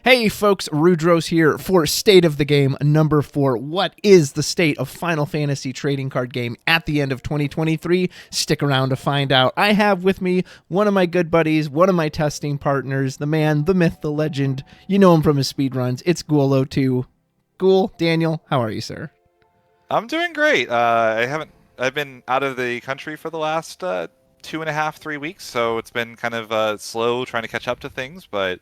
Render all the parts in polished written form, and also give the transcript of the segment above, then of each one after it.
Hey folks, Rudros here for State of the Game number 4. What is the state of Final Fantasy trading card game at the end of 2023? Stick around to find out. I have with me one of my good buddies, one of my testing partners, the man, the myth, the legend. You know him from his speedruns. It's Ghoul02. Ghoul, Daniel, how are you, sir? I'm doing great. I've been out of the country for the last 2.5, 3 weeks, so it's been kind of slow trying to catch up to things, but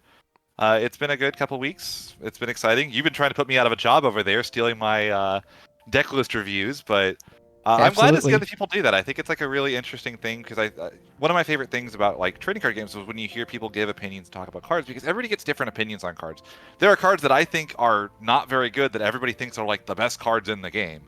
it's been a good couple weeks. It's been exciting. You've been trying to put me out of a job over there, stealing my deck list reviews, but I'm glad to see other people do that. I think it's like a really interesting thing because one of my favorite things about like trading card games is when you hear people give opinions and talk about cards, because everybody gets different opinions on cards. There are cards that I think are not very good that everybody thinks are like the best cards in the game.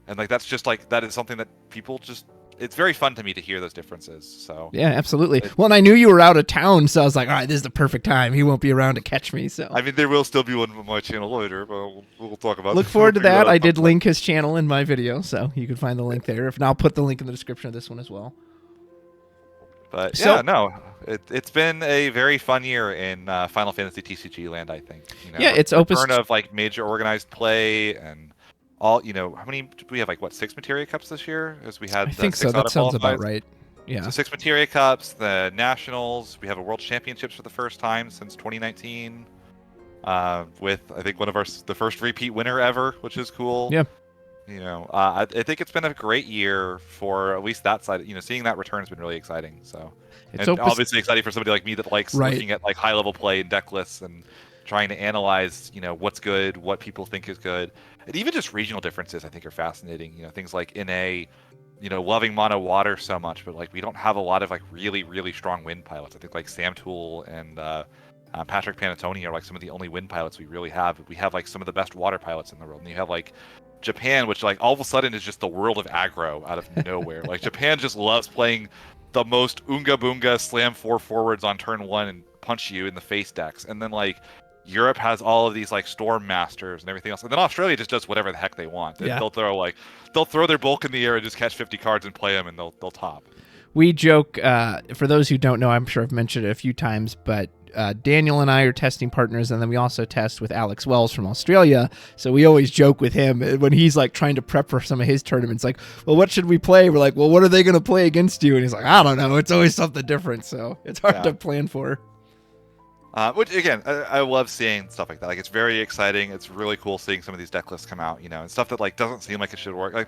And like that's just like that is something that people just it's very fun to me to hear those differences. So yeah, absolutely. Well, and I knew you were out of town, so I was like, all right, this is the perfect time. He won't be around to catch me. So I mean, there will still be one on my channel later, but we'll talk about. Look forward to that. I did link his channel in my video, so you can find the link there. If not, I'll put the link in the description of this one as well. But yeah, no, it's been a very fun year in Final Fantasy TCG land. I think. You know, yeah, it's return of like major organized play and. All how many did we have? Like what, 6 Materia Cups this year? As we had, I think so. That sounds about right. Yeah. So 6 Materia Cups, the Nationals. We have a World Championships for the first time since 2019. With I think one of the first repeat winner ever, which is cool. Yeah. I think it's been a great year for at least that side. Seeing that return has been really exciting. So, it's obviously exciting for somebody like me that likes looking at like high level play and deck lists and trying to analyze, what's good, what people think is good. And even just regional differences, I think, are fascinating. Things like NA, loving mono water so much, but like we don't have a lot of like really, really strong wind pilots. I think like Sam Tool and Patrick Panatoni are like some of the only wind pilots we really have. We have like some of the best water pilots in the world. And you have like Japan, which like all of a sudden is just the world of aggro out of nowhere. Like Japan just loves playing the most Oonga Boonga slam 4 forwards on turn 1 and punch you in the face decks. And then like Europe has all of these like Storm Masters and everything else, and then Australia just does whatever the heck they want. They'll throw their bulk in the air and just catch 50 cards and play them, and they'll top. We joke, for those who don't know, I'm sure I've mentioned it a few times, but Daniel and I are testing partners, and then we also test with Alex Wells from Australia. So we always joke with him when he's like trying to prep for some of his tournaments, like, well, what should we play? We're like, well, what are they going to play against you? And he's like, I don't know. It's always something different, so it's hard to plan for. Which again, I love seeing stuff like that. Like it's very exciting. It's really cool seeing some of these deck lists come out, and stuff that like doesn't seem like it should work. Like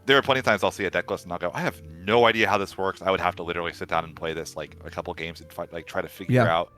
there are plenty of times I'll see a deck list and I'll go, I have no idea how this works. I would have to literally sit down and play this like a couple games and try to figure out.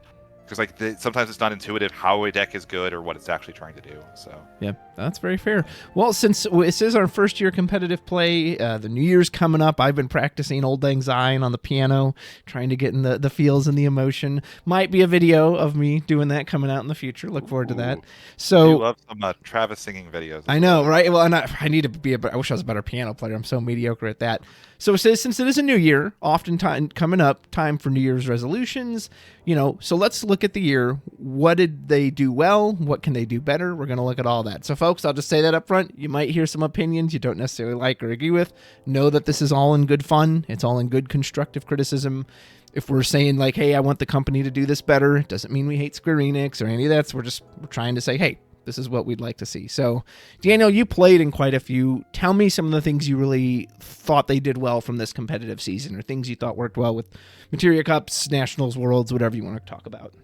Because like sometimes it's not intuitive how a deck is good or what it's actually trying to do. So yeah, that's very fair. Well, since this is our first year competitive play, the New Year's coming up. I've been practicing Old Lang Syne on the piano, trying to get in the feels and the emotion. Might be a video of me doing that coming out in the future. Look forward to that. So I love some Travis singing videos. I know, right? Well, and I need to be I wish I was a better piano player. I'm so mediocre at that. So since it is a new year, often coming up, time for New Year's resolutions, so let's look at the year. What did they do well? What can they do better? We're going to look at all that. So folks, I'll just say that up front. You might hear some opinions you don't necessarily like or agree with. Know that this is all in good fun. It's all in good constructive criticism. If we're saying like, hey, I want the company to do this better, it doesn't mean we hate Square Enix or any of that. So we're trying to say, hey, this is what we'd like to see. So, Daniel, you played in quite a few. Tell me some of the things you really thought they did well from this competitive season, or things you thought worked well with Materia Cups, Nationals, Worlds, whatever you want to talk about.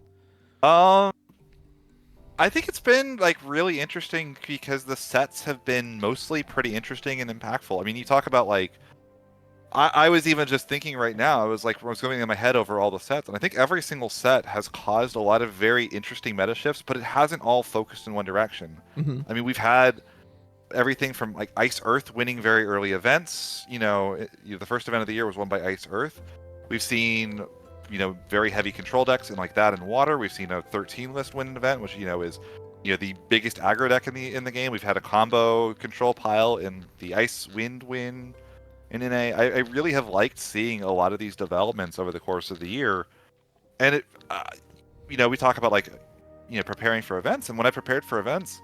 I think it's been like really interesting because the sets have been mostly pretty interesting and impactful. I mean, you talk about like I was even just thinking right now, I was going in my head over all the sets, and I think every single set has caused a lot of very interesting meta shifts, but it hasn't all focused in one direction. Mm-hmm. I mean, we've had everything from like Ice Earth winning very early events. The first event of the year was won by Ice Earth. We've seen, very heavy control decks and like that in Water. We've seen a 13 list win an event, which, is the biggest aggro deck in the game. We've had a combo control pile in the Ice Wind win. And I really have liked seeing a lot of these developments over the course of the year. And it, we talk about like, preparing for events. And when I prepared for events,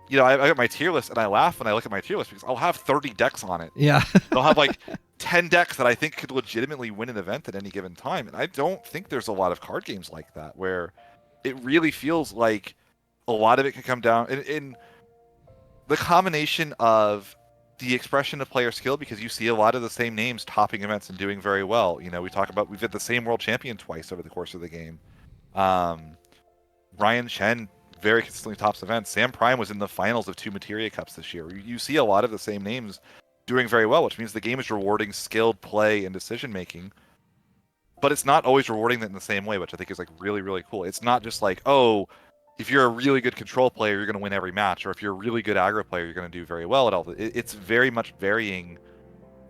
I got my tier list, and I laugh when I look at my tier list because I'll have 30 decks on it. Yeah. I'll have like 10 decks that I think could legitimately win an event at any given time. And I don't think there's a lot of card games like that where it really feels like a lot of it can come down in the combination of the expression of player skill, because you see a lot of the same names topping events and doing very well. You know, we've had the same world champion twice over the course of the game. Ryan Chen very consistently tops events. Sam Prime was in the finals of 2 Materia Cups this year. You see a lot of the same names doing very well, which means the game is rewarding skilled play and decision making. But it's not always rewarding that in the same way, which I think is like really, really cool. It's not just like, oh, if you're a really good control player, you're going to win every match, or if you're a really good aggro player, you're going to do very well at all. It's very much varying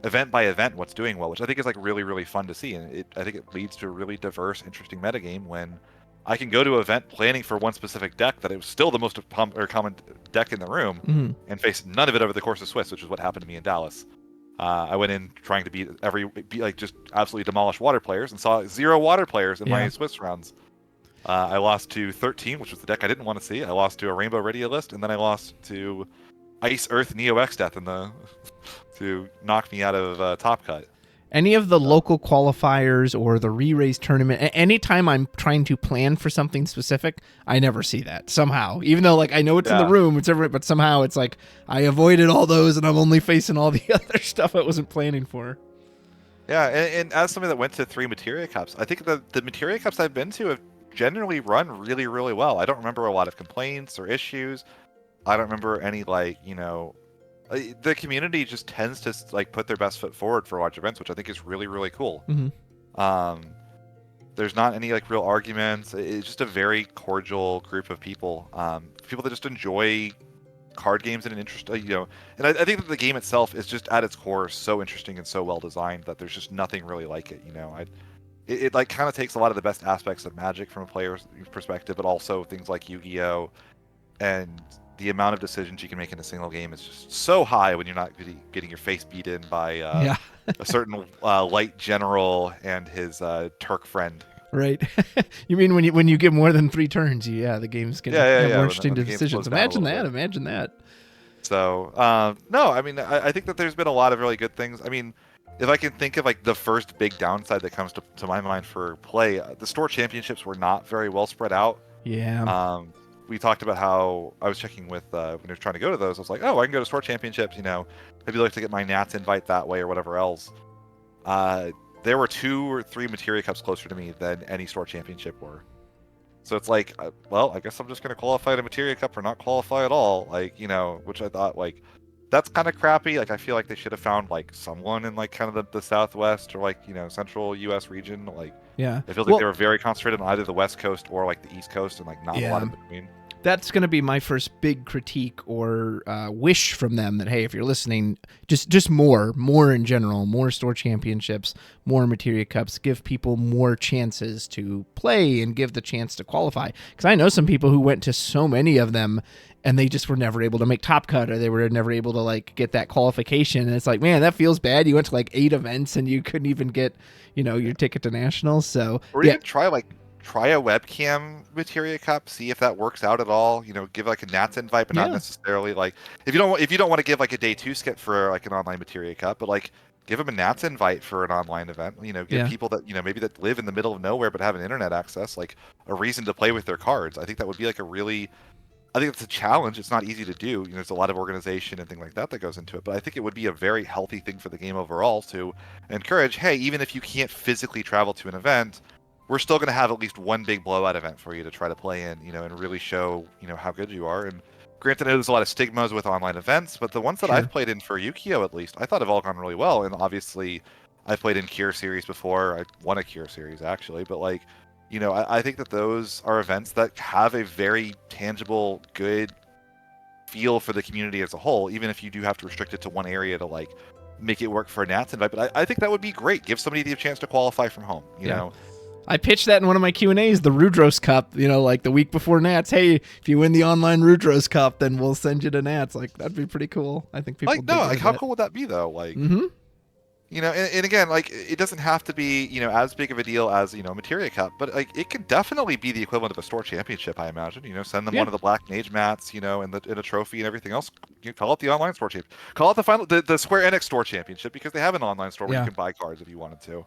event by event what's doing well, which I think is like really, really fun to see. And I think it leads to a really diverse, interesting metagame when I can go to an event planning for one specific deck that it was still the most common deck in the room and face none of it over the course of Swiss, which is what happened to me in Dallas. I went in trying to beat just absolutely demolish water players and saw 0 water players in my Swiss rounds. I lost to 13, which was the deck I didn't want to see. I lost to a Rainbow Radiolist, and then I lost to Ice Earth Neo X Death to knock me out of Top Cut. Any of the local qualifiers or the re-raise tournament, anytime I'm trying to plan for something specific, I never see that somehow. Even though like I know it's in the room, but somehow it's like I avoided all those and I'm only facing all the other stuff I wasn't planning for. Yeah, and as somebody that went to 3 Materia Cups, I think the Materia Cups I've been to have generally run really, really well. I don't remember a lot of complaints or issues. I don't remember any the community just tends to like put their best foot forward for large events, which I think is really, really cool. There's not any like real arguments. It's just a very cordial group of people. People that just enjoy card games in an interest, and I think that the game itself is just at its core so interesting and so well designed that there's just nothing really like it. It like kind of takes a lot of the best aspects of Magic from a player's perspective, but also things like Yu-Gi-Oh! And the amount of decisions you can make in a single game is just so high when you're not getting your face beat in by a certain light general and his Turk friend. Right. You mean when you get more than 3 turns, the game's going to have more interesting decisions. Imagine that. So, no, I mean, I think that there's been a lot of really good things. I mean, if I can think of like the first big downside that comes to my mind for play, the store championships were not very well spread out. Yeah. We talked about how I was checking with when I was trying to go to those. I was like, oh, I can go to store championships. Maybe like to get my Nats invite that way or whatever else. There were 2 or 3 Materia Cups closer to me than any store championship were. So it's like, well, I guess I'm just going to qualify at a Materia Cup or not qualify at all. Which I thought like that's kind of crappy. Like I feel like they should have found like someone in like kind of the Southwest or like central U.S. region. Like I feel like they were very concentrated on either the West Coast or like the East Coast and like not a lot in between. That's going to be my first big critique or wish from them that, hey, if you're listening, just more in general, more store championships, more Materia Cups, give people more chances to play and give the chance to qualify. Because I know some people who went to so many of them and they just were never able to make Top Cut or they were never able to like get that qualification. And it's like, man, that feels bad. You went to like 8 events and you couldn't even get, your ticket to nationals. So, or even try a webcam Materia Cup, see if that works out at all. Give like a Nats invite, but not necessarily like if you don't want to give like a day 2 skip for like an online Materia Cup, but like give them a Nats invite for an online event. Give people that maybe that live in the middle of nowhere but have an internet access like a reason to play with their cards. I think that would be like I think it's a challenge. It's not easy to do. There's a lot of organization and thing like that goes into it. But I think it would be a very healthy thing for the game overall to encourage, hey, even if you can't physically travel to an event, we're still going to have at least one big blowout event for you to try to play in, and really show, how good you are. And granted, I know there's a lot of stigmas with online events, but the ones that I've played in for Yu-Gi-Oh! At least, I thought have all gone really well. And obviously, I've played in Cure Series before. I won a Cure Series, actually. But, I think that those are events that have a very tangible, good feel for the community as a whole, even if you do have to restrict it to one area to, make it work for a Nats invite. But I think that would be great. Give somebody the chance to qualify from home, you know? I pitched that in one of my Q&As, the Rudros Cup, like the week before Nats. Hey, if you win the online Rudros Cup, then we'll send you to Nats. That'd be pretty cool. I think people how cool would that be, though? And again, it doesn't have to be, as big of a deal as, Materia Cup, but it could definitely be the equivalent of a store championship, I imagine. Send them one of the Black Mage mats, in a trophy and everything else. Call it the online store championship. Call it the Square Enix store championship, because they have an online store where you can buy cards if you wanted to.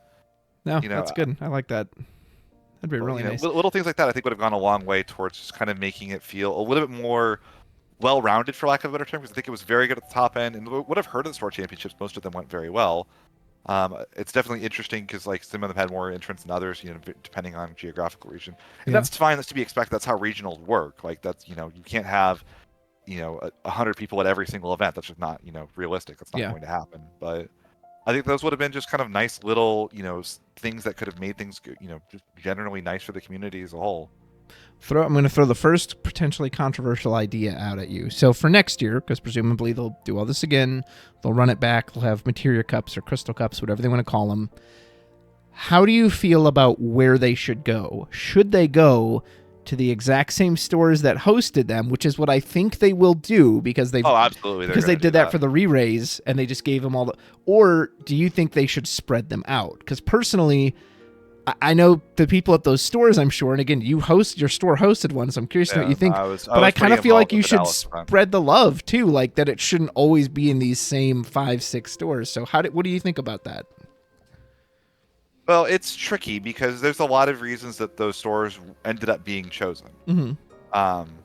No, that's good. I like that. That'd be really nice. Little things like that I think would have gone a long way towards just kind of making it feel a little bit more well-rounded, for lack of a better term, because I think it was very good at the top end, and what I've heard of the store championships, most of them went very well. It's definitely interesting because like some of them had more entrants than others, depending on geographical region, and that's fine. That's to be expected. That's how regionals work. Like that's you can't have 100 people at every single event. That's just not realistic. That's not going to happen. But I think those would have been just kind of nice little things that could have made things just generally nice for the community as a whole. I'm going to throw the first potentially controversial idea out at you. So for next year, because presumably they'll do all this again, they'll run it back, they'll have materia cups or crystal cups, whatever they want to call them. How do you feel about where they should go? Should they go to the exact same stores that hosted them, which is what I think they will do because they absolutely because they did that for the re-raise and they just gave them all the, or do you think they should spread them out? Because personally, I know the people at those stores, I'm sure, and again, your store hosted one, so I'm curious to know what you think. But I kind of feel like you should spread the love too, like that it shouldn't always be in these same 5-6 stores. So what do you think about that? Well, it's tricky because there's a lot of reasons that those stores ended up being chosen. Mm-hmm.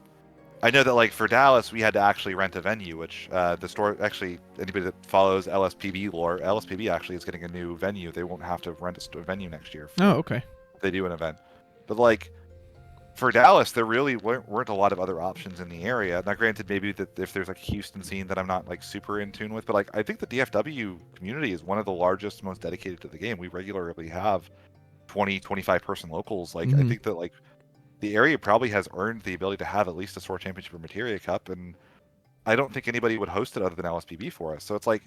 I know that like for Dallas, we had to actually rent a venue, which the store actually, anybody that follows LSPB lore, LSPB actually is getting a new venue. They won't have to rent a venue next year. Oh, okay. If they do an event. But like for Dallas, there really weren't a lot of other options in the area. Now, granted, maybe that if there's like a Houston scene that I'm not like super in tune with, but like I think the DFW community is one of the largest, most dedicated to the game. We regularly have 20, 25 person locals. Like I think that like the area probably has earned the ability to have at least a store championship or materia cup, and I don't think anybody would host it other than LSPB for us. So it's like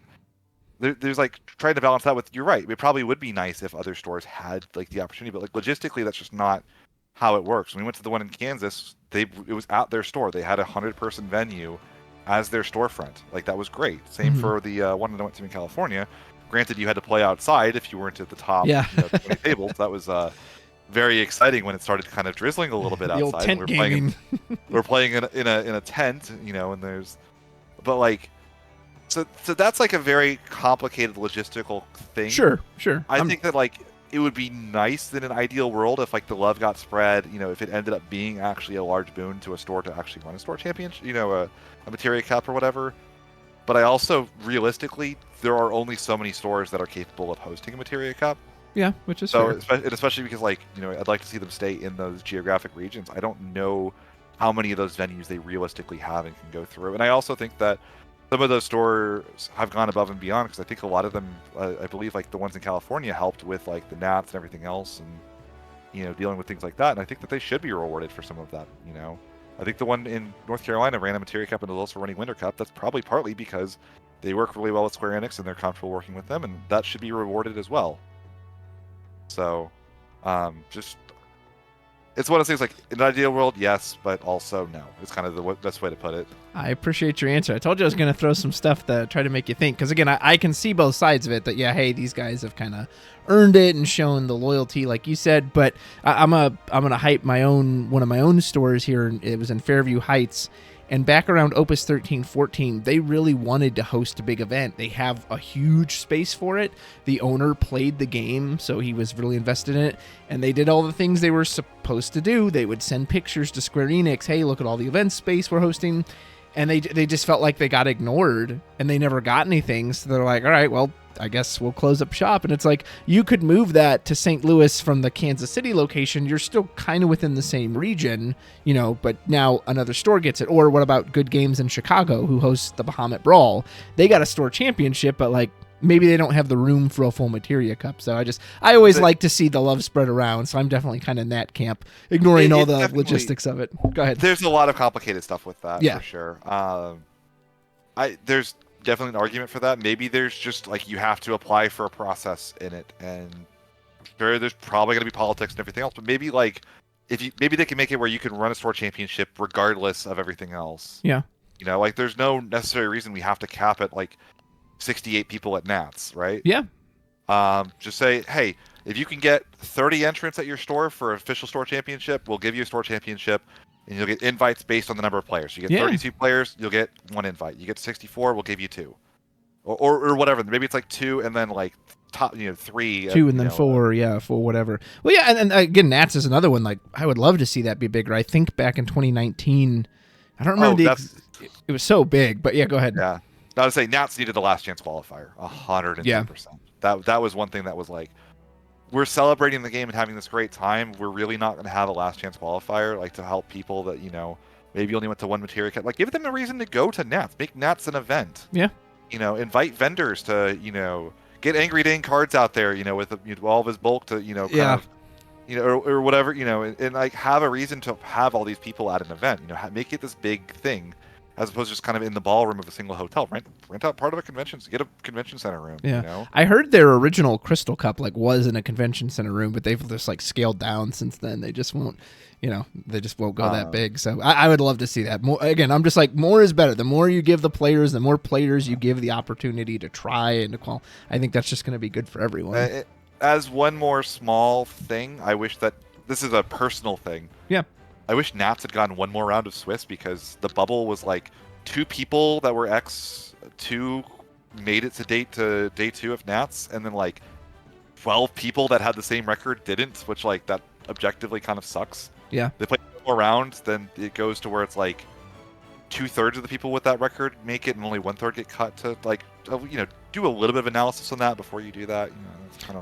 there's like trying to balance that with, you're right, it probably would be nice if other stores had like the opportunity, but like logistically that's just not how it works. When we went to the one in Kansas, it was at their store. They had a 100-person venue as their storefront. Like that was great. Same for the one that I went to in California. Granted, you had to play outside if you weren't at the top 20 tables. That was very exciting when it started kind of drizzling a little bit outside. The old tent gaming. We're playing in a tent, and there's, but like, so that's like a very complicated logistical thing. Sure. I think that like it would be nice in an ideal world if like the love got spread, if it ended up being actually a large boon to a store to actually run a store championship, a materia cup or whatever. But I also realistically, there are only so many stores that are capable of hosting a materia cup. Yeah, which is fair. Especially because like I'd like to see them stay in those geographic regions. I don't know how many of those venues they realistically have and can go through. And I also think that some of those stores have gone above and beyond, because I think a lot of them, I believe like the ones in California helped with like the Nats and everything else, and dealing with things like that. And I think that they should be rewarded for some of that. I think the one in North Carolina ran a materia cup and is also running Winter Cup. That's probably partly because they work really well with Square Enix and they're comfortable working with them, and that should be rewarded as well. So, it's one of those things like, in an ideal world, yes, but also no. It's kind of the best way to put it. I appreciate your answer. I told you I was going to throw some stuff to try to make you think. Because again, I can see both sides of it. That hey, these guys have kind of earned it and shown the loyalty, like you said. But I'm gonna hype one of my own stores here. It was in Fairview Heights. And back around Opus 13-14, they really wanted to host a big event. They have a huge space for it. The owner played the game, so he was really invested in it. And they did all the things they were supposed to do. They would send pictures to Square Enix. Hey, look at all the event space we're hosting. And they just felt like they got ignored, and they never got anything. So they're like, all right, well, I guess we'll close up shop. And it's like, you could move that to St. Louis from the Kansas City location. You're still kind of within the same region, but now another store gets it. Or what about Good Games in Chicago, who hosts the Bahamut Brawl? They got a store championship, but like maybe they don't have the room for a full materia cup. So I always like to see the love spread around. So I'm definitely kind of in that camp, ignoring all the logistics of it. Go ahead. There's a lot of complicated stuff with that, for sure. There's definitely an argument for that. Maybe there's just like, you have to apply for a process in it, and there's probably going to be politics and everything else, but maybe like maybe they can make it where you can run a store championship regardless of everything else. Like there's no necessary reason we have to cap it like 68 people at Nats, right? Just say, hey, if you can get 30 entrants at your store for official store championship, we'll give you a store championship. And you'll get invites based on the number of players. You get 32 players, you'll get one invite. You get 64, we'll give you 2. Or whatever. Maybe it's like 2 and then like top 3, 2 and then 4, 4, whatever. Well, yeah, and again, Nats is another one. Like, I would love to see that be bigger. I think back in 2019, I don't remember it was so big, but yeah, go ahead. Yeah, I would say Nats needed the last chance qualifier 110%. Yeah. That was one thing that was like, we're celebrating the game and having this great time. We're really not going to have a last chance qualifier, like, to help people that maybe only went to one materia cut. Like, give them a reason to go to Nats. Make Nats an event. Yeah. Invite vendors to get Angry Dane cards out there, with all of his bulk to, or whatever, and like have a reason to have all these people at an event, make it this big thing, as opposed to just kind of in the ballroom of a single hotel. Rent out part of a convention, get a convention center room. Yeah. I heard their original Crystal Cup was in a convention center room, but they've just scaled down since then. They just won't. They just won't go that big. So I would love to see that. More, again, I'm just like, more is better. The more you give the players, the more players you give the opportunity to try and to qual. I think that's just going to be good for everyone. As one more small thing, I wish that, this is a personal thing. Yeah. I wish Nats had gotten one more round of Swiss, because the bubble was like 2 people that were X2 made it to day 2 of Nats, and then 12 people that had the same record didn't, which that objectively kind of sucks. Yeah. They play one more round, then it goes to where it's 2/3 of the people with that record make it, and only 1/3 get cut to do a little bit of analysis on that before you do that.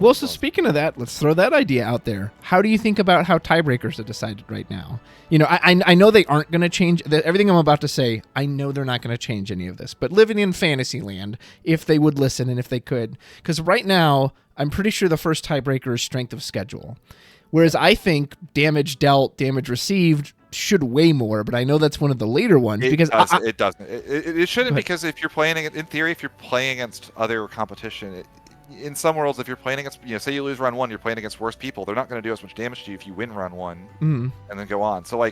Well, so speaking of that, let's throw that idea out there. How do you think about how tiebreakers are decided right now? I know they aren't going to change everything I'm about to say. I know they're not going to change any of this, but living in Fantasyland, if they would listen and if they could, because right now I'm pretty sure the first tiebreaker is strength of schedule. Whereas I think damage dealt, damage received should weigh more, but I know that's one of the later ones. It doesn't. It shouldn't, because if you're playing, in theory, if you're playing against other competition, in some worlds, if you're playing against, say you lose round 1, you're playing against worse people, they're not going to do as much damage to you if you win round 1 and then go on. So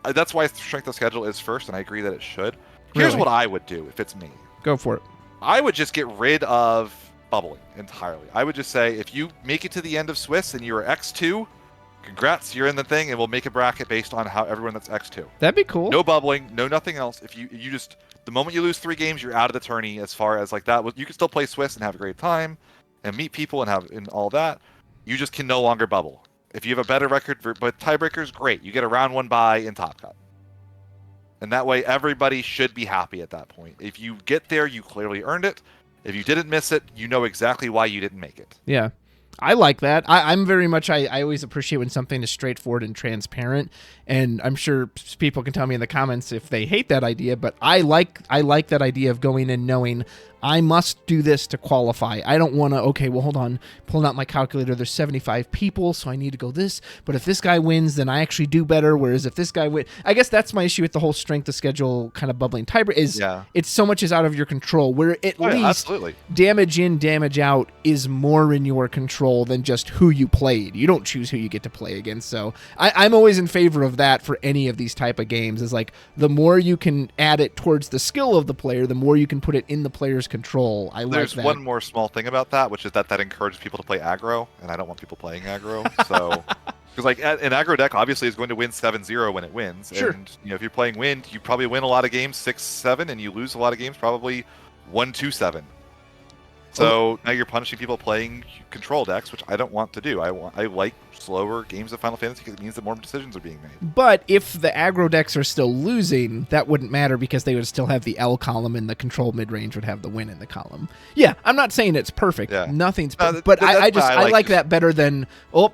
that's why strength of schedule is first, and I agree that it should. Here's what I would do if it's me. Go for it. I would just get rid of bubbling entirely. I would just say, if you make it to the end of Swiss and you're X2, congrats, you're in the thing, and we'll make a bracket based on how everyone that's X2. That'd be cool. No bubbling, no nothing else. If you just, the moment you lose 3 games, you're out of the tourney. As far as that, you can still play Swiss and have a great time and meet people and all that. You just can no longer bubble. If you have a better record, but tiebreakers, great. You get a round 1 bye in Top Cut. And that way, everybody should be happy at that point. If you get there, you clearly earned it. If you didn't miss it, you know exactly why you didn't make it. Yeah. I like that. I'm very much, I always appreciate when something is straightforward and transparent, and I'm sure people can tell me in the comments if they hate that idea, but I like that idea of going in knowing I must do this to qualify. I don't want to, okay, well, hold on, pulling out my calculator, there's 75 people, so I need to go this, but if this guy wins, then I actually do better, whereas if this guy wins, I guess that's my issue with the whole strength of schedule kind of bubbling tiebreaker, is it's so much is out of your control, where at least absolutely. Damage in, damage out is more in your control than just who you played. You don't choose who you get to play against, so I'm always in favor of that for any of these type of games, is the more you can add it towards the skill of the player, the more you can put it in the player's control. There's one more small thing about that, which is that encourages people to play aggro, and I don't want people playing aggro. So, because an aggro deck obviously is going to win 7-0 when it wins, sure. And if you're playing wind, you probably win a lot of games 6-7, and you lose a lot of games probably 1-2-7. So now you're punishing people playing control decks, which I don't want to do. I like slower games of Final Fantasy because it means that more decisions are being made. But if the aggro decks are still losing, that wouldn't matter because they would still have the L column and the control mid-range would have the win in the column. Yeah, I'm not saying it's perfect. Yeah. Nothing's perfect. But I like that better than,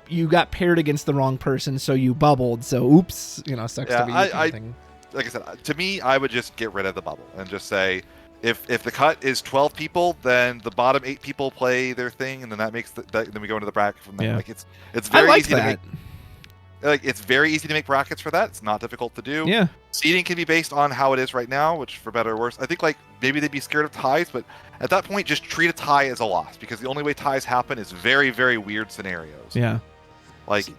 you got paired against the wrong person, so you bubbled, so oops, sucks to be you. Like I said, to me, I would just get rid of the bubble and just say, if the cut is 12 people, then the bottom 8 people play their thing, and then that makes then we go into the bracket from there. Yeah. It's very easy to make. It's very easy to make brackets for that. It's not difficult to do. Yeah. Seeding can be based on how it is right now, which for better or worse, I think maybe they'd be scared of ties, but at that point, just treat a tie as a loss, because the only way ties happen is very, very weird scenarios. Yeah.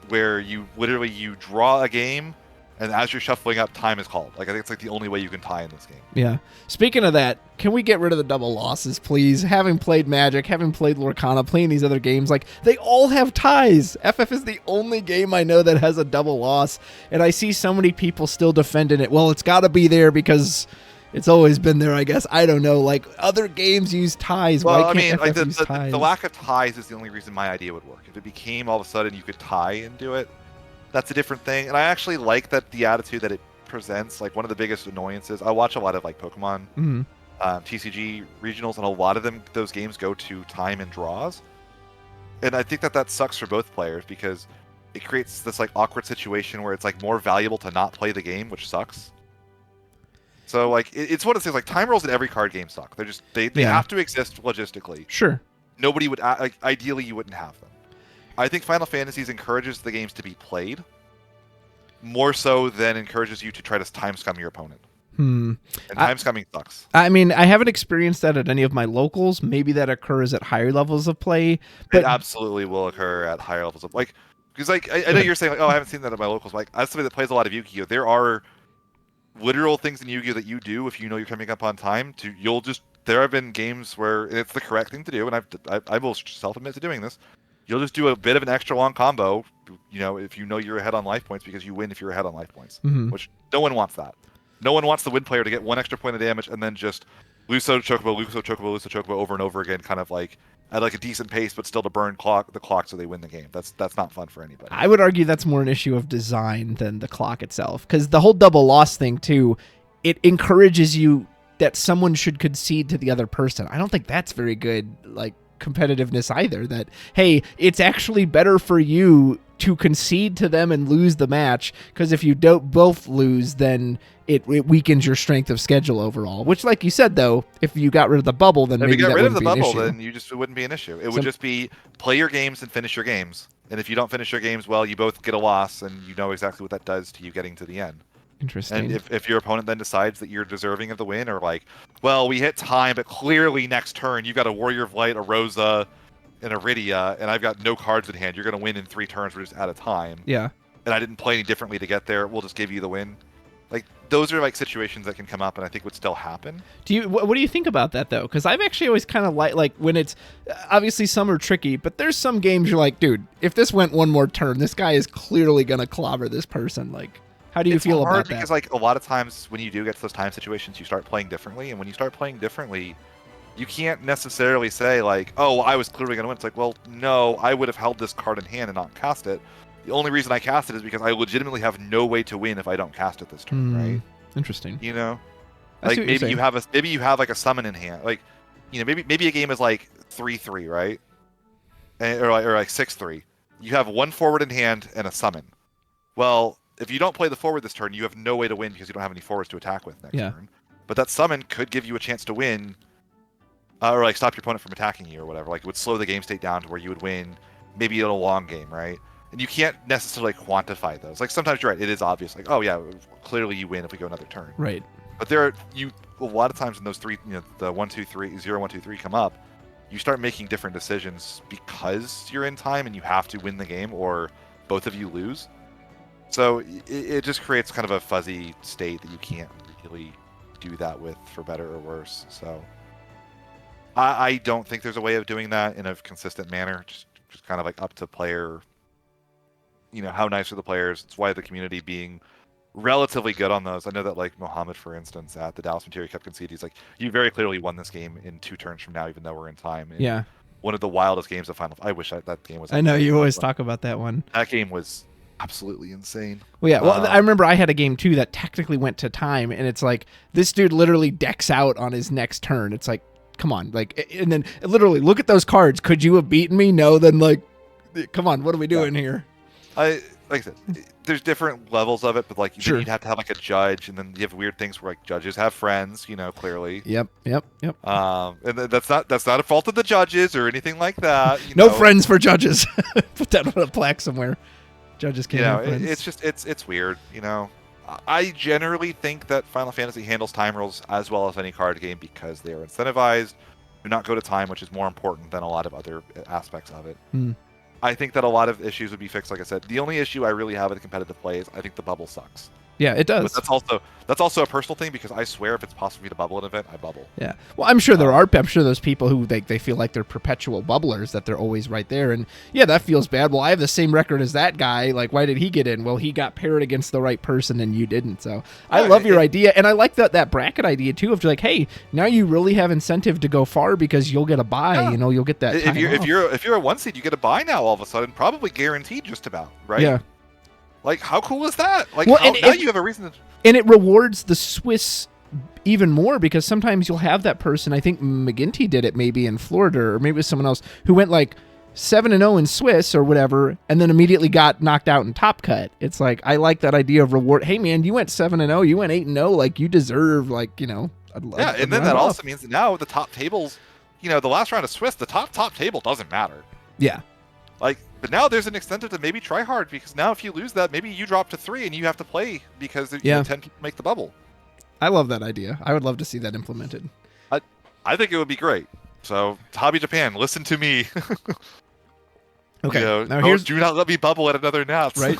Where you draw a game, and as you're shuffling up, time is called. I think it's the only way you can tie in this game. Yeah. Speaking of that, can we get rid of the double losses, please? Having played Magic, having played Lorcana, playing these other games, they all have ties. FF is the only game I know that has a double loss, and I see so many people still defending it. Well, it's got to be there because It's always been there, I guess. I don't know. Like, other games use ties. Well, Why I mean, can't like FF use ties? the lack of ties is the only reason my idea would work. If it became all of a sudden you could tie and do it, that's a different thing. And I actually like that the attitude that it presents. Like, one of the biggest annoyances, I watch a lot of like Pokemon TCG regionals, and a lot of those games go to time and draws. And I think that sucks for both players because it creates this like awkward situation where it's like more valuable to not play the game, which sucks. So like it's one of the things, like time rolls in every card game suck. They're just they have to exist logistically. Sure. Nobody would like, ideally you wouldn't have them. I think Final Fantasies encourages the games to be played more so than encourages you to try to time scum your opponent. And time scumming sucks. I mean, I haven't experienced that at any of my locals. Maybe that occurs at higher levels of play. But it absolutely will occur at higher levels of like, because like I know you're saying like, oh, I haven't seen that at my locals. Like, as somebody that plays a lot of Yu-Gi-Oh, there are literal things in Yu-Gi-Oh that you do if you know you're coming up on time. There have been games where it's the correct thing to do, and I will self-admit to doing this. You'll just do a bit of an extra long combo, if you know you're ahead on life points, because you win if you're ahead on life points, which no one wants that. No one wants the win player to get one extra point of damage and then just Luso Chocobo over and over again, kind of like at like a decent pace, but still to burn the clock so they win the game. That's not fun for anybody. I would argue that's more an issue of design than the clock itself, because the whole double loss thing too, it encourages you that someone should concede to the other person. I don't think that's very good, like, competitiveness either. That, hey, it's actually better for you to concede to them and lose the match, because if you don't both lose, then it weakens your strength of schedule overall. Which, like you said, though, if you got rid of the bubble, then maybe that wouldn't be an issue. If you got rid of the bubble, then it wouldn't be an issue. It would just be play your games and finish your games. And if you don't finish your games, well, you both get a loss, and you know exactly what that does to you getting to the end. Interesting. And if your opponent then decides that you're deserving of the win, or like, well, we hit time, but clearly next turn you've got a Warrior of Light, a Rosa, and a Rydia, and I've got no cards in hand. You're going to win in 3 turns. We're just out of time. Yeah. And I didn't play any differently to get there. We'll just give you the win. Like, those are like situations that can come up, and I think would still happen. What do you think about that though? Because I've actually always kind of like when it's obviously some are tricky, but there's some games you're like, dude, if this went one more turn, this guy is clearly going to clobber this person. Like, how do you feel about that? Because like a lot of times when you do get to those time situations, you start playing differently, and when you start playing differently, you can't necessarily say like, oh, I was clearly going to win. It's like, well, no, I would have held this card in hand and not cast it. The only reason I cast it is because I legitimately have no way to win if I don't cast it this turn, right? Interesting. Like maybe you have like a summon in hand, like, maybe a game is like 3-3, right? Or like 6-3. You have one forward in hand and a summon. Well, if you don't play the forward this turn, you have no way to win because you don't have any forwards to attack with next turn. But that summon could give you a chance to win, or like stop your opponent from attacking you or whatever. Like, it would slow the game state down to where you would win, maybe in a long game, right? And you can't necessarily quantify those. Like, sometimes you're right, it is obvious. Like, oh yeah, clearly you win if we go another turn. Right. But a lot of times in those three, the 1, 2, 3, 0, 1, 2, 3 come up, you start making different decisions because you're in time and you have to win the game, or both of you lose. So it just creates kind of a fuzzy state that you can't really do that with, for better or worse. So I don't think there's a way of doing that in a consistent manner. Just kind of like up to player. How nice are the players? It's why the community being relatively good on those. I know that like Mohammed, for instance, at the Dallas Material kept conceding. He's like, you very clearly won this game in 2 turns from now, even though we're in time. And yeah. One of the wildest games of Final. I wish that game was. I know you always talk about that one. That game was absolutely insane. Well, yeah. Well, I remember I had a game too that technically went to time, and it's like this dude literally decks out on his next turn. It's like, come on, like, and then literally look at those cards. Could you have beaten me? No. Then like, come on, what are we doing here? Like I said, there's different levels of it, but like then you'd have to have like a judge, and then you have weird things where like judges have friends, clearly. Yep. And that's not a fault of the judges or anything like that. No friends for judges. Put that on a plaque somewhere. Judges can't have friends. It's just it's weird. I generally think that Final Fantasy handles time rules as well as any card game because they are incentivized. Do not go to time, which is more important than a lot of other aspects of it. I think that a lot of issues would be fixed, like I said. The only issue I really have with competitive play is I think the bubble sucks. Yeah, it does. But that's also a personal thing because I swear if it's possible for me to bubble an event, I bubble. Yeah. Well, I'm sure I'm sure those people who they feel like they're perpetual bubblers, that they're always right there. And yeah, that feels bad. Well, I have the same record as that guy. Like, why did he get in? Well, he got paired against the right person and you didn't. So I love your idea. And I like that bracket idea too of like, hey, now you really have incentive to go far because you'll get a buy, you'll get that. If you're a 1 seed, you get a buy now all of a sudden, probably guaranteed just about, right? Yeah. Like, how cool is that? Like, well, now you have a reason to... And it rewards the Swiss even more because sometimes you'll have that person, I think McGinty did it maybe in Florida or maybe it was someone else, who went like 7-0 in Swiss or whatever and then immediately got knocked out in Top Cut. It's like, I like that idea of reward. Hey, man, you went 7-0, you went 8-0, like you deserve, like, and then that also means that now the top tables, the last round of Swiss, the top table doesn't matter. Yeah. Like, but now there's an incentive to maybe try hard because now if you lose that, maybe you drop to 3 and you have to play because 10 people make the bubble. I love that idea. I would love to see that implemented. I think it would be great. So, Hobby Japan, listen to me. Okay. Do not let me bubble at another Nats. Right.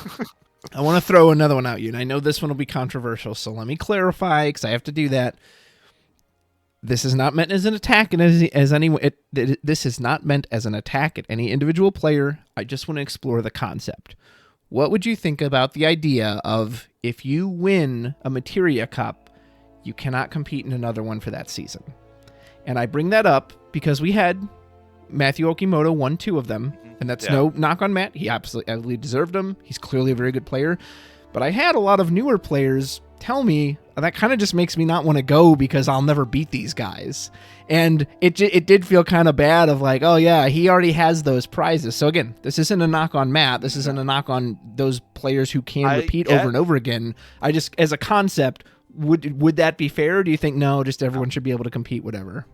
I want to throw another one out you, and I know this one will be controversial, so let me clarify because I have to do that. This is not meant as an attack, and this is not meant as an attack at any individual player. I just want to explore the concept. What would you think about the idea of if you win a Materia Cup, you cannot compete in another one for that season? And I bring that up because we had Matthew Okimoto won 2 of them, and that's no knock on Matt. He absolutely deserved them. He's clearly a very good player. But I had a lot of newer players tell me that kind of just makes me not want to go because I'll never beat these guys. And it did feel kind of bad of like, oh yeah, he already has those prizes. So again, this isn't a knock on Matt. This isn't a knock on those players who can repeat over and over again. I just, as a concept, would that be fair? Or do you think, no, just everyone should be able to compete whatever?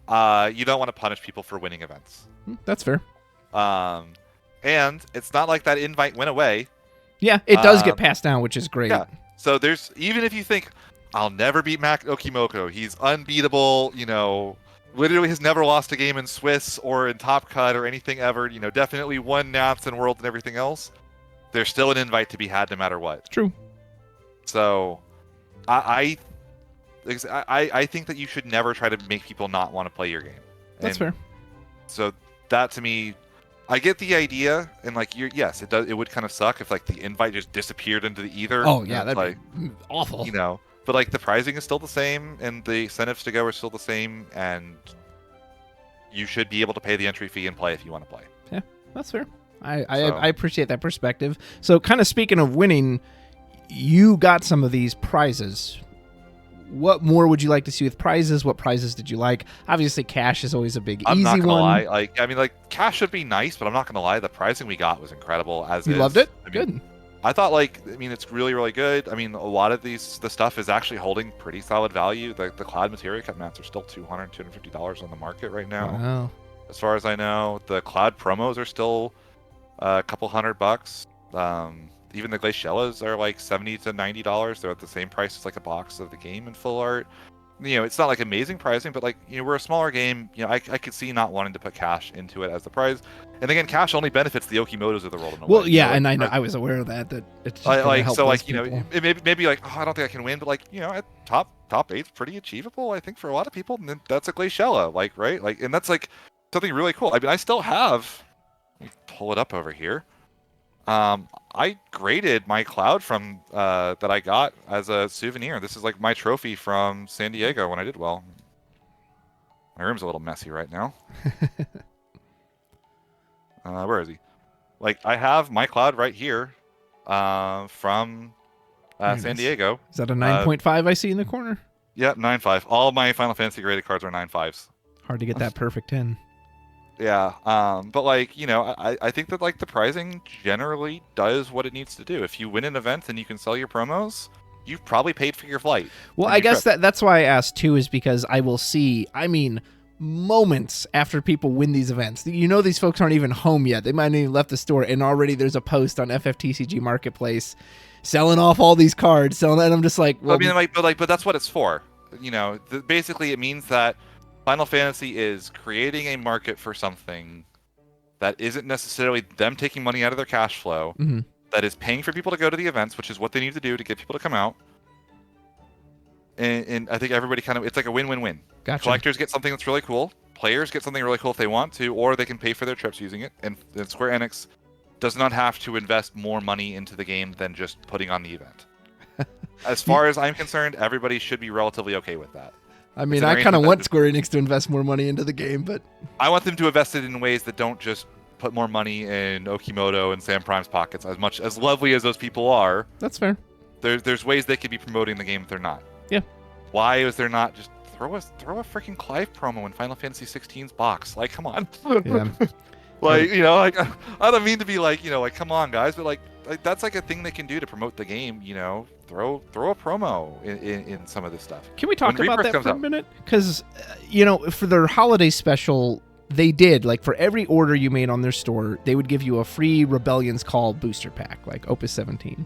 You don't want to punish people for winning events. That's fair. And it's not like that invite went away. Yeah, it does get passed down, which is great. Yeah. So there's, even if you think, I'll never beat Mac Okimoko, he's unbeatable, literally has never lost a game in Swiss or in Top Cut or anything ever, definitely won Nats and Worlds and everything else, there's still an invite to be had no matter what. True. So I think that you should never try to make people not want to play your game. That's fair. So that to me, I get the idea, and like yes, it does. It would kind of suck if like the invite just disappeared into the ether. Oh yeah, that'd be awful. But like the pricing is still the same, and the incentives to go are still the same, and you should be able to pay the entry fee and play if you want to play. Yeah, that's fair. I appreciate that perspective. So kind of speaking of winning, you got some of these prizes. What more would you like to see with prizes? What prizes did you like? Obviously, cash is always a big easy one. I'm not gonna lie. Cash should be nice, but I'm not gonna lie. The pricing we got was incredible. You loved it? Good. I thought it's really, really good. A lot of the stuff is actually holding pretty solid value. The Cloud Materia Cup mats are still $200, $250 on the market right now. Wow. As far as I know, the Cloud promos are still a couple $100. Even the Glaciellas are like $70 to $90. They're at the same price as like a box of the game in full art. It's not like amazing pricing, but like, we're a smaller game. I could see not wanting to put cash into it as the prize. And again, cash only benefits the Okimotos of the world. Well, yeah, and I know I was aware of that. That it's it maybe like, oh, I don't think I can win, but like, at top 8's pretty achievable, I think, for a lot of people. And then that's a Glaciella, right? Like, and that's like something really cool. I still have. Let me pull it up over here. I graded my Cloud from that I got as a souvenir. This is like my trophy from San Diego when I did well. My room's a little messy right now. Where is he? Like, I have my Cloud right here from San Diego. Is that a 9.5 I see in the corner? Yep, 9.5. All of my Final Fantasy graded cards are 9.5s. Hard to get that perfect 10. Yeah, but like, I think that like the pricing generally does what it needs to do. If you win an event and you can sell your promos, you've probably paid for your flight. Well, I guess that's why I asked too, is because I will see, moments after people win these events. These folks aren't even home yet. They might have even left the store, and already there's a post on FFTCG Marketplace selling off all these cards. And I'm just like, well, but that's what it's for. Basically it means that Final Fantasy is creating a market for something that isn't necessarily them taking money out of their cash flow, that is paying for people to go to the events, which is what they need to do to get people to come out. And I think everybody it's like a win-win-win. Gotcha. Collectors get something that's really cool. Players get something really cool if they want to, or they can pay for their trips using it. And Square Enix does not have to invest more money into the game than just putting on the event. As far as I'm concerned, everybody should be relatively okay with that. I mean, I kind of want Square Enix to invest more money into the game, but I want them to invest it in ways that don't just put more money in Okimoto and Sam Prime's pockets. As lovely as those people are, that's fair. There's ways they could be promoting the game if they're not. Yeah. Why is there not just throw a freaking Clive promo in Final Fantasy 16's box? Like, come on. Yeah. Like, you know, like I don't mean to be like, you know, like come on guys, but like that's like a thing they can do to promote the game. You know, throw a promo in some of this stuff. Can we talk about that for a minute? Because you know, for their holiday special, they did, like, for every order you made on their store, they would give you a free Rebellion's Call booster pack, like Opus 17.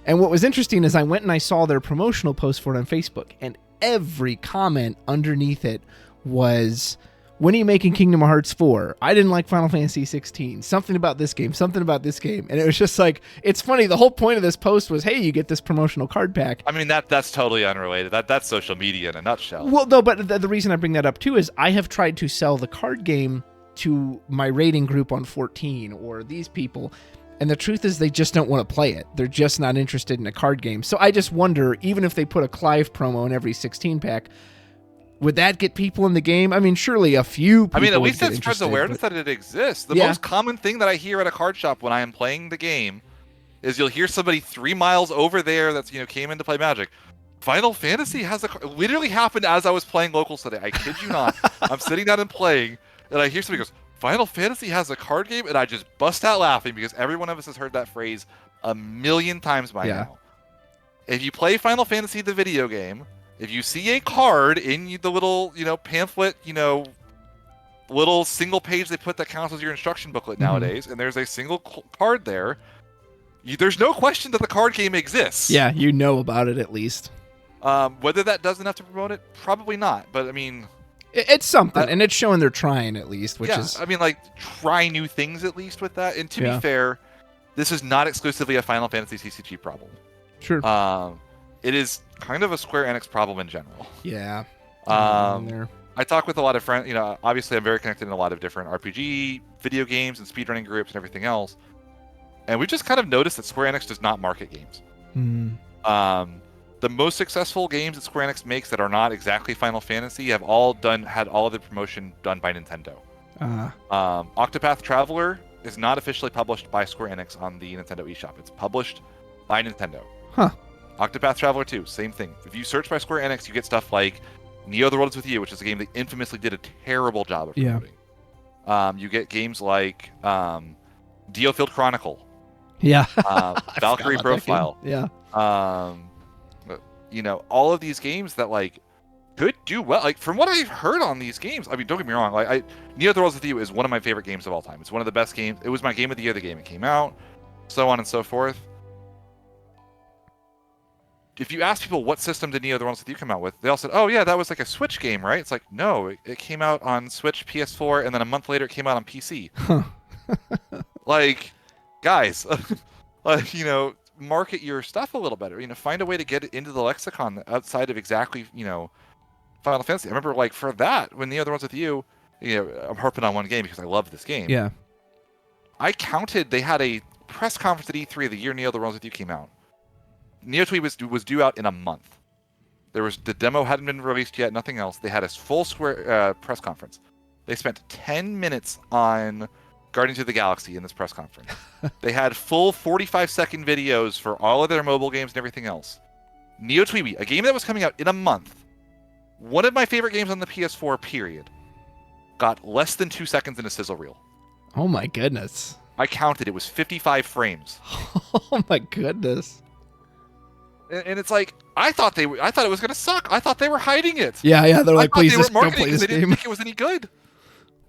And what was interesting is I went and I saw their promotional post for it on Facebook, and every comment underneath it was, when are you making Kingdom Hearts 4? I didn't like Final Fantasy 16. Something about this game. Something about this game. And it was just like, it's funny. The whole point of this post was, hey, you get this promotional card pack. I mean, that's totally unrelated. That's social media in a nutshell. Well, no, but the reason I bring that up, too, is I have tried to sell the card game to my rating group on 14 or these people, and the truth is they just don't want to play it. They're just not interested in a card game. So I just wonder, even if they put a Clive promo in every 16 pack, would that get people in the game? I mean, surely a few people. I mean, at least it spreads awareness that it exists. The most common thing that I hear at a card shop when I am playing the game is you'll hear somebody 3 miles over there that's, you know, came in to play Magic. Final Fantasy has a card. Literally happened as I was playing locals today. I kid you not. I'm sitting down and playing, and I hear somebody goes, Final Fantasy has a card game, and I just bust out laughing because every one of us has heard that phrase a million times by now. If you play Final Fantasy the video game, if you see a card in the little, you know, pamphlet, you know, little single page they put that counts as your instruction booklet nowadays, and there's a single card there, there's no question that the card game exists. Yeah, you know about it at least. Whether that does enough to promote it, probably not. But I mean, it's something, and it's showing they're trying at least, which is. I mean, like, try new things at least with that. And to be fair, this is not exclusively a Final Fantasy TCG problem. Sure. It is kind of a Square Enix problem in general. Yeah. I talk with a lot of friends. You know, obviously, I'm very connected in a lot of different RPG, video games, and speedrunning groups and everything else. And we've just kind of noticed that Square Enix does not market games. The most successful games that Square Enix makes that are not exactly Final Fantasy have all had all of the promotion done by Nintendo. Octopath Traveler is not officially published by Square Enix on the Nintendo eShop. It's published by Nintendo. Huh. Octopath Traveler 2, same thing. If you search by Square Enix, you get stuff like Neo: The World Is With You, which is a game that infamously did a terrible job of promoting. You get games like Diofield Chronicle. Yeah. Valkyrie Profile. Yeah. You know, all of these games that, like, could do well. Like, from what I've heard on these games, I mean, don't get me wrong, like, Neo: The World Is With You is one of my favorite games of all time. It's one of the best games. It was my game of the year the game it came out, so on and so forth. If you ask people what system did Neo: The World Is With You come out with, they all said, oh yeah, that was like a Switch game, right? It's like, no, it came out on Switch, PS4, and then a month later it came out on PC. Like, guys, you know, market your stuff a little better. You know, find a way to get it into the lexicon outside of exactly, you know, Final Fantasy. I remember, like, for that, when Neo: The World Is With You, you know, I'm harping on one game because I love this game. Yeah. I counted, they had a press conference at E3 the year Neo: The World Is With You came out. Neo 2 was due out in a month. The demo hadn't been released yet, nothing else. They had a full Square press conference. They spent 10 minutes on Guardians of the Galaxy in this press conference. They had full 45-second videos for all of their mobile games and everything else. Neo 2, a game that was coming out in a month, one of my favorite games on the PS4, period, got less than 2 seconds in a sizzle reel. Oh my goodness. I counted, it was 55 frames. Oh my goodness. And it's like, I thought it was gonna suck. I thought they were hiding it. Yeah. They're like, please just don't play this they game. didn't think it was any good.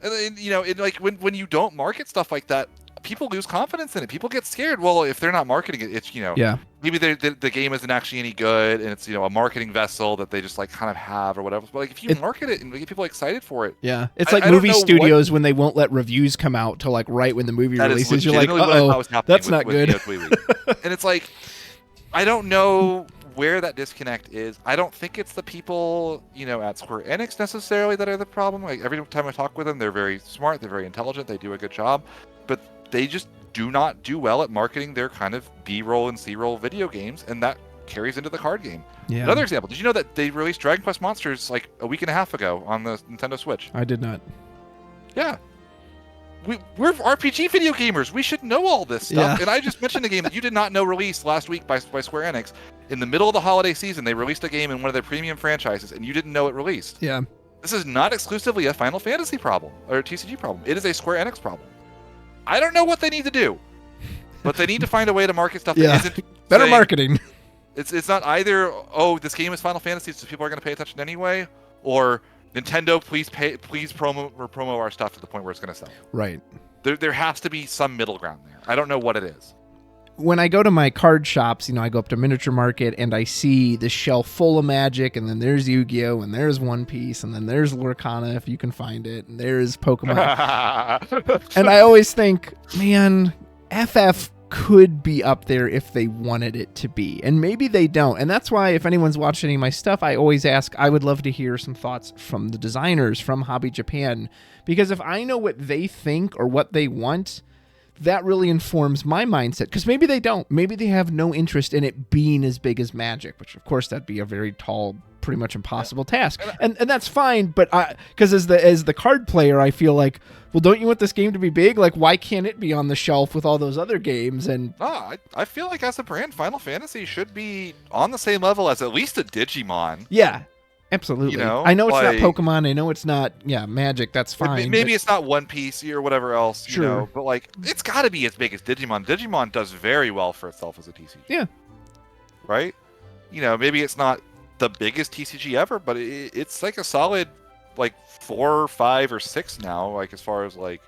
And you know, like when you don't market stuff like that, people lose confidence in it. People get scared. Well, if they're not marketing it, it's maybe the game isn't actually any good, and it's a marketing vessel that they just like kind of have or whatever. But like if you market it and get people excited for it, it's like movie studios when they won't let reviews come out till like right when the movie releases. You're like, oh, that's not good. And it's like, I don't know where that disconnect is. I don't think it's the people, at Square Enix necessarily that are the problem. Like every time I talk with them, they're very smart, they're very intelligent, they do a good job, but they just do not do well at marketing their kind of B-roll and C-roll video games, and that carries into the card game. Yeah. Another example, did you know that they released Dragon Quest Monsters like a week and a half ago on the Nintendo Switch? I did not. Yeah. We're RPG video gamers. We should know all this stuff. Yeah. And I just mentioned a game that you did not know released last week by Square Enix. In the middle of the holiday season, they released a game in one of their premium franchises, and you didn't know it released. Yeah. This is not exclusively a Final Fantasy problem or a TCG problem. It is a Square Enix problem. I don't know what they need to do, but they need to find a way to market stuff that isn't better marketing. It's not either, this game is Final Fantasy, so people are going to pay attention anyway, or Nintendo, please promo our stuff to the point where it's going to sell. Right. There has to be some middle ground there. I don't know what it is. When I go to my card shops, I go up to Miniature Market and I see the shelf full of Magic, and then there's Yu-Gi-Oh, and there's One Piece, and then there's Lorcana if you can find it, and there's Pokemon. And I always think, man, FF could be up there if they wanted it to be, and maybe they don't. And that's why if anyone's watched any of my stuff, I always ask, I would love to hear some thoughts from the designers from Hobby Japan, because if I know what they think or what they want, that really informs my mindset, because maybe they don't. Maybe they have no interest in it being as big as Magic, which of course that'd be a very tall, pretty much impossible task. And that's fine, but because as the card player, I feel like, well, don't you want this game to be big? Like, why can't it be on the shelf with all those other games? And I feel like as a brand, Final Fantasy should be on the same level as at least a Digimon. Yeah. Absolutely. I know it's not Pokemon. I know it's not, Magic. That's fine. Maybe it's not One Piece or whatever else, but like, it's got to be as big as Digimon. Digimon does very well for itself as a TCG. Yeah. Right? Maybe it's not the biggest TCG ever, but it's like a solid, like 4, 5, or 6 now. Like as far as like,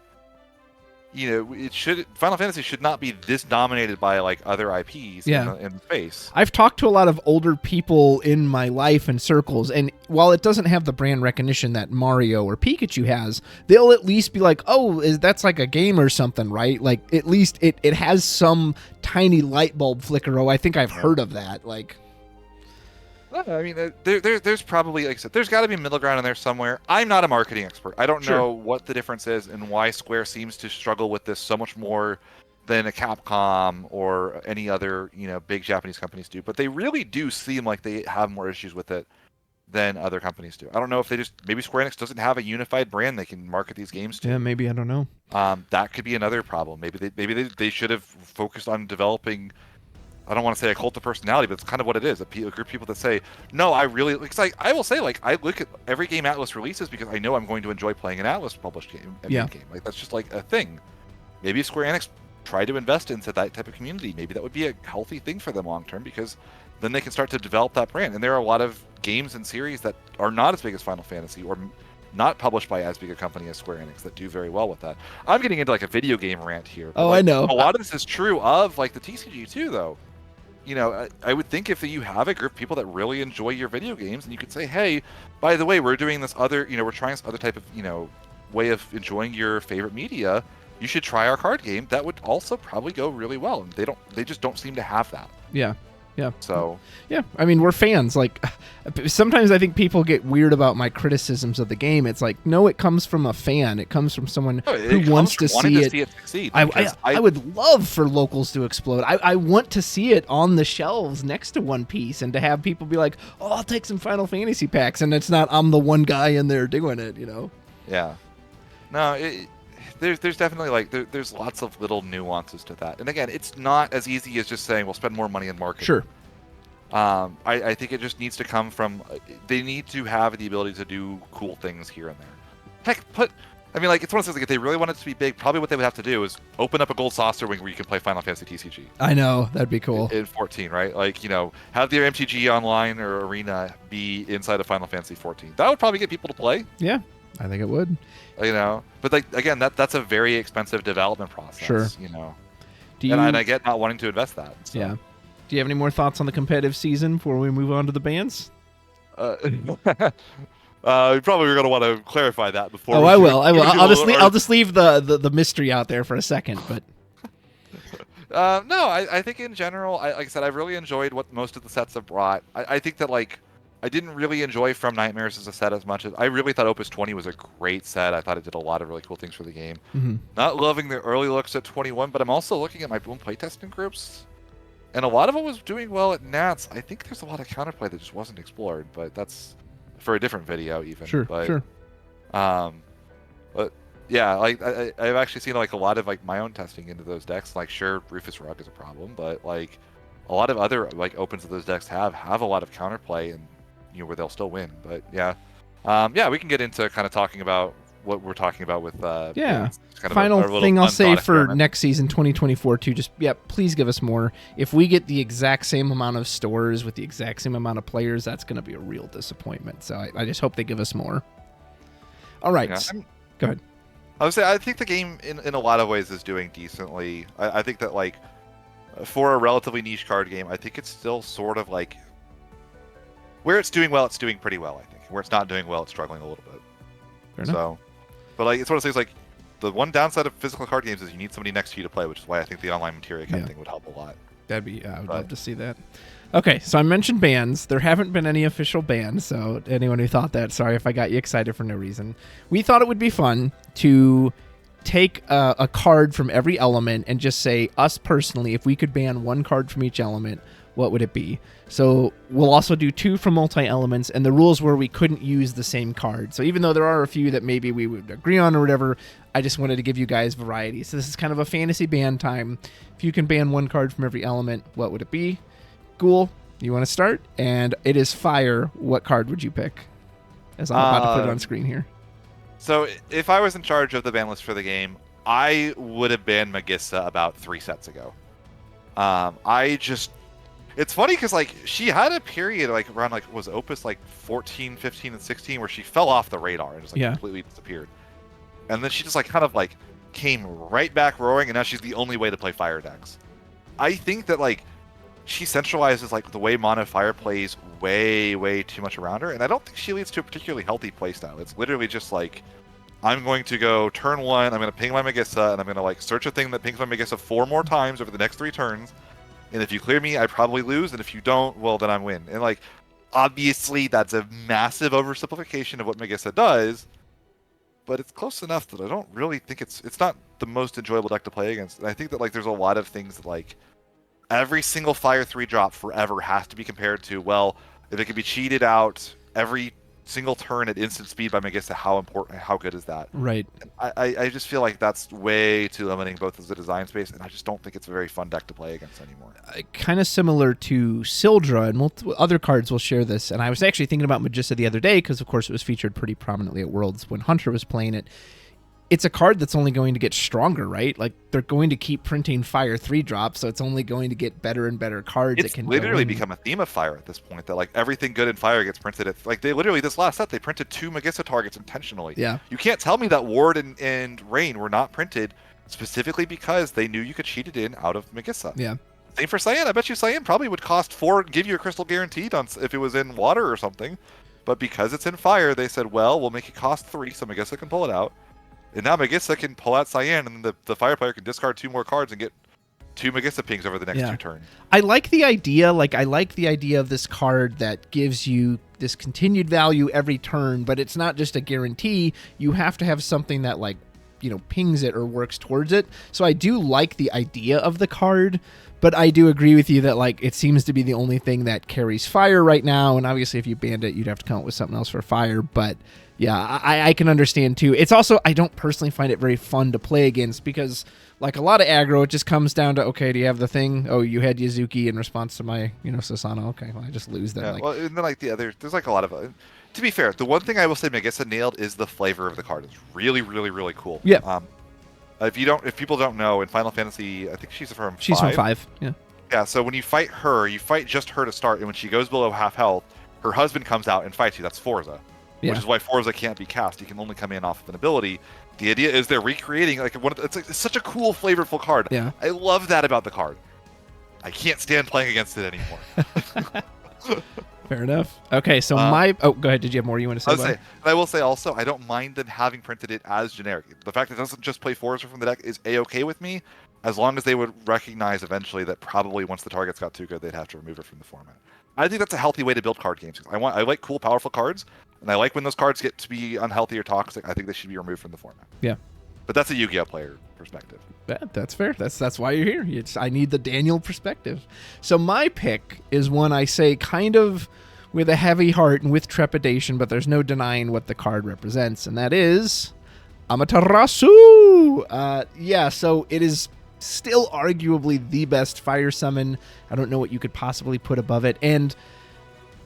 Final Fantasy should not be this dominated by like other IPs in space. I've talked to a lot of older people in my life and circles, and while it doesn't have the brand recognition that Mario or Pikachu has, they'll at least be like, oh, that's like a game or something, right? Like at least it has some tiny light bulb flicker. Oh, I think I've heard of that. Like, I mean, there's probably, like I said, there's got to be a middle ground in there somewhere. I'm not a marketing expert. I don't know what the difference is and why Square seems to struggle with this so much more than a Capcom or any other, big Japanese companies do. But they really do seem like they have more issues with it than other companies do. I don't know if maybe Square Enix doesn't have a unified brand they can market these games to. Yeah, maybe, I don't know. That could be another problem. Maybe they should have focused on developing, I don't want to say a cult of personality, but it's kind of what it is. A group of people that say, no, I really, because I will say, like, I look at every game Atlas releases because I know I'm going to enjoy playing an Atlas published game. Game. Like, that's just like a thing. Maybe Square Enix try to invest into that type of community. Maybe that would be a healthy thing for them long term, because then they can start to develop that brand. And there are a lot of games and series that are not as big as Final Fantasy or not published by as big a company as Square Enix that do very well with that. I'm getting into like a video game rant here. Oh, I know. A lot of this is true of like the TCG too, though. I would think if you have a group of people that really enjoy your video games, and you could say, hey, by the way, we're doing this other, we're trying this other type of, way of enjoying your favorite media, you should try our card game. That would also probably go really well. And they just don't seem to have that. Yeah. Yeah. So. Yeah. I mean, we're fans. Like, sometimes I think people get weird about my criticisms of the game. It's like, no, it comes from a fan. It comes from someone who wants to see it succeed. I would love for locals to explode. I want to see it on the shelves next to One Piece, and to have people be like, oh, I'll take some Final Fantasy packs. And it's not, I'm the one guy in there doing it, Yeah. No, there's definitely like there's lots of little nuances to that, and again, it's not as easy as just saying we'll spend more money in marketing. Sure. I think it just needs to come from, they need to have the ability to do cool things here and there. Heck, it's one of those things, like, if they really want it to be big, probably what they would have to do is open up a gold saucer wing where you can play Final Fantasy TCG. I know, that'd be cool. In 14, right? Like, have their MTG online or arena be inside of Final Fantasy 14. That would probably get people to play. Yeah. I think it would. But like again, that's a very expensive development process. Sure. And I get not wanting to invest that. So. Yeah. Do you have any more thoughts on the competitive season before we move on to the bands? You probably are going to want to clarify that before. Oh, I will. I'll just leave the mystery out there for a second, but. No, I think in general, like I said, I've really enjoyed what most of the sets have brought. I think that like I didn't really enjoy From Nightmares as a set as much as I really thought Opus 20 was a great set. I thought it did a lot of really cool things for the game. Mm-hmm. Not loving the early looks at 21, but I'm also looking at my own playtesting groups, and a lot of it was doing well at Nats. I think there's a lot of counterplay that just wasn't explored, but that's for a different video even. Sure. But yeah, like I've actually seen like a lot of like my own testing into those decks. Like sure, Rufus Rug is a problem, but like a lot of other like opens of those decks have a lot of counterplay and where they'll still win. But yeah, we can get into kind of talking about what we're talking about with Final thing I'll say for next season 2024 too, just please give us more. If we get the exact same amount of stores with the exact same amount of players, that's going to be a real disappointment. So I just hope they give us more. All right, go ahead. I would say I think the game in a lot of ways is doing decently. I think that like for a relatively niche card game, I think it's still sort of like where it's doing well, it's doing pretty well. I think where it's not doing well, it's struggling a little bit. Fair enough. But like it's one of those things like the one downside of physical card games is you need somebody next to you to play, which is why I think the online materia kind of thing would help a lot. That'd be I would love to see that. Okay, so I mentioned bans. There haven't been any official bans, so anyone who thought that, sorry if I got you excited for no reason. We thought it would be fun to take a card from every element and just say, us personally, if we could ban one card from each element, what would it be? So we'll also do 2 from multi-elements, and the rules were we couldn't use the same card. So even though there are a few that maybe we would agree on or whatever, I just wanted to give you guys variety. So this is kind of a fantasy ban time. If you can ban one card from every element, what would it be? Ghoul, you want to start? And it is fire. What card would you pick? As I'm about to put it on screen here. So if I was in charge of the ban list for the game, I would have banned Magissa about 3 sets ago. It's funny because like she had a period like around like was Opus like 14, 15, and 16 where she fell off the radar and just like completely disappeared. And then she just like kind of like came right back roaring, and now she's the only way to play fire decks. I think that like she centralizes like the way mono fire plays way too much around her, and I don't think she leads to a particularly healthy playstyle. It's literally just like I'm going to go turn 1, I'm going to ping my Magissa, and I'm going to like search a thing that pings my Magissa 4 more times over the next 3 turns. And if you clear me, I probably lose, and if you don't, well, then I win. And like, obviously, that's a massive oversimplification of what Magissa does, but it's close enough that I don't really think it's not the most enjoyable deck to play against. And I think that like there's a lot of things that like every single Fire 3 drop forever has to be compared to, well, if it can be cheated out every single turn at instant speed by Magissa, how good is that? Right. And I just feel like that's way too limiting both as a design space, and I just don't think it's a very fun deck to play against anymore. Kind of similar to Sildra, and other cards will share this. And I was actually thinking about Magissa the other day because, of course, it was featured pretty prominently at Worlds when Hunter was playing it. It's a card that's only going to get stronger, right? Like, they're going to keep printing Fire 3 drops, so it's only going to get better and better cards. It's literally become a theme of Fire at this point, that, like, everything good in Fire gets printed at... Like, they literally, this last set, they printed 2 Magissa targets intentionally. Yeah. You can't tell me that Ward and Rain were not printed specifically because they knew you could cheat it in out of Magissa. Yeah. Same for Cyan. I bet you Cyan probably would cost 4, give you a crystal guaranteed if it was in water or something. But because it's in Fire, they said, well, we'll make it cost 3 so Magissa can pull it out. And now Magissa can pull out Cyan, and the Fire player can discard 2 more cards and get 2 Magissa pings over the next 2 turns. I like the idea. I like the idea of this card that gives you this continued value every turn, but it's not just a guarantee. You have to have something that, like, pings it or works towards it. So I do like the idea of the card, but I do agree with you that, like, it seems to be the only thing that carries Fire right now. And obviously, if you banned it, you'd have to come up with something else for Fire. But yeah, I can understand too. It's also, I don't personally find it very fun to play against because, like a lot of aggro, it just comes down to, okay, do you have the thing? Oh, you had Yuzuki in response to my, Sasano. Okay, well, I just lose that. Yeah, well, and then like the other, there's like a lot of. To be fair, the one thing I will say Magissa nailed is the flavor of the card. It's really, really, really cool. Yeah. If people don't know, in Final Fantasy, I think she's from 5. She's from 5. Yeah. Yeah. So when you fight her, you fight just her to start, and when she goes below half health, her husband comes out and fights you. That's Forza. which is why Forza can't be cast. You can only come in off of an ability. The idea is they're recreating like it's such a cool, flavorful card. Yeah. I love that about the card. I can't stand playing against it anymore. Fair enough. Okay, so go ahead. Did you have more you want to say? I will say also, I don't mind them having printed it as generic. The fact that it doesn't just play Forza from the deck is A-okay with me, as long as they would recognize eventually that probably once the targets got too good, they'd have to remove it from the format. I think that's a healthy way to build card games. I like cool, powerful cards, and I like when those cards get to be unhealthy or toxic. I think they should be removed from the format. Yeah. But that's a Yu-Gi-Oh player perspective. That's fair. That's why you're here. I need the Daniel perspective. So my pick is one I say kind of with a heavy heart and with trepidation, but there's no denying what the card represents, and that is Amaterasu. So it is still arguably the best fire summon. I don't know what you could possibly put above it. And,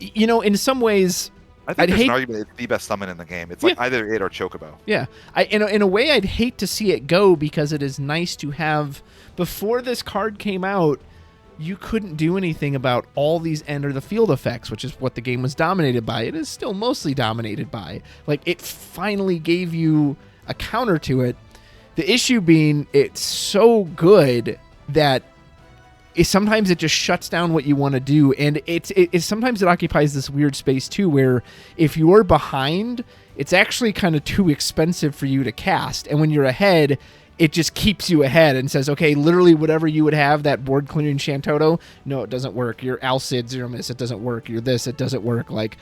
in some ways, I think there's an argument it's the best summon in the game. It's like either it or Chocobo. Yeah. In a way, I'd hate to see it go because it is nice to have. Before this card came out, you couldn't do anything about all these enter the field effects, which is what the game was dominated by. It is still mostly dominated by. Like, it finally gave you a counter to it. The issue being it's so good that sometimes it just shuts down what you want to do, and sometimes it occupies this weird space too where if you're behind, it's actually kind of too expensive for you to cast, and when you're ahead, it just keeps you ahead and says, okay, literally whatever you would have, that board clearing Shantoto, no, it doesn't work. Your Alcid Zero Miss, it doesn't work. You're this, it doesn't work. Like,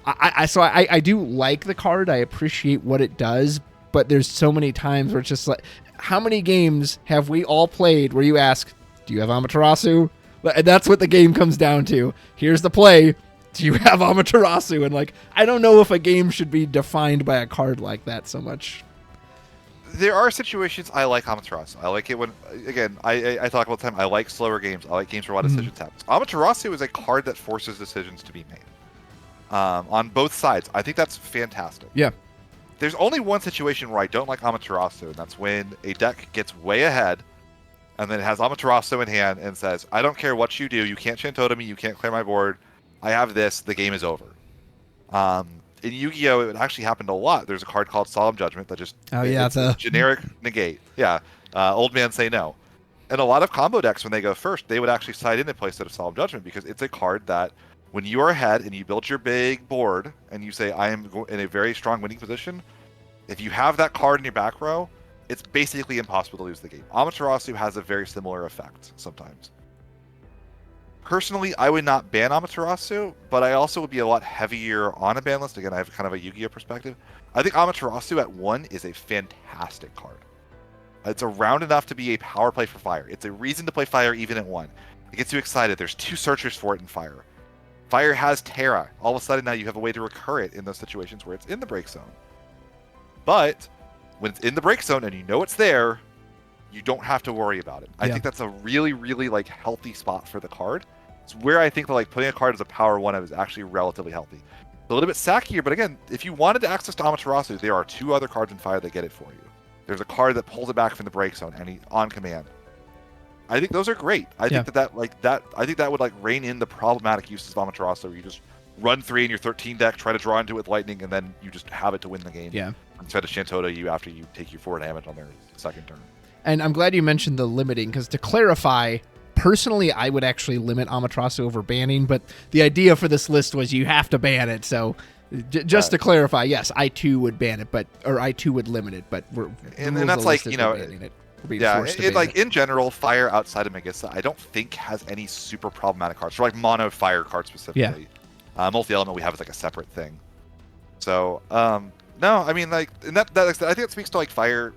I do like the card. I appreciate what it does, but there's so many times where it's just like, how many games have we all played where you ask, do you have Amaterasu? And that's what the game comes down to. Here's the play. Do you have Amaterasu? And like, I don't know if a game should be defined by a card like that so much. There are situations I like Amaterasu. I like it when, again, I talk about the time, I like slower games. I like games where a lot of decisions happen. Amaterasu is a card that forces decisions to be made. On both sides. I think that's fantastic. Yeah. There's only one situation where I don't like Amaterasu, and that's when a deck gets way ahead, and then it has Amaterasu in hand and says, I don't care what you do, you can't Shantoto me, you can't clear my board, I have this, the game is over. In Yu-Gi-Oh! It actually happened a lot. There's a card called Solemn Judgment that just it's a generic negate. Yeah, old man say no. And a lot of combo decks, when they go first, they would actually side in and play instead of Solemn Judgment because it's a card that when you are ahead and you build your big board and you say, I am in a very strong winning position, if you have that card in your back row, it's basically impossible to lose the game. Amaterasu has a very similar effect sometimes. Personally, I would not ban Amaterasu, but I also would be a lot heavier on a ban list. Again, I have kind of a Yu-Gi-Oh perspective. I think Amaterasu at 1 is a fantastic card. It's around enough to be a power play for Fire. It's a reason to play Fire even at 1. It gets you excited. There's 2 searchers for it in Fire. Fire has Terra. All of a sudden now you have a way to recur it in those situations where it's in the break zone. But when it's in the break zone and you know it's there, you don't have to worry about it. I think that's a really, really like healthy spot for the card. It's where I think that like putting a card as a power 1 is actually relatively healthy. It's a little bit sackier, but again, if you wanted to access to Amaterasu, there are 2 other cards in Fire that get it for you. There's a card that pulls it back from the break zone and on command. I think those are great. I think that would like rein in the problematic uses of Amaterasu where you just run 3 in your 13 deck, try to draw into it with lightning, and then you just have it to win the game. Yeah. Instead of Shantoto you after you take your 4 damage on their second turn. And I'm glad you mentioned the limiting, because to clarify, personally, I would actually limit Amaterasu over banning, but the idea for this list was you have to ban it. So just to clarify, yes, I too would ban it, or I too would limit it, but and that's like, you know, in general, Fire outside of Megissa, I don't think has any super problematic cards. For like mono Fire cards specifically. Yeah. Multi-element we have is like a separate thing. So, no, I mean, like, and that I think it speaks to like Fire.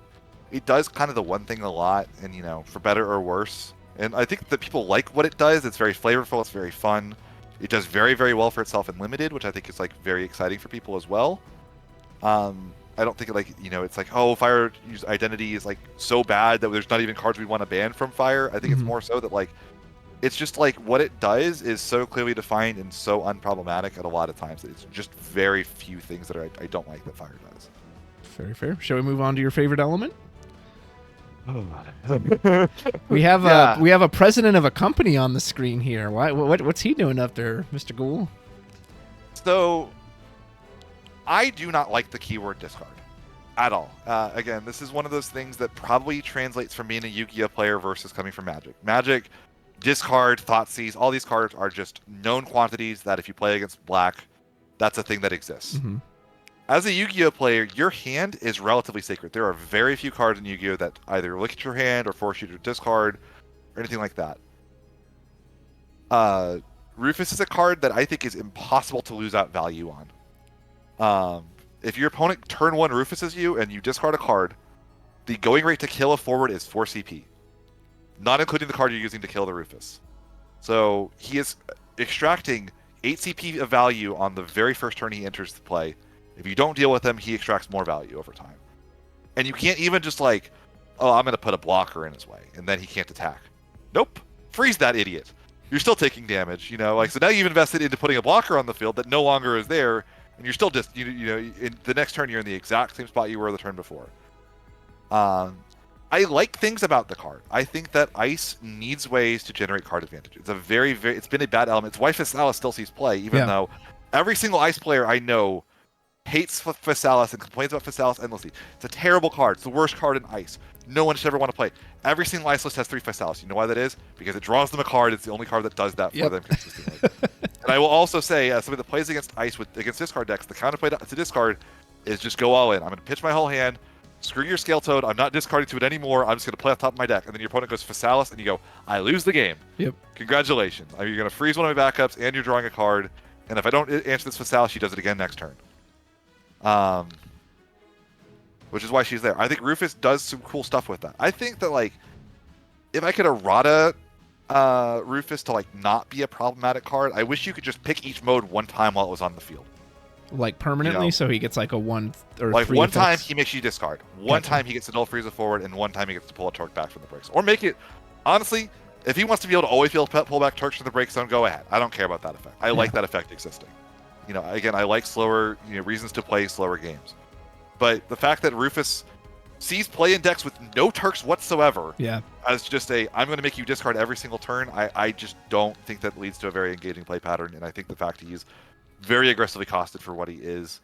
It does kind of the one thing a lot, and you know, for better or worse. And I think that people like what it does. It's very flavorful. It's very fun. It does very, very well for itself in limited, which I think is like very exciting for people as well. I don't think like, you know, it's like, oh, Fire identity is like so bad that there's not even cards we want to ban from Fire. I think it's more so that like, it's just like what it does is so clearly defined and so unproblematic at a lot of times that it's just very few things that I don't like that Fire does. Very fair. Shall we move on to your favorite element? we have a president of a company on the screen here. What's he doing up there, Mr. Ghoul? So I do not like the keyword discard at all. Again, this is one of those things that probably translates from being a Yu-Gi-Oh player versus coming from Magic. Magic, discard, Thoughtseize, all these cards are just known quantities that if you play against black, that's a thing that exists. Mm-hmm. As a Yu-Gi-Oh player, your hand is relatively sacred. There are very few cards in Yu-Gi-Oh that either look at your hand or force you to discard or anything like that. Rufus is a card that I think is impossible to lose out value on. If your opponent turn 1 Rufuses you and you discard a card, the going rate to kill a forward is 4 CP, not including the card you're using to kill the Rufus. So he is extracting 8 CP of value on the very first turn he enters the play. If you don't deal with him, he extracts more value over time. And you can't even just like, oh, I'm going to put a blocker in his way, and then he can't attack. Nope. Freeze that idiot. You're still taking damage, like, so now you've invested into putting a blocker on the field that no longer is there, and you're still just, in the next turn, you're in the exact same spot you were the turn before. I like things about the card. I think that Ice needs ways to generate card advantage. It's a very, it's been a bad element. It's why Physalis still sees play, even though every single Ice player I know hates Physalis and complains about Physalis endlessly. It's a terrible card. It's the worst card in Ice. No one should ever want to play. Every single Ice list has 3 Physalis. You know why that is? Because it draws them a card. It's the only card that does that for them consistently. And I will also say, as somebody that plays against Ice against discard decks, the counterplay to discard is just go all in. I'm going to pitch my whole hand. Screw your Scale Toad. I'm not discarding to it anymore. I'm just going to play off top of my deck. And then your opponent goes Physalis, and you go, I lose the game. Yep. Congratulations. You're going to freeze one of my backups, and you're drawing a card. And if I don't answer this Physalis, she does it again next turn. Which is why she's there. I think Rufus does some cool stuff with that. I think that, like, if I could errata Rufus to, like, not be a problematic card, I wish you could just pick each mode one time while it was on the field. Like permanently, so he gets like a 1 or like 3 one effects. time he makes you discard, one time he gets to null freeze a forward, and one time he gets to pull a Torque back from the breaks. Or make it, honestly, if he wants to be able to always be able to pull back Torques from the break zone, go ahead. I don't care about that effect. I like that effect existing. Again, I like slower, reasons to play slower games. But the fact that Rufus sees play in decks with no Turks whatsoever, as just I'm going to make you discard every single turn, I just don't think that leads to a very engaging play pattern. And I think the fact he's very aggressively costed for what he is,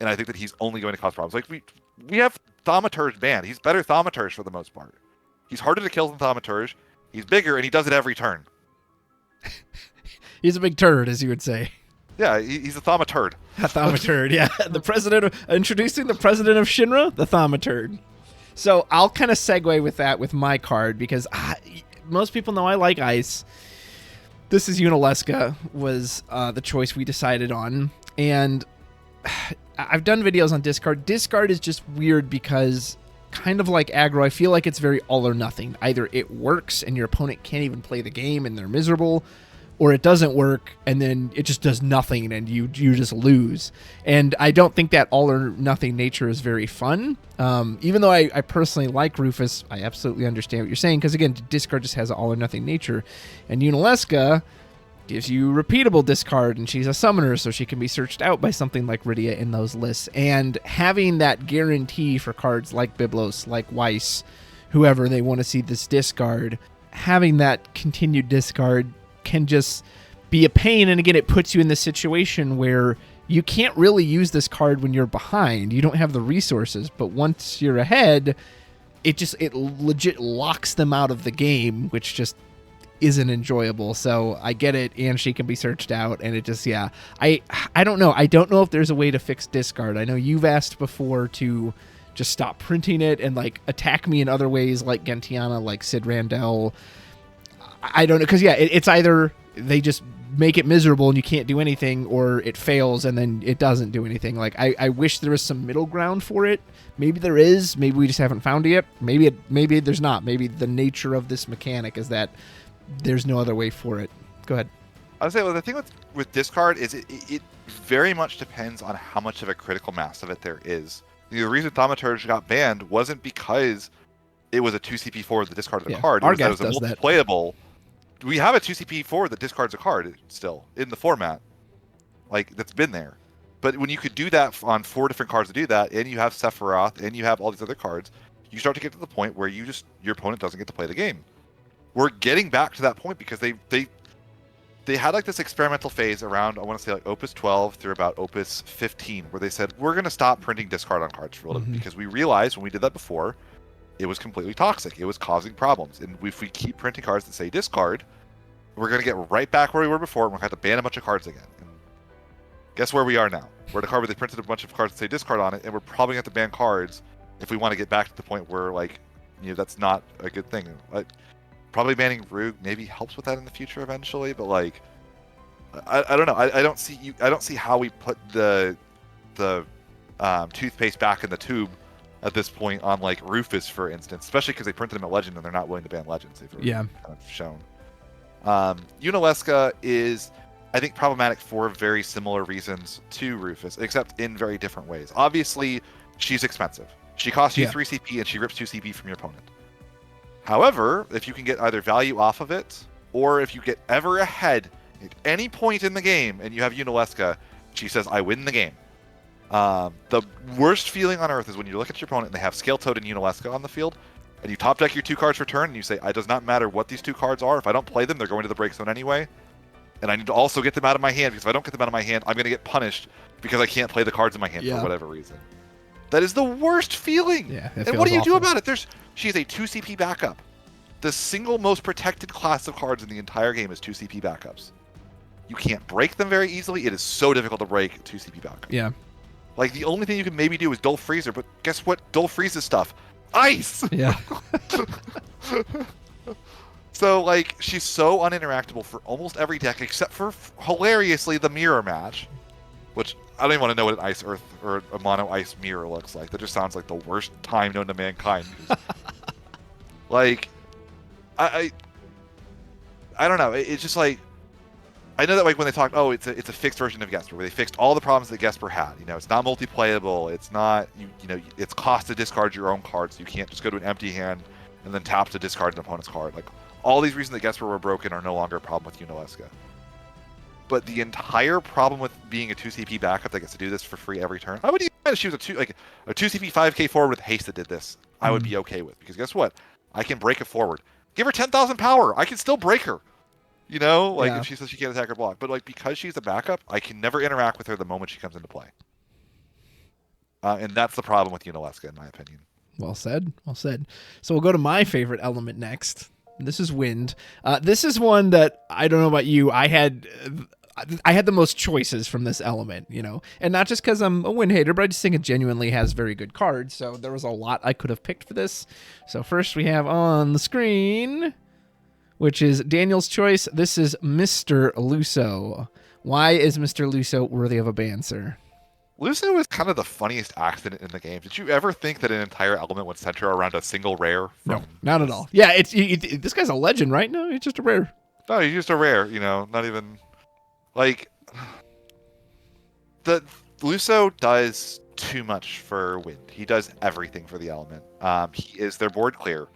and I think that he's only going to cause problems. Like we have Thaumaturge banned. He's better Thaumaturge for the most part. He's harder to kill than Thaumaturge. He's bigger, and he does it every turn. He's a big turd, as you would say. Yeah, he's a Thaumaturd. A Thaumaturd, yeah. Introducing the president of Shinra, the Thaumaturd. So I'll kind of segue with that with my card, because most people know I like Ice. This is Unalesca was the choice we decided on. And I've done videos on discard. Discard is just weird because, kind of like aggro, I feel like it's very all or nothing. Either it works and your opponent can't even play the game and they're miserable, or it doesn't work and then it just does nothing and you just lose. And I don't think that all or nothing nature is very fun. Even though I personally like Rufus, I absolutely understand what you're saying, because again, discard just has an all or nothing nature. And Unalesca gives you repeatable discard, and she's a summoner, so she can be searched out by something like Rydia in those lists. And having that guarantee for cards like Biblos, like Weiss, whoever they want to see this discard, having that continued discard can just be a pain. And again, it puts you in this situation where you can't really use this card when you're behind. You don't have the resources, but once you're ahead, it legit locks them out of the game, which just isn't enjoyable. So I get it, and she can be searched out, and it just, I don't know. I don't know if there's a way to fix discard. I know you've asked before to just stop printing it and like attack me in other ways, like Gentiana, like Sid Randell. I don't know, because it's either they just make it miserable and you can't do anything, or it fails and then it doesn't do anything. Like I wish there was some middle ground for it. Maybe there is. Maybe we just haven't found it yet. Maybe there's not. Maybe the nature of this mechanic is that there's no other way for it. Go ahead. I would say, well, the thing with discard is it very much depends on how much of a critical mass of it there is. The reason Thaumaturge got banned wasn't because it was a 2 CP forward that discarded a card. It was a multi-playable. We have a 2 CP forward that discards a card still in the format, like that's been there. But when you could do that on 4 different cards to do that, and you have Sephiroth, and you have all these other cards, you start to get to the point where your opponent doesn't get to play the game. We're getting back to that point because they they had like this experimental phase around, I want to say like Opus 12 through about Opus 15, where they said, we're going to stop printing discard on cards for a little bit, because we realized when we did that before, it was completely toxic. It was causing problems. And if we keep printing cards that say discard, we're going to get right back where we were before, and we're going to have to ban a bunch of cards again. And guess where we are now? We're at a card where they printed a bunch of cards that say discard on it, and we're probably going to have to ban cards if we want to get back to the point where, like, that's not a good thing. Like, probably banning Rogue maybe helps with that in the future eventually, but like, I don't know. I don't see how we put the toothpaste back in the tube at this point on like Rufus, for instance, especially because they printed him at Legend and they're not willing to ban Legends. They've kind of shown. Unalesca is, I think, problematic for very similar reasons to Rufus, except in very different ways. Obviously, she's expensive. She costs you 3 CP and she rips 2 CP from your opponent. However, if you can get either value off of it, or if you get ever ahead at any point in the game and you have Unalesca, she says, I win the game. The worst feeling on earth is when you look at your opponent and they have Scale Toad and Unalesca on the field, and you top deck your 2 cards for turn, and you say, it does not matter what these 2 cards are. If I don't play them, they're going to the break zone anyway. And I need to also get them out of my hand, because if I don't get them out of my hand, I'm going to get punished because I can't play the cards in my hand for whatever reason. That is the worst feeling. Yeah, and what do you do about it? She's a 2 CP backup. The single most protected class of cards in the entire game is 2 CP backups. You can't break them very easily. It is so difficult to break 2 CP backup. Yeah. Like, the only thing you can maybe do is Dull Freezer, but guess what? Dull freezes stuff. Ice! Yeah. So, like, she's so uninteractable for almost every deck, except for, hilariously, the mirror match. Which, I don't even want to know what an Ice Earth or a Mono Ice mirror looks like. That just sounds like the worst time known to mankind. Like, I don't know. It's just like, I know that like when they talked, it's a fixed version of Gesper, where they fixed all the problems that Gesper had. It's not multiplayable. It's not it's cost to discard your own cards. So you can't just go to an empty hand and then tap to discard an opponent's card. Like, all these reasons that Gesper were broken are no longer a problem with Unalesca. But the entire problem with being a 2 CP backup that gets to do this for free every turn, I would even if she was a 2 CP 5k forward with haste that did this, I would be okay with, because guess what? I can break a forward. Give her 10,000 power. I can still break her. If she says she can't attack or block. But like, because she's a backup, I can never interact with her the moment she comes into play. And that's the problem with Unalesca, in my opinion. Well said. Well said. So we'll go to my favorite element next. This is wind. This is one that, I don't know about you, I had the most choices from this element, and not just because I'm a wind hater, but I just think it genuinely has very good cards. So there was a lot I could have picked for this. So first we have on the screen, which is Daniel's choice. This is Mr. Luso. Why is Mr. Luso worthy of a ban, sir? Luso is kind of the funniest accident in the game. Did you ever think that an entire element would center around a single rare? No, not at all. Yeah, this guy's a legend, right? No, he's just a rare. No, he's just a rare, not even... Like, the Luso does too much for wind. He does everything for the element. He is their board clear.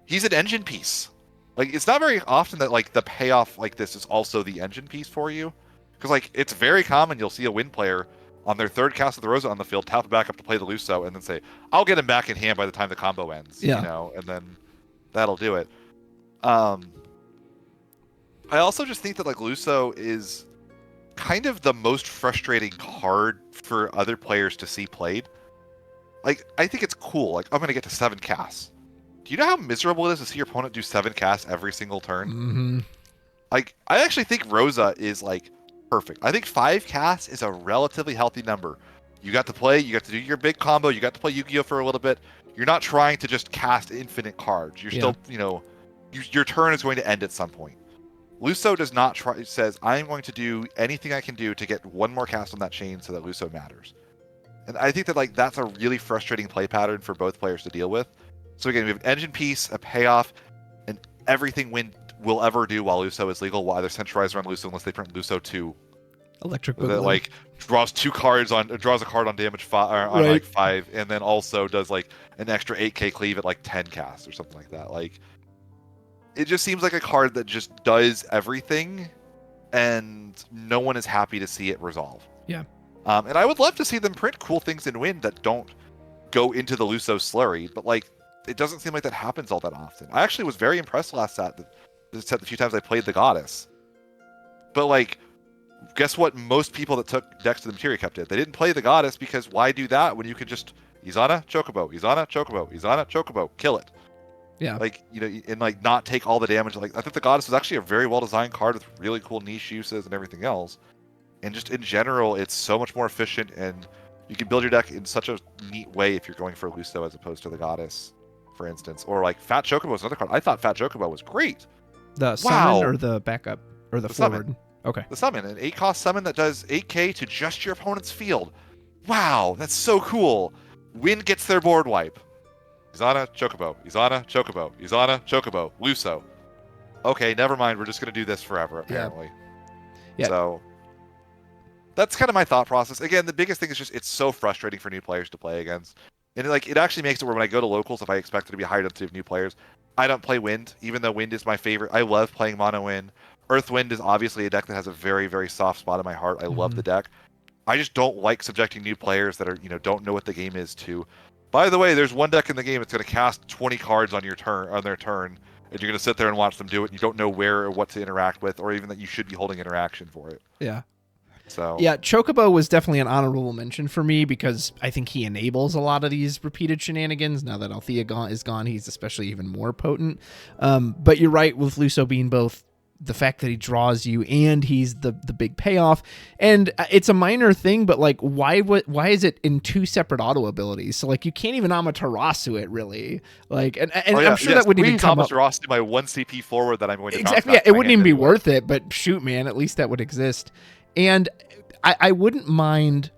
He's an engine piece. Like, it's not very often that, like, the payoff like this is also the engine piece for you. Because, like, it's very common you'll see a wind player on their third cast of the Rosa on the field tap it back up to play the Luso and then say, I'll get him back in hand by the time the combo ends. And then that'll do it. I also just think that, like, Luso is kind of the most frustrating card for other players to see played. Like, I think it's cool. Like, I'm going to get to 7 casts. Do you know how miserable it is to see your opponent do 7 casts every single turn? Mm-hmm. Like, I actually think Rosa is, like, perfect. I think 5 casts is a relatively healthy number. You got to play, you got to do your big combo, you got to play Yu-Gi-Oh! For a little bit. You're not trying to just cast infinite cards. You're still, your turn is going to end at some point. Luso does not try. It says, I'm going to do anything I can do to get 1 more cast on that chain so that Luso matters. And I think that, like, that's a really frustrating play pattern for both players to deal with. So again, we have an engine piece, a payoff, and everything wind will ever do while Luso is legal will either centralize around Luso unless they print Luso 2. Electric that, like, draws a card on damage 5, on like 5, and then also does like an extra 8k cleave at like 10 casts or something like that. Like, it just seems like a card that just does everything, and no one is happy to see it resolve. Yeah. And I would love to see them print cool things in Wind that don't go into the Luso slurry, but like, it doesn't seem like that happens all that often. I actually was very impressed last set the few times I played the Goddess. But like, guess what? Most people that took decks to the Materia Cup did. They didn't play the Goddess because why do that when you could just Izana, Chocobo, Izana, Chocobo, Izana, Chocobo, kill it. Yeah. Like, you know, and like not take all the damage. Like, I think the Goddess was actually a very well designed card with really cool niche uses and everything else. And just in general, it's so much more efficient, and you can build your deck in such a neat way if you're going for Luso as opposed to the Goddess, for instance. Or like Fat Chocobo is another card. I thought Fat Chocobo was great. The summon or the backup or the forward? Summon. Okay. The summon, an 8-cost summon that does 8k to just your opponent's field. Wow, that's so cool. Wind gets their board wipe. Izana, Chocobo, Izana, Chocobo, Izana, Chocobo, Luso. Okay, never mind. We're just going to do this forever, apparently. Yeah. So that's kind of my thought process. Again, the biggest thing is just it's so frustrating for new players to play against. And like it actually makes it where when I go to locals, if I expect it to be a higher density of new players, I don't play Wind, even though Wind is my favorite. I love playing Mono Wind. Earth Wind is obviously a deck that has a very, very soft spot in my heart. I love the deck. I just don't like subjecting new players that are, you know, don't know what the game is to. By the way, there's one deck in the game that's going to cast 20 cards on their turn, and you're going to sit there and watch them do it. And you don't know where or what to interact with, or even that you should be holding interaction for it. Yeah. So yeah, Chocobo was definitely an honorable mention for me because I think he enables a lot of these repeated shenanigans. Now that Althea is gone, he's especially even more potent. But you're right with Luso being both the fact that he draws you and he's the big payoff. And it's a minor thing, but like why is it in two separate auto abilities? So like you can't even Amaterasu it really. Like and I'm sure that wouldn't even come up. Amaterasu my 1 CP forward that I'm going to exactly. Yeah, it wouldn't even be worth it. But shoot, man, at least that would exist. And I wouldn't mind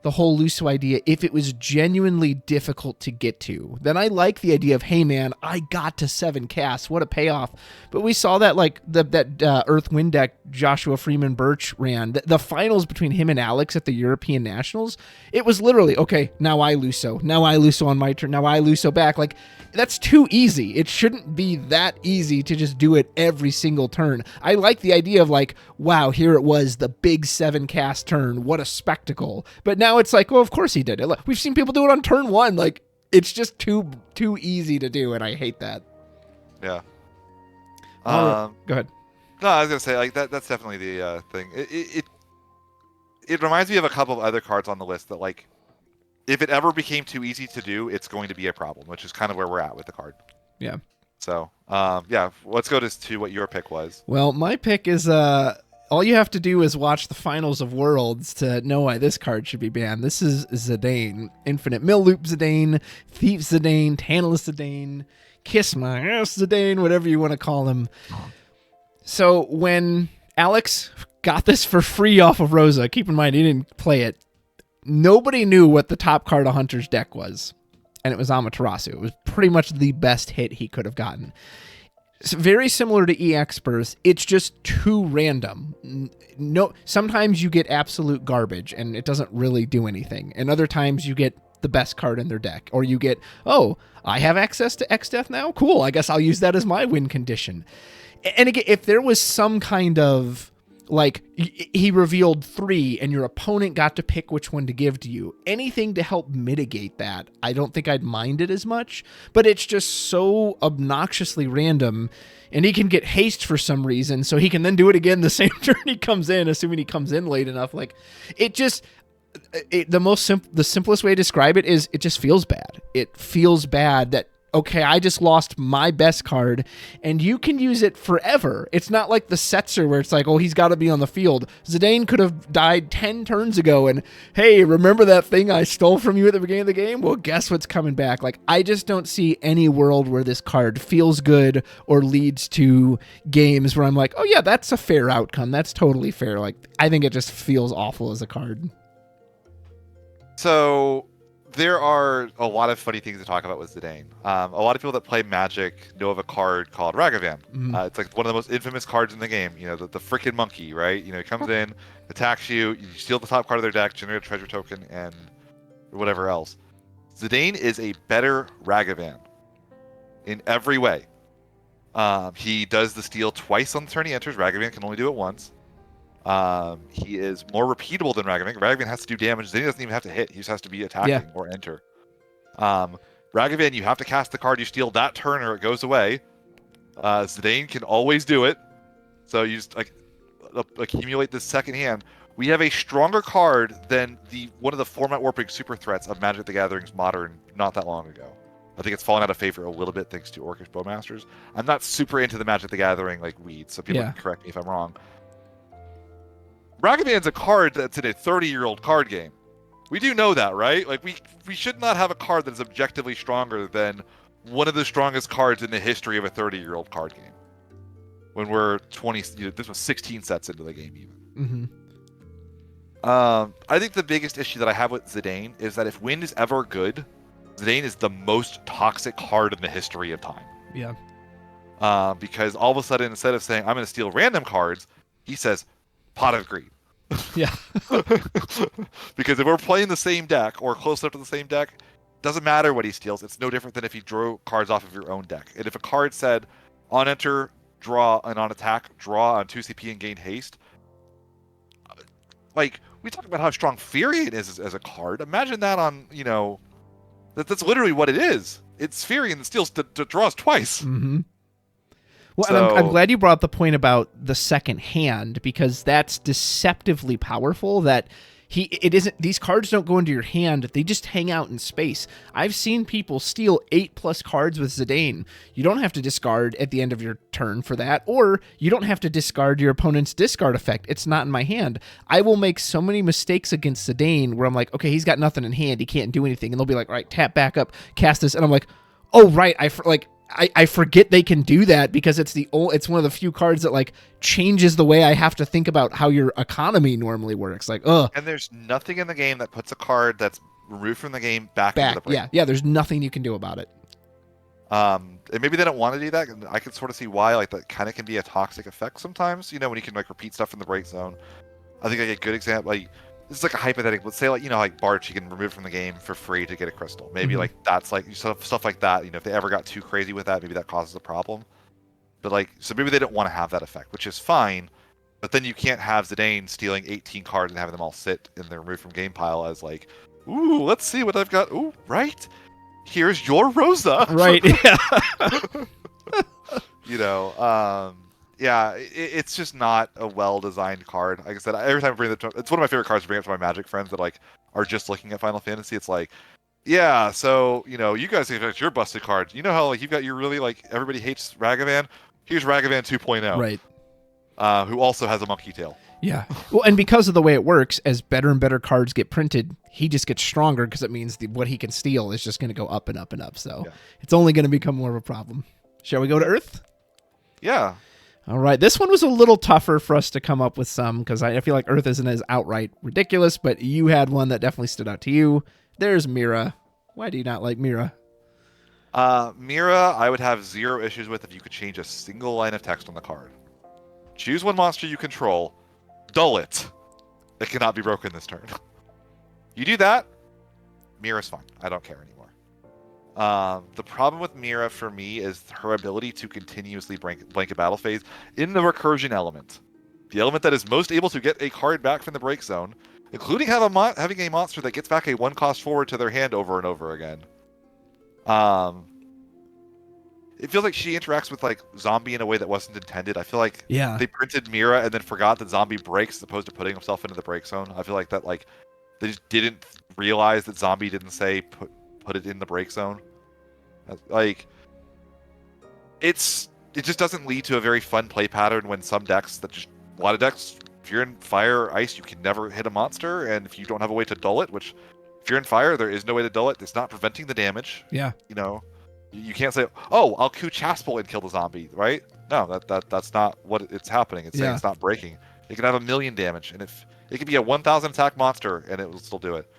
the whole Luso idea if it was genuinely difficult to get to. Then I like the idea of, hey man, I got to 7 casts, what a payoff. But we saw that like that Earth Wind deck Joshua Freeman Birch ran, the finals between him and Alex at the European Nationals, it was literally, okay, now I Luso on my turn, now I Luso back. Like, that's too easy. It shouldn't be that easy to just do it every single turn. I like the idea of like, wow, here it was, the big 7 cast turn. What a spectacle. But now it's like, well, of course he did it. We've seen people do it on turn 1. Like, it's just too easy to do, and I hate that. Yeah. Go ahead. No, I was gonna say like that's definitely the thing. It reminds me of a couple of other cards on the list that like, if it ever became too easy to do, it's going to be a problem, which is kind of where we're at with the card. Yeah. So, yeah, let's go to what your pick was. Well, my pick is all you have to do is watch the finals of Worlds to know why this card should be banned. This is Zidane. Infinite Mill Loop Zidane, Thief Zidane, Tantalus Zidane, Kiss My Ass Zidane, whatever you want to call him. So when Alex got this for free off of Rosa, keep in mind he didn't play it, nobody knew what the top card of Hunter's deck was. And it was Amaterasu. It was pretty much the best hit he could have gotten. It's very similar to EXPers. It's just too random. No, sometimes you get absolute garbage and it doesn't really do anything. And other times you get the best card in their deck. Or you get, oh, I have access to X-Death now? Cool, I guess I'll use that as my win condition. And again, if there was some kind of, like, he revealed 3 and your opponent got to pick which one to give to you, anything to help mitigate that, I don't think I'd mind it as much. But it's just so obnoxiously random, and he can get haste for some reason, so he can then do it again the same turn he comes in, assuming he comes in late enough. Like, it just... the simplest way to describe it is it just feels bad. It feels bad that, okay, I just lost my best card, and you can use it forever. It's not like the Setzer where it's like, oh, he's got to be on the field. Zidane could have died 10 turns ago, and hey, remember that thing I stole from you at the beginning of the game? Well, guess what's coming back? Like, I just don't see any world where this card feels good or leads to games where I'm like, oh yeah, that's a fair outcome. That's totally fair. Like, I think it just feels awful as a card. So there are a lot of funny things to talk about with Zidane. A lot of people that play Magic know of a card called Ragavan. It's like one of the most infamous cards in the game. You know, the freaking monkey, right? You know, he comes in, attacks you, you steal the top card of their deck, generate a treasure token, and whatever else. Zidane is a better Ragavan in every way. He does the steal twice on the turn he enters. Ragavan can only do it once. He is more repeatable than Ragavan. Ragavan has to do damage. Then he doesn't even have to hit. He just has to be attacking or enter. Ragavan, you have to cast the card you steal that turn or it goes away. Zidane can always do it. So you just like accumulate this second hand, we have a stronger card than one of the format warping super threats of Magic the Gathering's Modern not that long ago. I think it's fallen out of favor a little bit thanks to Orcish Bowmasters. I'm not super into the Magic the Gathering like weeds, so people can correct me if I'm wrong. Ragavan's a card that's in a 30-year-old card game. We do know that, right? Like we should not have a card that is objectively stronger than one of the strongest cards in the history of a 30-year-old card game. When we're 20, this was 16 sets into the game even. I think the biggest issue that I have with Zidane is that if Wind is ever good, Zidane is the most toxic card in the history of time. Yeah. Because all of a sudden, instead of saying, I'm going to steal random cards, he says, Pot of Greed. Yeah. Because if we're playing the same deck or close enough to the same deck, doesn't matter what he steals. It's no different than if he drew cards off of your own deck. And if a card said, on enter, draw, and on attack, draw on 2 CP and gain haste, like, we talk about how strong Furion is as a card. Imagine that on, that's literally what it is. It's Furion that steals to draws twice. Mm-hmm. Well, so, and I'm glad you brought up the point about the second hand, because that's deceptively powerful. That these cards don't go into your hand; they just hang out in space. I've seen people steal 8+ cards with Zidane. You don't have to discard at the end of your turn for that, or you don't have to discard your opponent's discard effect. It's not in my hand. I will make so many mistakes against Zidane where I'm like, okay, he's got nothing in hand, he can't do anything, and they'll be like, all right, tap back up, cast this, and I'm like, oh right, I forget they can do that because it's one of the few cards that like changes the way I have to think about how your economy normally works. Like, and there's nothing in the game that puts a card that's removed from the game back into the break. Yeah. There's nothing you can do about it. And maybe they don't want to do that. I can sort of see why. Like that kind of can be a toxic effect sometimes. When you can like repeat stuff in the break zone. I think like a good example. Like this is like a hypothetical. Let's say like Barch, you can remove from the game for free to get a crystal. Maybe like that's like stuff like that. If they ever got too crazy with that, maybe that causes a problem. But like, so maybe they don't want to have that effect, which is fine. But then you can't have Zidane stealing 18 cards and having them all sit in their removed from game pile as like, ooh, let's see what I've got. Ooh, right. Here's your Rosa. Right. Yeah. Yeah, it's just not a well-designed card. Like I said, every time I bring it, it's one of my favorite cards to bring up to my Magic friends that like are just looking at Final Fantasy. It's like, yeah, so you guys think it's your busted card. You know how like you've got your really like everybody hates Ragavan. Here's Ragavan 2.0, right? Who also has a monkey tail. Yeah. Well, and because of the way it works, as better and better cards get printed, he just gets stronger because it means what he can steal is just going to go up and up and up. So it's only going to become more of a problem. Shall we go to Earth? Yeah. All right, this one was a little tougher for us to come up with some because I feel like Earth isn't as outright ridiculous, but you had one that definitely stood out to you. There's Mira. Why do you not like Mira? Mira, I would have 0 issues with if you could change a single line of text on the card. Choose one monster you control, dull it. It cannot be broken this turn. You do that, Mira's fine. I don't care anymore. The problem with Mira for me is her ability to continuously blank a battle phase in the recursion element. The element that is most able to get a card back from the break zone, including having a monster that gets back a 1-cost forward to their hand over and over again. It feels like she interacts with like Zombie in a way that wasn't intended. I feel like they printed Mira and then forgot that Zombie breaks as opposed to putting himself into the break zone. I feel like that like they just didn't realize that Zombie didn't say put it in the break zone. Like it just doesn't lead to a very fun play pattern when some decks a lot of decks, if you're in fire or ice, you can never hit a monster, and if you don't have a way to dull it, which if you're in fire, there is no way to dull it. It's not preventing the damage. Yeah. You can't say, oh, I'll Coup Chaspel and kill the zombie, right? No, that's not what it's happening. It's saying it's not breaking. It can have 1,000,000 damage, and if it could be a 1,000 attack monster, and it will still do it.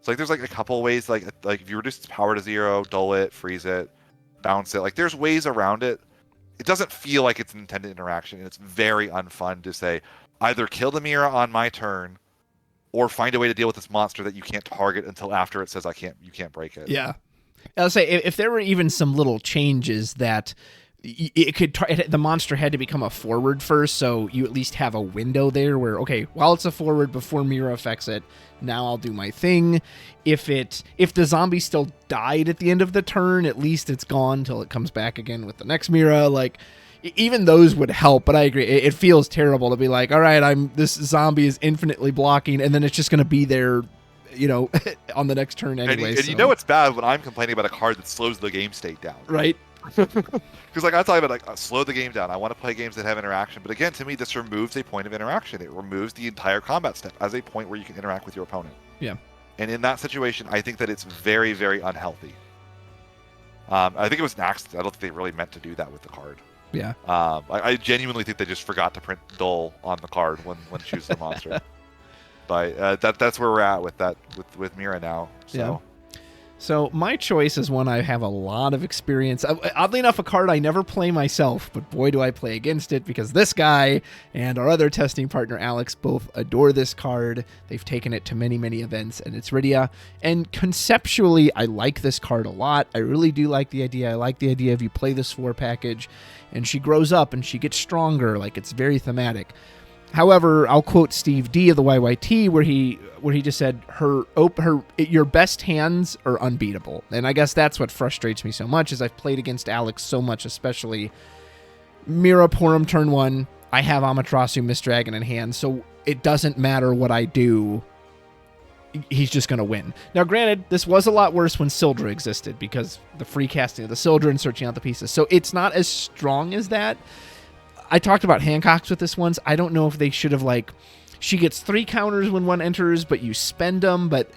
So like, there's like a couple ways, like if you reduce its power to 0, dull it, freeze it, bounce it. Like there's ways around it. It doesn't feel like it's an intended interaction, and it's very unfun to say either kill the Mira on my turn, or find a way to deal with this monster that you can't target until after it says you can't break it. Yeah. I'll say if there were even some little changes that the monster had to become a forward first, so you at least have a window there where, okay, while it's a forward before Mira affects it, now I'll do my thing. If the zombie still died at the end of the turn, at least it's gone till it comes back again with the next Mira. Like, even those would help, but I agree. It feels terrible to be like, all right, this zombie is infinitely blocking, and then it's just going to be there, on the next turn anyway. And you know it's bad when I'm complaining about a card that slows the game state down. Right. Because I'm talking about slow the game down. I want to play games that have interaction, but again, to me, this removes a point of interaction. It removes the entire combat step as a point where you can interact with your opponent. Yeah. And in that situation, I think that it's very, very unhealthy. I think it was an accident. I don't think they really meant to do that with the card. Yeah. I genuinely think they just forgot to print Ghoul on the card when choose the monster. But that's where we're at with Mira now. So. Yeah. So my choice is one I have a lot of experience. Oddly enough, a card I never play myself, but boy, do I play against it because this guy and our other testing partner, Alex, both adore this card. They've taken it to many, many events, and it's Rydia. And conceptually, I like this card a lot. I really do like the idea. I like the idea of you play this 4 package, and she grows up and she gets stronger. Like, it's very thematic. However, I'll quote Steve D of the YYT where he just said your best hands are unbeatable. And I guess that's what frustrates me so much is I've played against Alex so much, especially Mira Porum turn 1. I have Amaterasu Mist Dragon in hand, so it doesn't matter what I do. He's just going to win. Now, granted, this was a lot worse when Sildra existed because the free casting of the Sildra and searching out the pieces. So it's not as strong as that. I talked about Hancock's with this once. I don't know if they should have, she gets 3 counters when one enters, but you spend them. But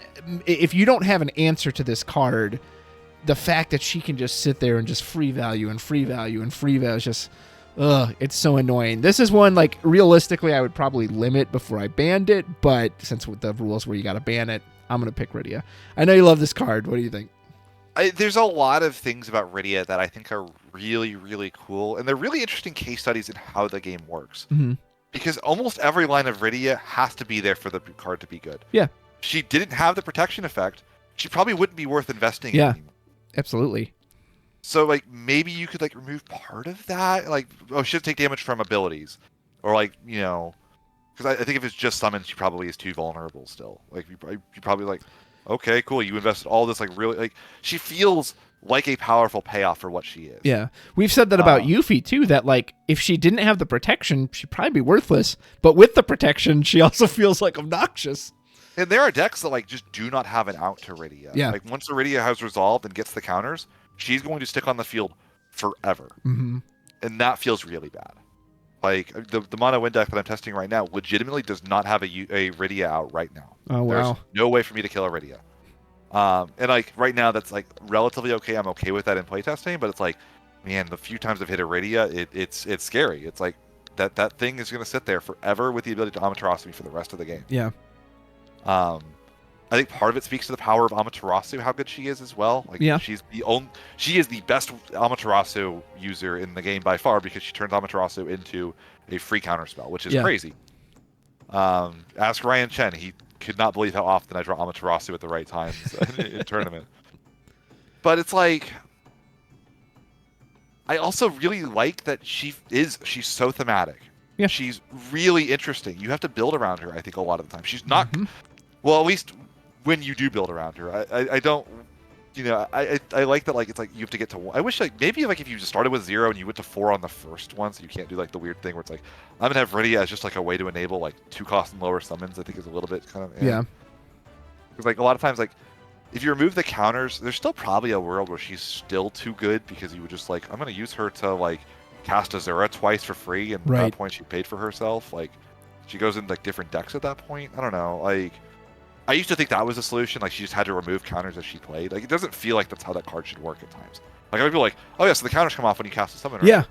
if you don't have an answer to this card, the fact that she can just sit there and just free value and free value and free value is just, it's so annoying. This is one, realistically, I would probably limit before I banned it. But since with the rules where you got to ban it, I'm going to pick Rydia. I know you love this card. What do you think? There's a lot of things about Rydia that I think are really, really cool, and they're really interesting case studies in how the game works. Mm-hmm. Because almost every line of Rydia has to be there for the card to be good. Yeah. If she didn't have the protection effect, she probably wouldn't be worth investing in anymore. Absolutely. So, maybe you could, remove part of that? She doesn't take damage from abilities. Or, because I think if it's just summons, she probably is too vulnerable still. You probably, okay, cool. You invested all this, really, she feels like a powerful payoff for what she is. Yeah. We've said that about Yuffie, too, that, if she didn't have the protection, she'd probably be worthless. But with the protection, she also feels, obnoxious. And there are decks that, just do not have an out to Rydia. Yeah. Once Rydia has resolved and gets the counters, she's going to stick on the field forever. Mm-hmm. And that feels really bad. The mono win deck that I'm testing right now legitimately does not have a Rydia out right now. Oh, wow. There's no way for me to kill a Rydia. And right now that's relatively okay. I'm okay with that in playtesting, but it's man, the few times I've hit a Rydia, it's scary. It's that thing is going to sit there forever with the ability to Amaterasu me for the rest of the game. Yeah. I think part of it speaks to the power of Amaterasu, how good she is as well. She is the best Amaterasu user in the game by far because she turns Amaterasu into a free counter spell, which is crazy. Ask Ryan Chen; he could not believe how often I draw Amaterasu at the right times in tournament. But it's I also really like that she's so thematic. Yeah. She's really interesting. You have to build around her, I think, a lot of the time. She's not well, at least when you do build around her. I don't, I like that, it's you have to get to 1. I wish, maybe if you just started with 0 and you went to 4 on the first one, so you can't do, the weird thing where it's I'm going to have Rydia as just, a way to enable, 2 cost and lower summons, I think is a little bit kind of, Yeah. Because, a lot of times, if you remove the counters, there's still probably a world where she's still too good because you would just, I'm going to use her to, cast Azura twice for free, and at that point she paid for herself. She goes in, different decks at that point. I don't know, I used to think that was a solution. She just had to remove counters as she played. It doesn't feel like that's how that card should work at times. I would be oh yeah, so the counters come off when you cast a summoner. Yeah.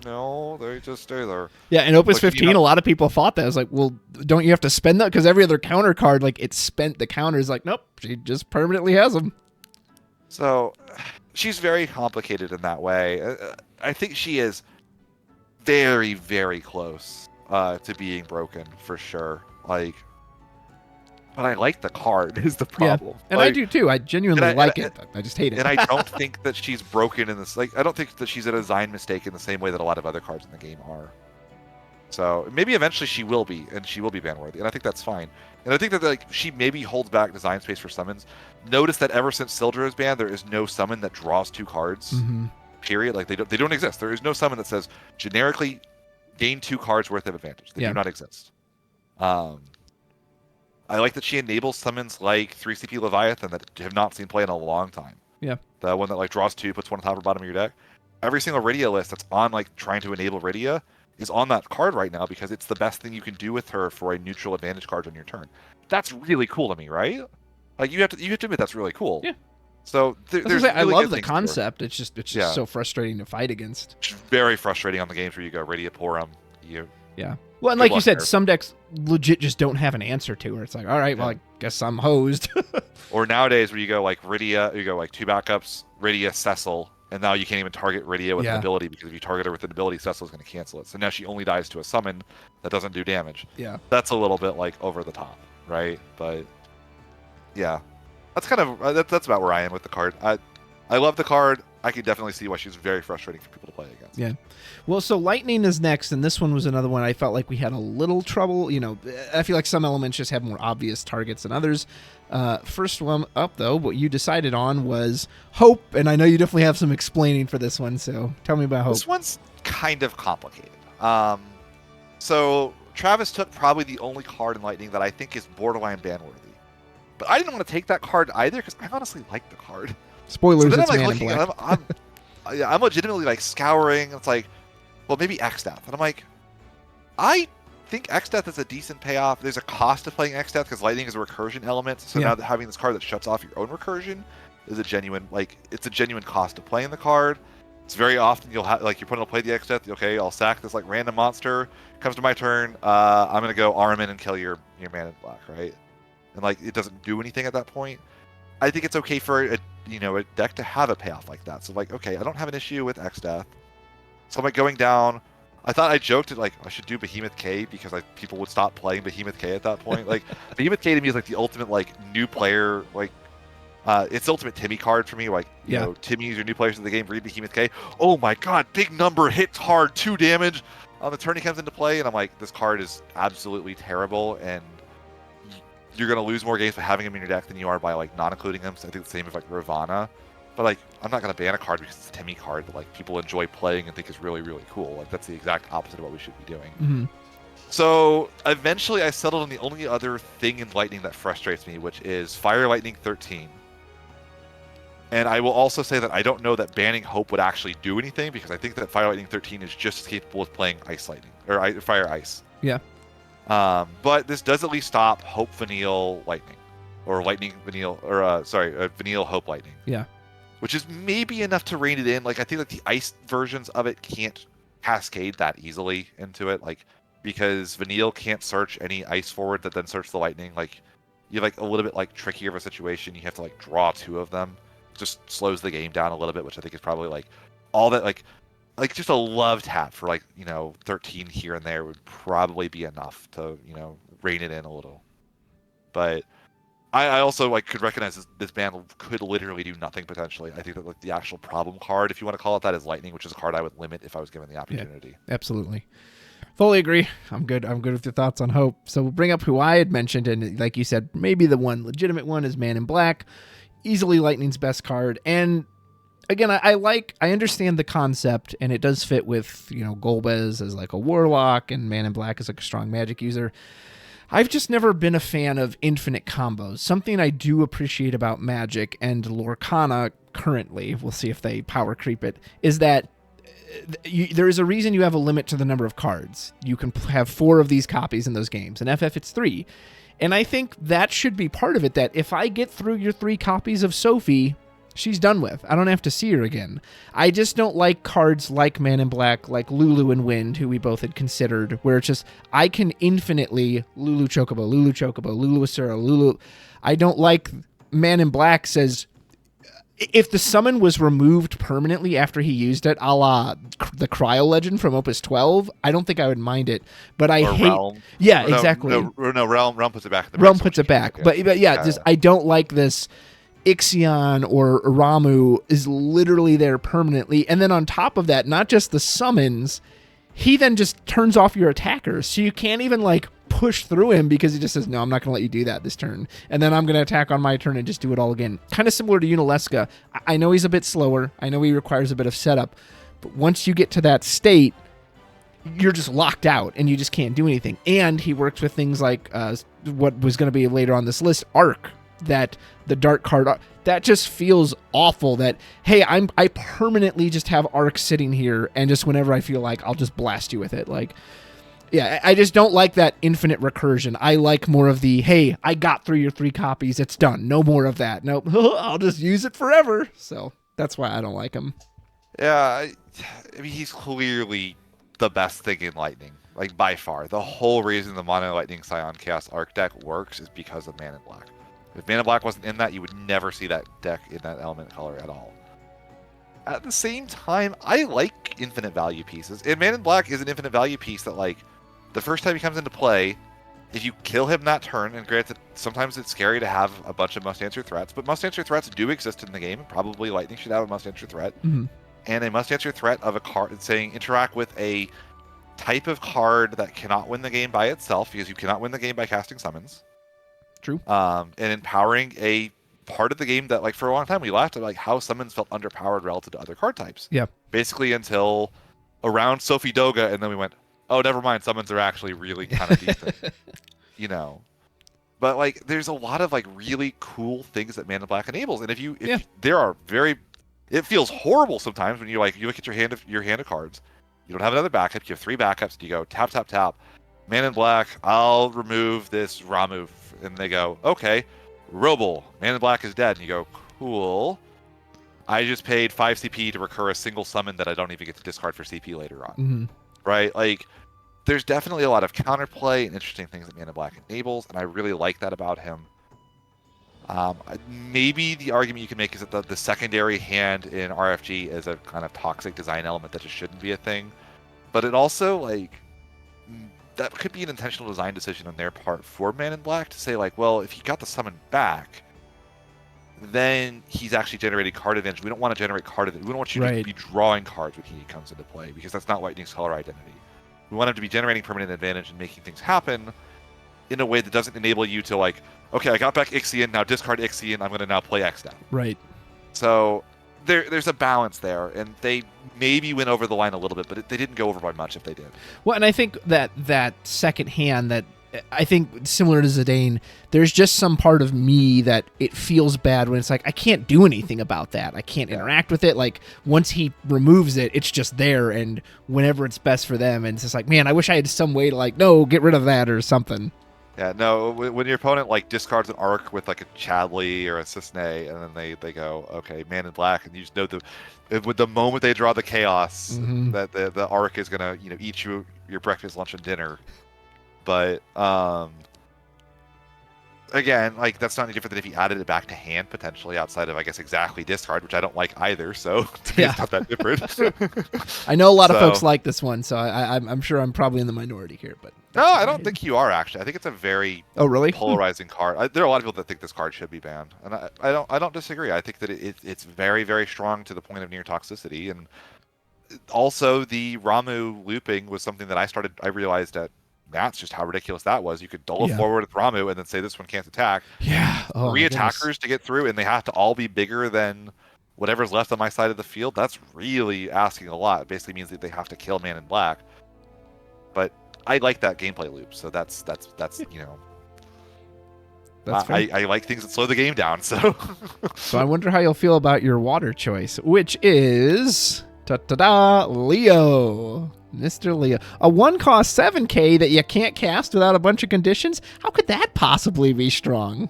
No, they just stay there. Yeah, in Opus 15, a lot of people thought that. I was well, don't you have to spend that? Because every other counter card, it spent the counters. Nope, she just permanently has them. So, she's very complicated in that way. I think she is very, very close to being broken, for sure. But I like the card is the problem. Yeah, and I do too. I genuinely like it. I just hate it. And I don't think that she's broken in this. I don't think that she's a design mistake in the same way that a lot of other cards in the game are. So maybe eventually she will be, and she will be ban worthy, and I think that's fine. And I think that she maybe holds back design space for summons. Notice that ever since Sildra is banned, there is no summon that draws 2 cards. Mm-hmm. period. Like they don't exist. There is no summon that says generically gain 2 cards worth of advantage. They do not exist. I like that she enables summons like 3CP Leviathan that have not seen play in a long time. Yeah. The one that like draws 2, puts 1 on top or bottom of your deck. Every single Rydia list that's on like trying to enable Rydia is on that card right now because it's the best thing you can do with her for a neutral advantage card on your turn. That's really cool to me, right? Like you have to admit that's really cool. Yeah. So there's I love the concept. It's just so frustrating to fight against. It's very frustrating on the games where you go Rydia Porum. Yeah. Well, and like you said, some decks legit just don't have an answer to her. It's like, all right, well, I guess I'm hosed. Or nowadays where you go like Rydia, you go like 2 backups, Rydia, Cecil, and now you can't even target Rydia with an ability because if you target her with an ability, Cecil's going to cancel it. So now she only dies to a summon that doesn't do damage. Yeah. That's a little bit like over the top, right? But yeah, that's kind of that's about where I am with the card. I love the card. I can definitely see why she's very frustrating for people to play against. Yeah. Well, so Lightning is next, and this one was another one I felt like we had a little trouble. You know, I feel like some elements just have more obvious targets than others. First one up, though, what you decided on was Hope, and I know you definitely have some explaining for this one, so tell me about Hope. This one's kind of complicated. So Travis took probably the only card in Lightning that I think is borderline ban-worthy. But I didn't want to take that card either because I honestly like the card. Spoilers, so it's I'm, Man looking, in Black. I'm legitimately like scouring. It's like, well, maybe X-Death. And I'm like, I think X-Death is a decent payoff. There's a cost to playing X-Death because Lightning is a recursion element. So now that having this card that shuts off your own recursion is a genuine, it's a genuine cost of playing the card. It's very often you'll have, like, you're putting to play the X-Death. Okay, I'll sack this like random monster. Comes to my turn. I'm going to go arm in and kill your Man in Black, right? And like, it doesn't do anything at that point. I think it's okay for a deck to have a payoff like that. So like, okay, I don't have an issue with X-Death. So I'm like going down. I thought I joked that like I should do Behemoth K because like people would stop playing Behemoth K at that point. Like Behemoth K to me is like the ultimate like new player, like it's the ultimate Timmy card for me. Like you know, Timmy is your new players in the game. Read Behemoth K. Oh my god, big number, hits hard, 2 damage. On the turn he comes into play, and I'm like, this card is absolutely terrible, and you're going to lose more games by having him in your deck than you are by like not including him. So I think the same with like Ravana. But like, I'm not going to ban a card because it's a Timmy card that like people enjoy playing and think is really, really cool. Like that's the exact opposite of what we should be doing. Mm-hmm. So eventually I settled on the only other thing in Lightning that frustrates me, which is Fire Lightning 13. And I will also say that I don't know that banning Hope would actually do anything because I think that Fire Lightning 13 is just as capable of playing Ice Lightning or Fire Ice. Yeah. But this does at least stop Hope Vanille Lightning, or Lightning Vanille, or Vanille Hope Lightning. Yeah. Which is maybe enough to rein it in. Like I think that the ice versions of it can't cascade that easily into it, like because Vanille can't search any ice forward that then search the Lightning. Like you have like a little bit like trickier of a situation. You have to like draw 2 of them. It just slows the game down a little bit, which I think is probably like all that like just a love tap for like 13 here and there would probably be enough to rein it in a little. But I also like could recognize this ban could literally do nothing potentially. I think that like the actual problem card, if you want to call it that, is Lightning, which is a card I would limit if I was given the opportunity. Yeah, absolutely. Fully agree. I'm good with your thoughts on Hope. So we'll bring up who I had mentioned, and like you said, maybe the one legitimate one is Man in Black. Easily Lightning's best card. And again, I understand the concept, and it does fit with, Golbez as like a warlock and Man in Black as like a strong magic user. I've just never been a fan of infinite combos. Something I do appreciate about Magic and Lorcana currently, we'll see if they power creep it, is that there is a reason you have a limit to the number of cards. You can have 4 of these copies in those games. In FF, it's 3. And I think that should be part of it, that if I get through your 3 copies of Sophie, she's done with. I don't have to see her again. I just don't like cards like Man in Black, like Lulu and Wind, who we both had considered, where it's just, I can infinitely Lulu Chocobo, Lulu Asura, Lulu. I don't like Man in Black says, if the summon was removed permanently after he used it, a la the Cryo Legend from Opus 12, I don't think I would mind it. But I hate... Realm. Yeah, exactly. No, Realm puts it back. Realm puts it back. But yeah, just I don't like this... Ixion or Ramu is literally there permanently. And then on top of that, not just the summons, he then just turns off your attackers. So you can't even like push through him because he just says, no, I'm not going to let you do that this turn. And then I'm going to attack on my turn and just do it all again. Kind of similar to Unalesca. I know he's a bit slower. I know he requires a bit of setup. But once you get to that state, you're just locked out and you just can't do anything. And he works with things like what was going to be later on this list, Arc, that the dark card, that just feels awful that, hey, I permanently just have Arc sitting here and just whenever I feel like, I'll just blast you with it. Like, yeah, I just don't like that infinite recursion. I like more of the, hey, I got through your 3 copies. It's done. No more of that. Nope. I'll just use it forever. So that's why I don't like him. Yeah, I mean, he's clearly the best thing in Lightning, like by far. The whole reason the Mono Lightning Scion Chaos Arc deck works is because of Man in Black. If Man in Black wasn't in that, you would never see that deck in that element color at all. At the same time, I like infinite value pieces. And Man in Black is an infinite value piece that, like, the first time he comes into play, if you kill him that turn, and granted, sometimes it's scary to have a bunch of must-answer threats, but must-answer threats do exist in the game. Probably Lightning should have a must-answer threat. Mm-hmm. And a must-answer threat of a card saying interact with a type of card that cannot win the game by itself, because you cannot win the game by casting summons. True. And empowering a part of the game that, like, for a long time we laughed at, like, how summons felt underpowered relative to other card types. Yeah. Basically until around Sophie Doga, and then we went, oh, never mind, summons are actually really kind of decent. You know. But, like, there's a lot of, like, really cool things that Man in Black enables. And if there are very, it feels horrible sometimes when you look at your hand of cards. You don't have another backup. You have 3 backups, and you go tap, tap, tap. Man in Black, I'll remove this Ramu. And they go, okay, Roble, Man in Black is dead. And you go, cool. I just paid 5 CP to recur a single summon that I don't even get to discard for CP later on. Mm-hmm. Right? Like, there's definitely a lot of counterplay and interesting things that Man in Black enables, and I really like that about him. Maybe the argument you can make is that the secondary hand in RFG is a kind of toxic design element that just shouldn't be a thing. But it also, like, that could be an intentional design decision on their part for Man in Black to say, like, well, if he got the summon back, then he's actually generating card advantage. We don't want to generate card advantage. We don't want you to be drawing cards when he comes into play, because that's not Lightning's color identity. We want him to be generating permanent advantage and making things happen in a way that doesn't enable you to, like, okay, I got back Ixion, now discard Ixion, I'm going to now play X down. Right. So there's a balance there, and they maybe went over the line a little bit, but they didn't go over by much if they did. Well, and I think that second hand, that I think similar to Zidane, there's just some part of me that it feels bad when it's like, I can't do anything about that. I can't interact with it. Like, once he removes it, it's just there, and whenever it's best for them, and it's just like, man, I wish I had some way to, like, no, get rid of that or something. Yeah, no, when your opponent, like, discards an Arc with, like, a Chadley or a Cisne, and then they go, okay, Man in Black, and you just know with the moment they draw the Chaos, mm-hmm. that the Arc is gonna, eat you your breakfast, lunch, and dinner. But again, like, that's not any different than if you added it back to hand, potentially, outside of, I guess, exactly discard, which I don't like either, so it's not that different. I know a lot of folks like this one, so I'm sure I'm probably in the minority here. But no, I don't think you are, actually. I think it's a very really polarizing card. There are a lot of people that think this card should be banned, and I don't disagree. I think that it's very, very strong to the point of near toxicity, and also the Ramu looping was something that I realized at Nats just how ridiculous that was. You could dole forward with Ramu and then say this one can't attack. Yeah. 3 attackers to get through, and they have to all be bigger than whatever's left on my side of the field. That's really asking a lot. It basically means that they have to kill Man in Black. But I like that gameplay loop, so that's That's I like things that slow the game down, so So I wonder how you'll feel about your water choice, which is Leo. Mr. Leo. A 1-cost 7K that you can't cast without a bunch of conditions? How could that possibly be strong?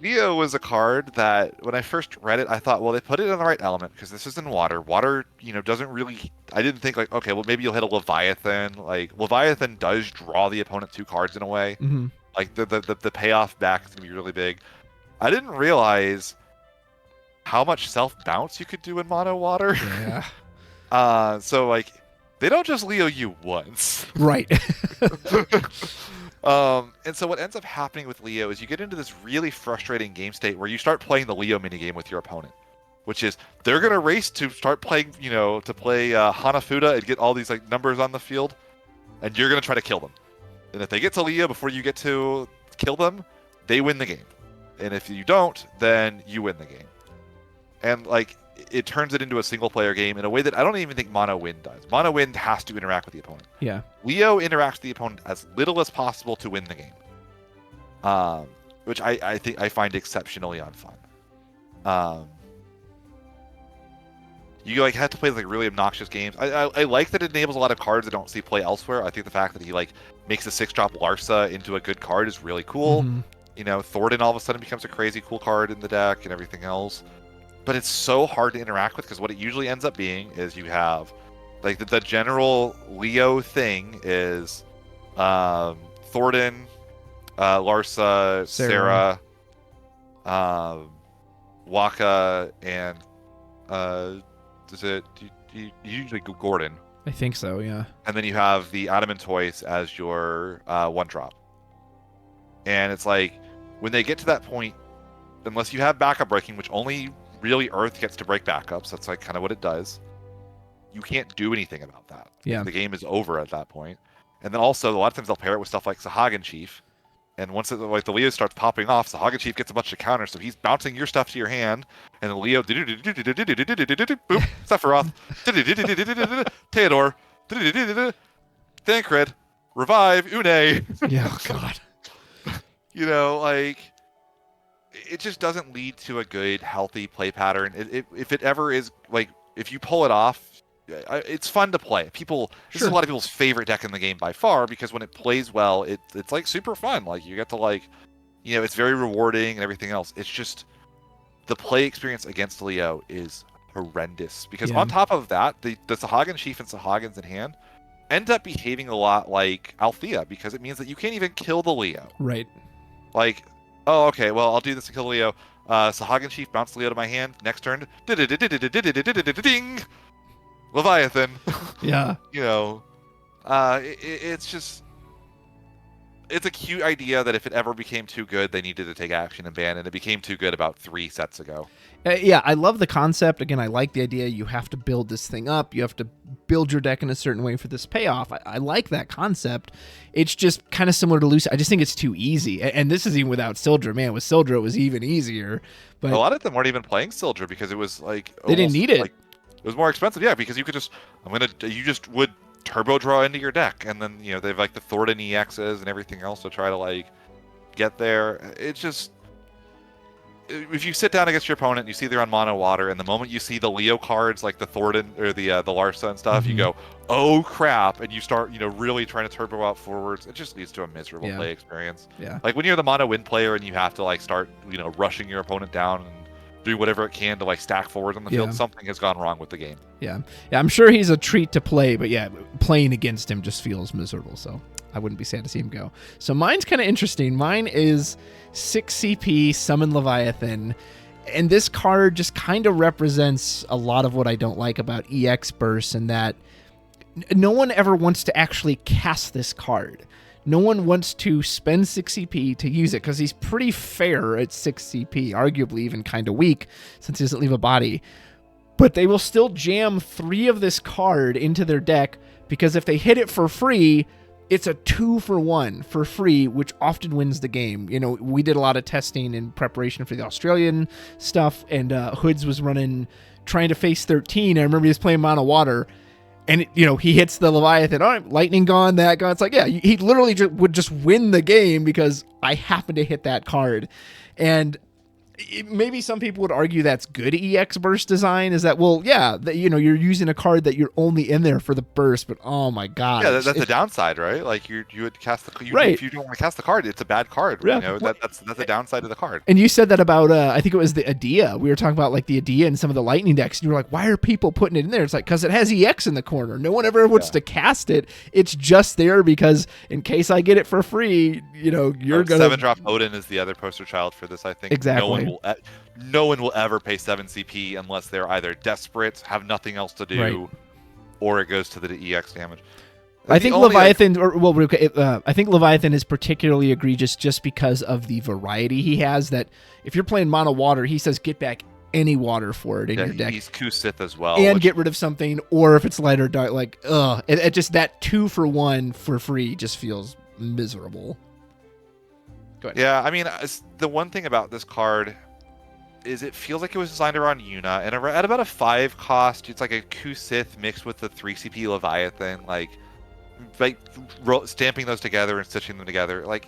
Leo was a card that, when I first read it, I thought, well, they put it in the right element, because this is in water. Water, doesn't really... I didn't think, like, okay, well, maybe you'll hit a Leviathan. Like, Leviathan does draw the opponent 2 cards in a way. Mm-hmm. Like, the payoff back is going to be really big. I didn't realize how much self-bounce you could do in mono water. Yeah. So, like... They don't just Leo you once. Right. And so what ends up happening with Leo is you get into this really frustrating game state where you start playing the Leo minigame with your opponent, which is they're going to race to start playing, to play Hanafuda and get all these, like, numbers on the field, and you're going to try to kill them. And if they get to Leo before you get to kill them, they win the game. And if you don't, then you win the game. And like it turns it into a single player game in a way that I don't even think Mono Wind does. Mono Wind has to interact with the opponent. Yeah. Leo interacts with the opponent as little as possible to win the game. Which I think I find exceptionally unfun. You like have to play like really obnoxious games. I like that it enables a lot of cards that don't see play elsewhere. I think the fact that he like makes a 6-drop Larsa into a good card is really cool. Mm-hmm. You know, Thornton all of a sudden becomes a crazy cool card in the deck and everything else. But it's so hard to interact with because what it usually ends up being is you have like the general Leo thing is Thornton, Larsa, Sarah, Waka, and is it you usually go Gordon? I think so, yeah. And then you have the Adamant Toys as your 1-drop. And it's like when they get to that point, unless you have backup breaking, which only really Earth gets to break backups, that's like kind of what it does. You can't do anything about that. Yeah. The game is over at that point. And then also a lot of times they'll pair it with stuff like Sahagin Chief. And once the Leo starts popping off, Sahagin Chief gets a bunch of counters, so he's bouncing your stuff to your hand, and the Leo boop, Sephiroth, Theodore, Thancred, Revive, Une. Yeah, oh God. You know, like it just doesn't lead to a good, healthy play pattern. If it ever is, like, if you pull it off, it's fun to play. This is a lot of people's favorite deck in the game by far because when it plays well, it's like super fun. Like you get to like, you know, it's very rewarding and everything else. It's just the play experience against Leo is horrendous because on top of that, the Sahagin Chief and Sahagins in hand end up behaving a lot like Althea because it means that you can't even kill the Leo. Right. Like, oh, okay, well, I'll do this to kill Leo. Sahagin Chief, bounce Leo to my hand. Next turn, ding, Leviathan. Yeah. You know, it's just, it's a cute idea that if it ever became too good, they needed to take action and ban, and it became too good about 3 sets ago. Yeah, I love the concept. Again, I like the idea. You have to build this thing up. You have to build your deck in a certain way for this payoff. I like that concept. It's just kind of similar to Lucy. I just think it's too easy. And this is even without Sildra. Man, with Sildra, it was even easier. But a lot of them weren't even playing Sildra because it was like they didn't need it. Like, it was more expensive, yeah, because you could just you just would turbo draw into your deck, and then you know they've like the Thornton EXs and everything else to try to like get there. It's just if you sit down against your opponent, you see they're on mono water, and the moment you see the Leo cards like the Thornton or the Larsa and stuff, you go, oh crap, and you start really trying to turbo out forwards. It just leads to a miserable play experience. Yeah, like when you're the mono win player and you have to like start rushing your opponent down and do whatever it can to like stack forward on the field. Something has gone wrong with the game. Yeah, I'm sure he's a treat to play, but yeah, playing against him just feels miserable. So I wouldn't be sad to see him go. So mine's kind of interesting. Mine is 6 CP Summon Leviathan, and this card just kind of represents a lot of what I don't like about EX bursts, and that no one ever wants to actually cast this card. No one wants to spend 6 CP to use it because he's pretty fair at 6 CP, arguably even kind of weak since he doesn't leave a body. But they will still jam 3 of this card into their deck because if they hit it for free, it's a 2-for-1 for free, which often wins the game. We did a lot of testing in preparation for the Australian stuff, and Hoods was trying to face 13. I remember he was playing Mono Water. And, he hits the Leviathan. All right, lightning gone, that gone. It's like, yeah, he literally would just win the game because I happen to hit that card. And maybe some people would argue that's good EX burst design. Is that, well, yeah, you're using a card that you're only in there for the burst, but oh my god, yeah, that's the downside, right? Like you would cast the right. If you don't want to cast the card, it's a bad card. Yeah. That's the downside of the card. And you said that about I think it was the Adia. We were talking about like the Adia and some of the lightning decks, and you were like, why are people putting it in there? It's like because it has EX in the corner. No one ever wants to cast it. It's just there because in case I get it for free, you're gonna 7-drop Odin is the other poster child for this. I think exactly. No one will ever pay 7 CP unless they're either desperate, have nothing else to do, or it goes to the EX damage. I think Leviathan, I think Leviathan is particularly egregious just because of the variety he has. That if you're playing mono water, he says get back any water for it in your deck. He's Kusith as well, and get rid of something, or if it's light or dark, like it just that 2-for-1 for free just feels miserable. Go ahead. Yeah, I mean, the one thing about this card is it feels like it was designed around Yuna, and at about a 5 cost, it's like a Kusith mixed with the 3 CP Leviathan, like stamping those together and stitching them together, like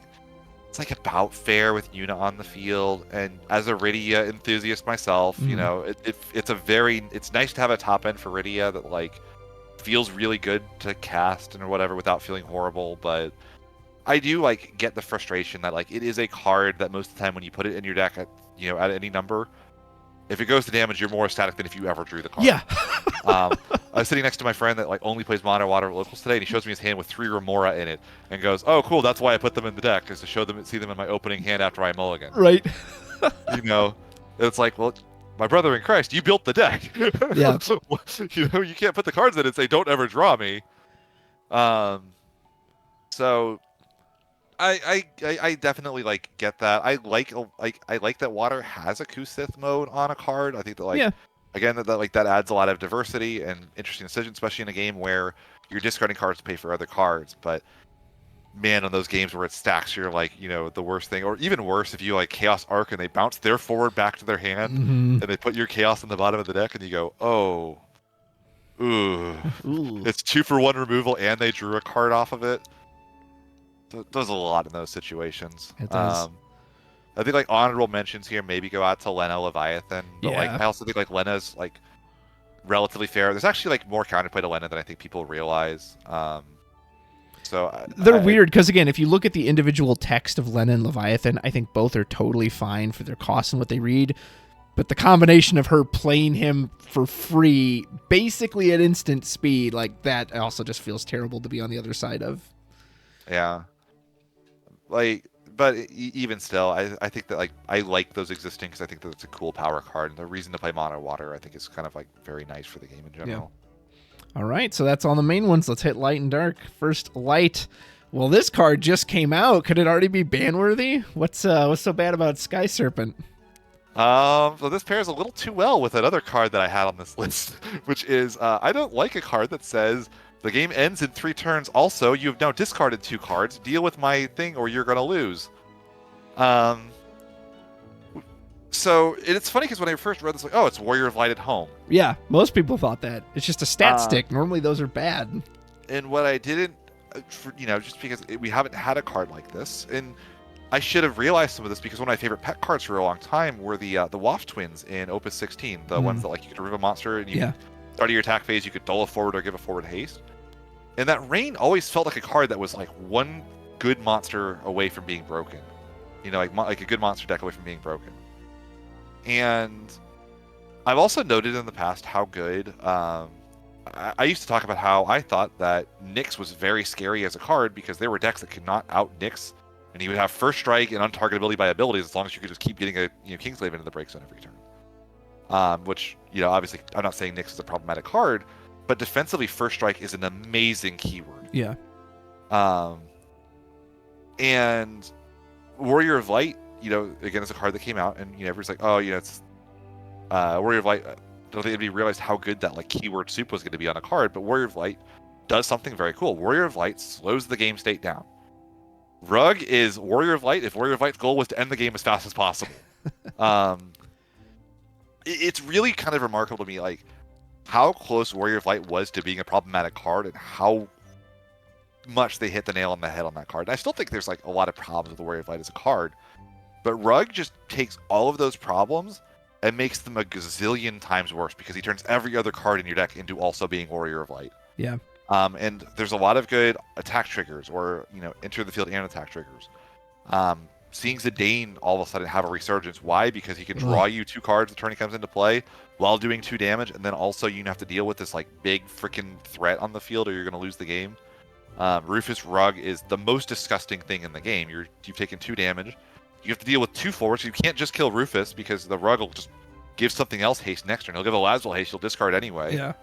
it's like about fair with Yuna on the field. And as a Rydia enthusiast myself, you know, it's nice to have a top end for Rydia that like feels really good to cast and or whatever without feeling horrible. But I do like get the frustration that like it is a card that most of the time when you put it in your deck at at any number, if it goes to damage, you're more ecstatic than if you ever drew the card. Yeah. I was sitting next to my friend that like only plays Mono Water Locals today, and he shows me his hand with 3 Remora in it, and goes, "Oh, cool! That's why I put them in the deck, is to see them in my opening hand after I mulligan." Right. It's like, well, my brother in Christ, you built the deck. Yeah. You can't put the cards in it and say, "Don't ever draw me." So I definitely like get that. I like that Water has a Kusith mode on a card. I think that again that adds a lot of diversity and interesting decisions, especially in a game where you're discarding cards to pay for other cards. But man, on those games where it stacks, you're like the worst thing, or even worse if you like Chaos Arc and they bounce their forward back to their hand and they put your Chaos in the bottom of the deck and you go, oh, ooh. It's 2 for 1 removal and they drew a card off of it. Does a lot in those situations. It does. I think like honorable mentions here maybe go out to Lena Leviathan, but like I also think like Lena's like relatively fair. There's actually like more counterplay to Lena than I think people realize. So they're weird because again, if you look at the individual text of Lena and Leviathan, I think both are totally fine for their cost and what they read. But the combination of her playing him for free, basically at instant speed, like that also just feels terrible to be on the other side of. Yeah. But even still, I think that like I like those existing because I think that it's a cool power card, and the reason to play Mono Water I think is kind of like very nice for the game in general. Yeah. All right, so that's all the main ones. Let's hit light and dark. First, light. Well, this card just came out. Could it already be ban worthy? What's so bad about Sky Serpent? So this pairs a little too well with another card that I had on this list, which is I don't like a card that says the game ends in 3 turns. Also, you have now discarded 2 cards. Deal with my thing or you're going to lose. So it's funny because when I first read this, like, oh, it's Warrior of Light at home. Yeah, most people thought that. It's just a stat stick. Normally those are bad. And what I didn't, just because we haven't had a card like this, and I should have realized some of this because one of my favorite pet cards for a long time were the Waft Twins in Opus 16, the ones that like you could remove a monster and you start of your attack phase, you could dull a forward or give a forward haste. And that Rain always felt like a card that was like one good monster away from being broken. Like a good monster deck away from being broken. And I've also noted in the past how good. I used to talk about how I thought that Nyx was very scary as a card because there were decks that could not out Nyx, and he would have first strike and untargetability by abilities as long as you could just keep getting a Kingslave into the break zone every turn. Which obviously I'm not saying Nyx is a problematic card, but defensively first strike is an amazing keyword. Yeah. And Warrior of Light, again, it's a card that came out, and everyone's like, oh, it's Warrior of Light. I don't think anybody realized how good that like keyword soup was going to be on a card, but Warrior of Light does something very cool. Warrior of Light slows the game state down. Rug is Warrior of Light if Warrior of Light's goal was to end the game as fast as possible. It's really kind of remarkable to me, like how close Warrior of Light was to being a problematic card, and how much they hit the nail on the head on that card. And I still think there's like a lot of problems with the Warrior of Light as a card, but Rug just takes all of those problems and makes them a gazillion times worse because he turns every other card in your deck into also being Warrior of Light. Yeah. And there's a lot of good attack triggers, or enter the field and attack triggers. Seeing Zidane all of a sudden have a resurgence. Why? Because he can draw you 2 cards the turn he comes into play while doing 2 damage, and then also you have to deal with this like big freaking threat on the field, or you're going to lose the game. Rufus Rug is the most disgusting thing in the game. You've taken 2 damage. You have to deal with 2 forwards. You can't just kill Rufus because the Rug will just give something else haste next turn. He'll give a Laswell haste. You'll discard anyway. Yeah.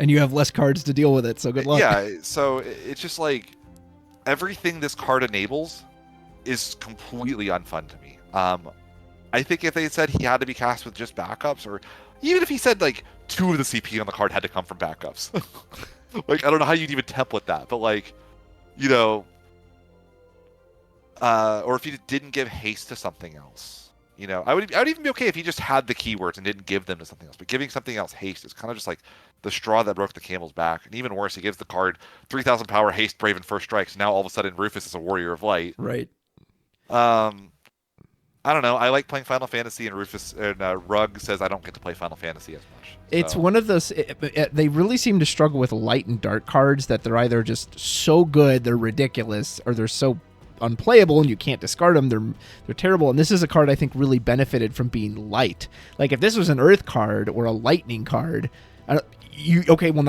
And you have less cards to deal with it, so good luck. Yeah. So it's just like everything this card enables is completely unfun to me. I think if they said he had to be cast with just backups, or even if he said like 2 of the CP on the card had to come from backups, like I don't know how you'd even template that, but like you know, or if he didn't give haste to something else. You know, I would even be okay if he just had the keywords and didn't give them to something else. But giving something else haste is kind of just like the straw that broke the camel's back. And even worse, he gives the card 3,000 power, haste, brave, and first strikes. Now all of a sudden Rufus is a warrior of light. Right. I don't know. I like playing Final Fantasy, and Rufus and Rug says I don't get to play Final Fantasy as much. It's one of those. They really seem to struggle with light and dark cards that they're either just so good they're ridiculous, or they're so unplayable and you can't discard them. They're terrible. And this is a card I think really benefited from being light. Like if this was an Earth card or a Lightning card, now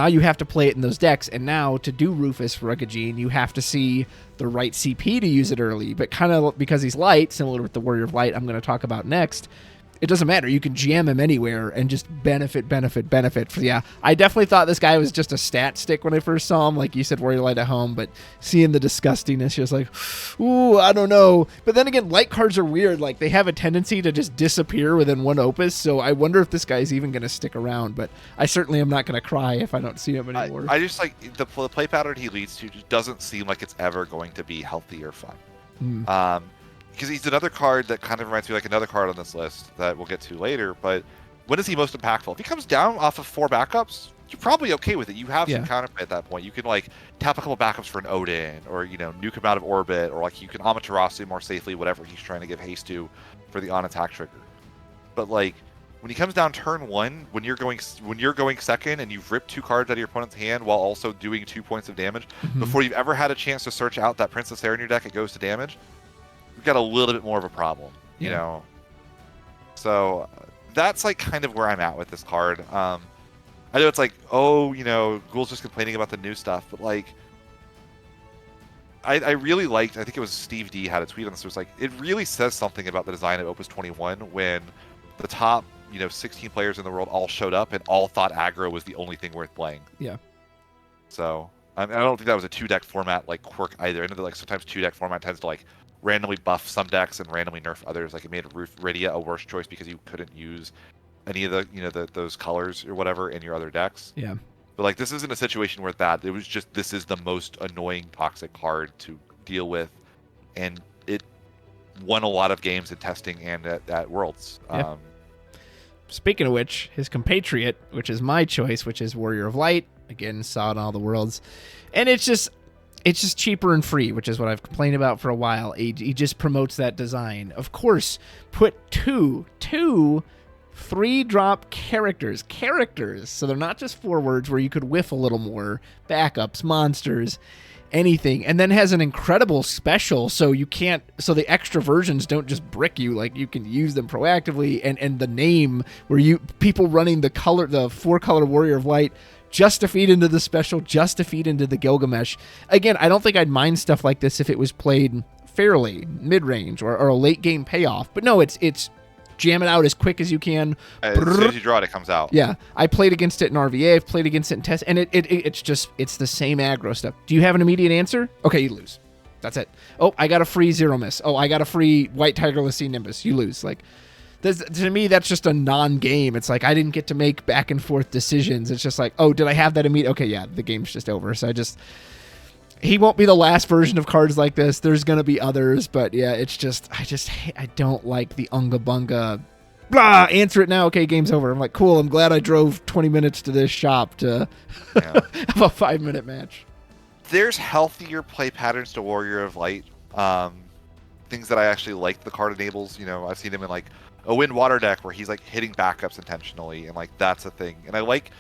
you have to play it in those decks, and now to do Rufus Ruggagene, you have to see the right CP to use it early. But kind of because he's light, similar with the Warrior of Light I'm going to talk about next, it doesn't matter. You can jam him anywhere and just benefit. I definitely thought this guy was just a stat stick when I first saw him. Like you said, Warrior Light at home, but seeing the disgustingness, you're just like, ooh, I don't know. But then again, light cards are weird. Like they have a tendency to just disappear within one opus. So I wonder if this guy's even going to stick around. But I certainly am not going to cry if I don't see him anymore. I just like the play pattern he leads to just doesn't seem like it's ever going to be healthy or fun. Because he's another card that kind of reminds me like another card on this list that we'll get to later. But when is he most impactful? If he comes down off of 4 backups, you're probably okay with it. You have some counterplay at that point. You can like tap a couple backups for an Odin, or nuke him out of orbit, or like you can Amaterasu more safely, whatever he's trying to give haste to for the on attack trigger. But like when he comes down turn 1, when you're going second and you've ripped 2 cards out of your opponent's hand while also doing 2 points of damage, before you've ever had a chance to search out that Princess Air in your deck, it goes to damage. We've got a little bit more of a problem, you know. So that's like kind of where I'm at with this card. I know it's like, Ghoul's just complaining about the new stuff, but like, I really liked. I think it was Steve D had a tweet on this. It was like, it really says something about the design of Opus 21 when the top 16 players in the world all showed up and all thought aggro was the only thing worth playing. Yeah. So I don't think that was a 2-deck format like quirk either. I know that like sometimes 2-deck format tends to like randomly buff some decks and randomly nerf others. Like it made Rydia a worse choice because you couldn't use any of the those colors or whatever in your other decks. Yeah. But like this isn't a situation where that. It was just this is the most annoying toxic card to deal with, and it won a lot of games in testing and at Worlds. Yeah. Speaking of which, his compatriot, which is my choice, which is Warrior of Light, again saw it in all the Worlds, and it's just cheaper and free, which is what I've complained about for a while. He just promotes that design. Of course, put two 3-drop characters. So they're not just forwards where you could whiff a little more, backups, monsters, anything. And then has an incredible special, so the extra versions don't just brick you, like you can use them proactively. And the name where people running the 4-color Warrior of Light, just to feed into the special, just to feed into the Gilgamesh. Again, I don't think I'd mind stuff like this if it was played fairly, mid-range, or a late-game payoff. But no, it's jam it out as quick as you can. As soon as you draw it, it comes out. Yeah, I played against it in RVA, I've played against it in test, and it's the same aggro stuff. Do you have an immediate answer? Okay, you lose. That's it. Oh, I got a free Zero Miss. Oh, I got a free White Tigerless Sea Nimbus. You lose. Like, to me, that's just a non-game. It's like I didn't get to make back and forth decisions. It's just like, oh, did I have that immediate? Okay, yeah, the game's just over. So he won't be the last version of cards like this. There's gonna be others, but yeah, I don't like the unga bunga. Blah, answer it now. Okay, game's over. I'm like, cool. I'm glad I drove 20 minutes to this shop to have a 5-minute match. There's healthier play patterns to Warrior of Light. Things that I actually like the card enables. I've seen him in like a wind water deck where he's like hitting backups intentionally, and like that's a thing. And I like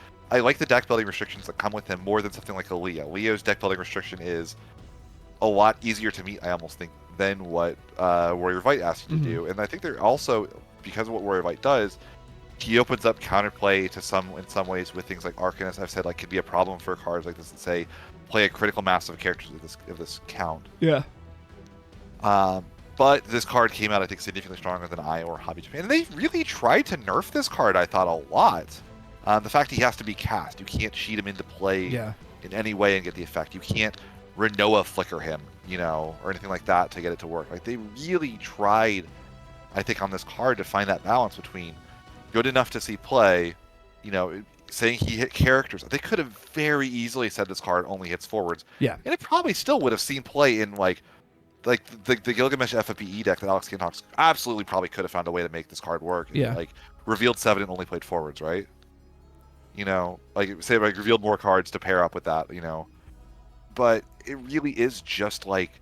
the deck building restrictions that come with him more than something like a Leo. Leo's deck building restriction is a lot easier to meet, I almost think, than what Warrior of Light asks you to do. And I think they're also, because of what Warrior of Light does, he opens up counterplay to in some ways with things like Arcanist. I've said like could be a problem for cards like this that say play a critical mass of characters of this count. Yeah. But this card came out, I think, significantly stronger than I or Hobby Japan. And they really tried to nerf this card, I thought, a lot. The fact he has to be cast. You can't cheat him into play in any way and get the effect. You can't Renoa flicker him, or anything like that to get it to work. Like, they really tried, I think, on this card to find that balance between good enough to see play, saying he hit characters. They could have very easily said this card only hits forwards. Yeah. And it probably still would have seen play in like the Gilgamesh FFPE deck that Alex Kinhawks absolutely probably could have found a way to make this card work. Yeah. Like revealed 7 and only played forwards, right? You know, like say like revealed more cards to pair up with that, you know. But it really is just like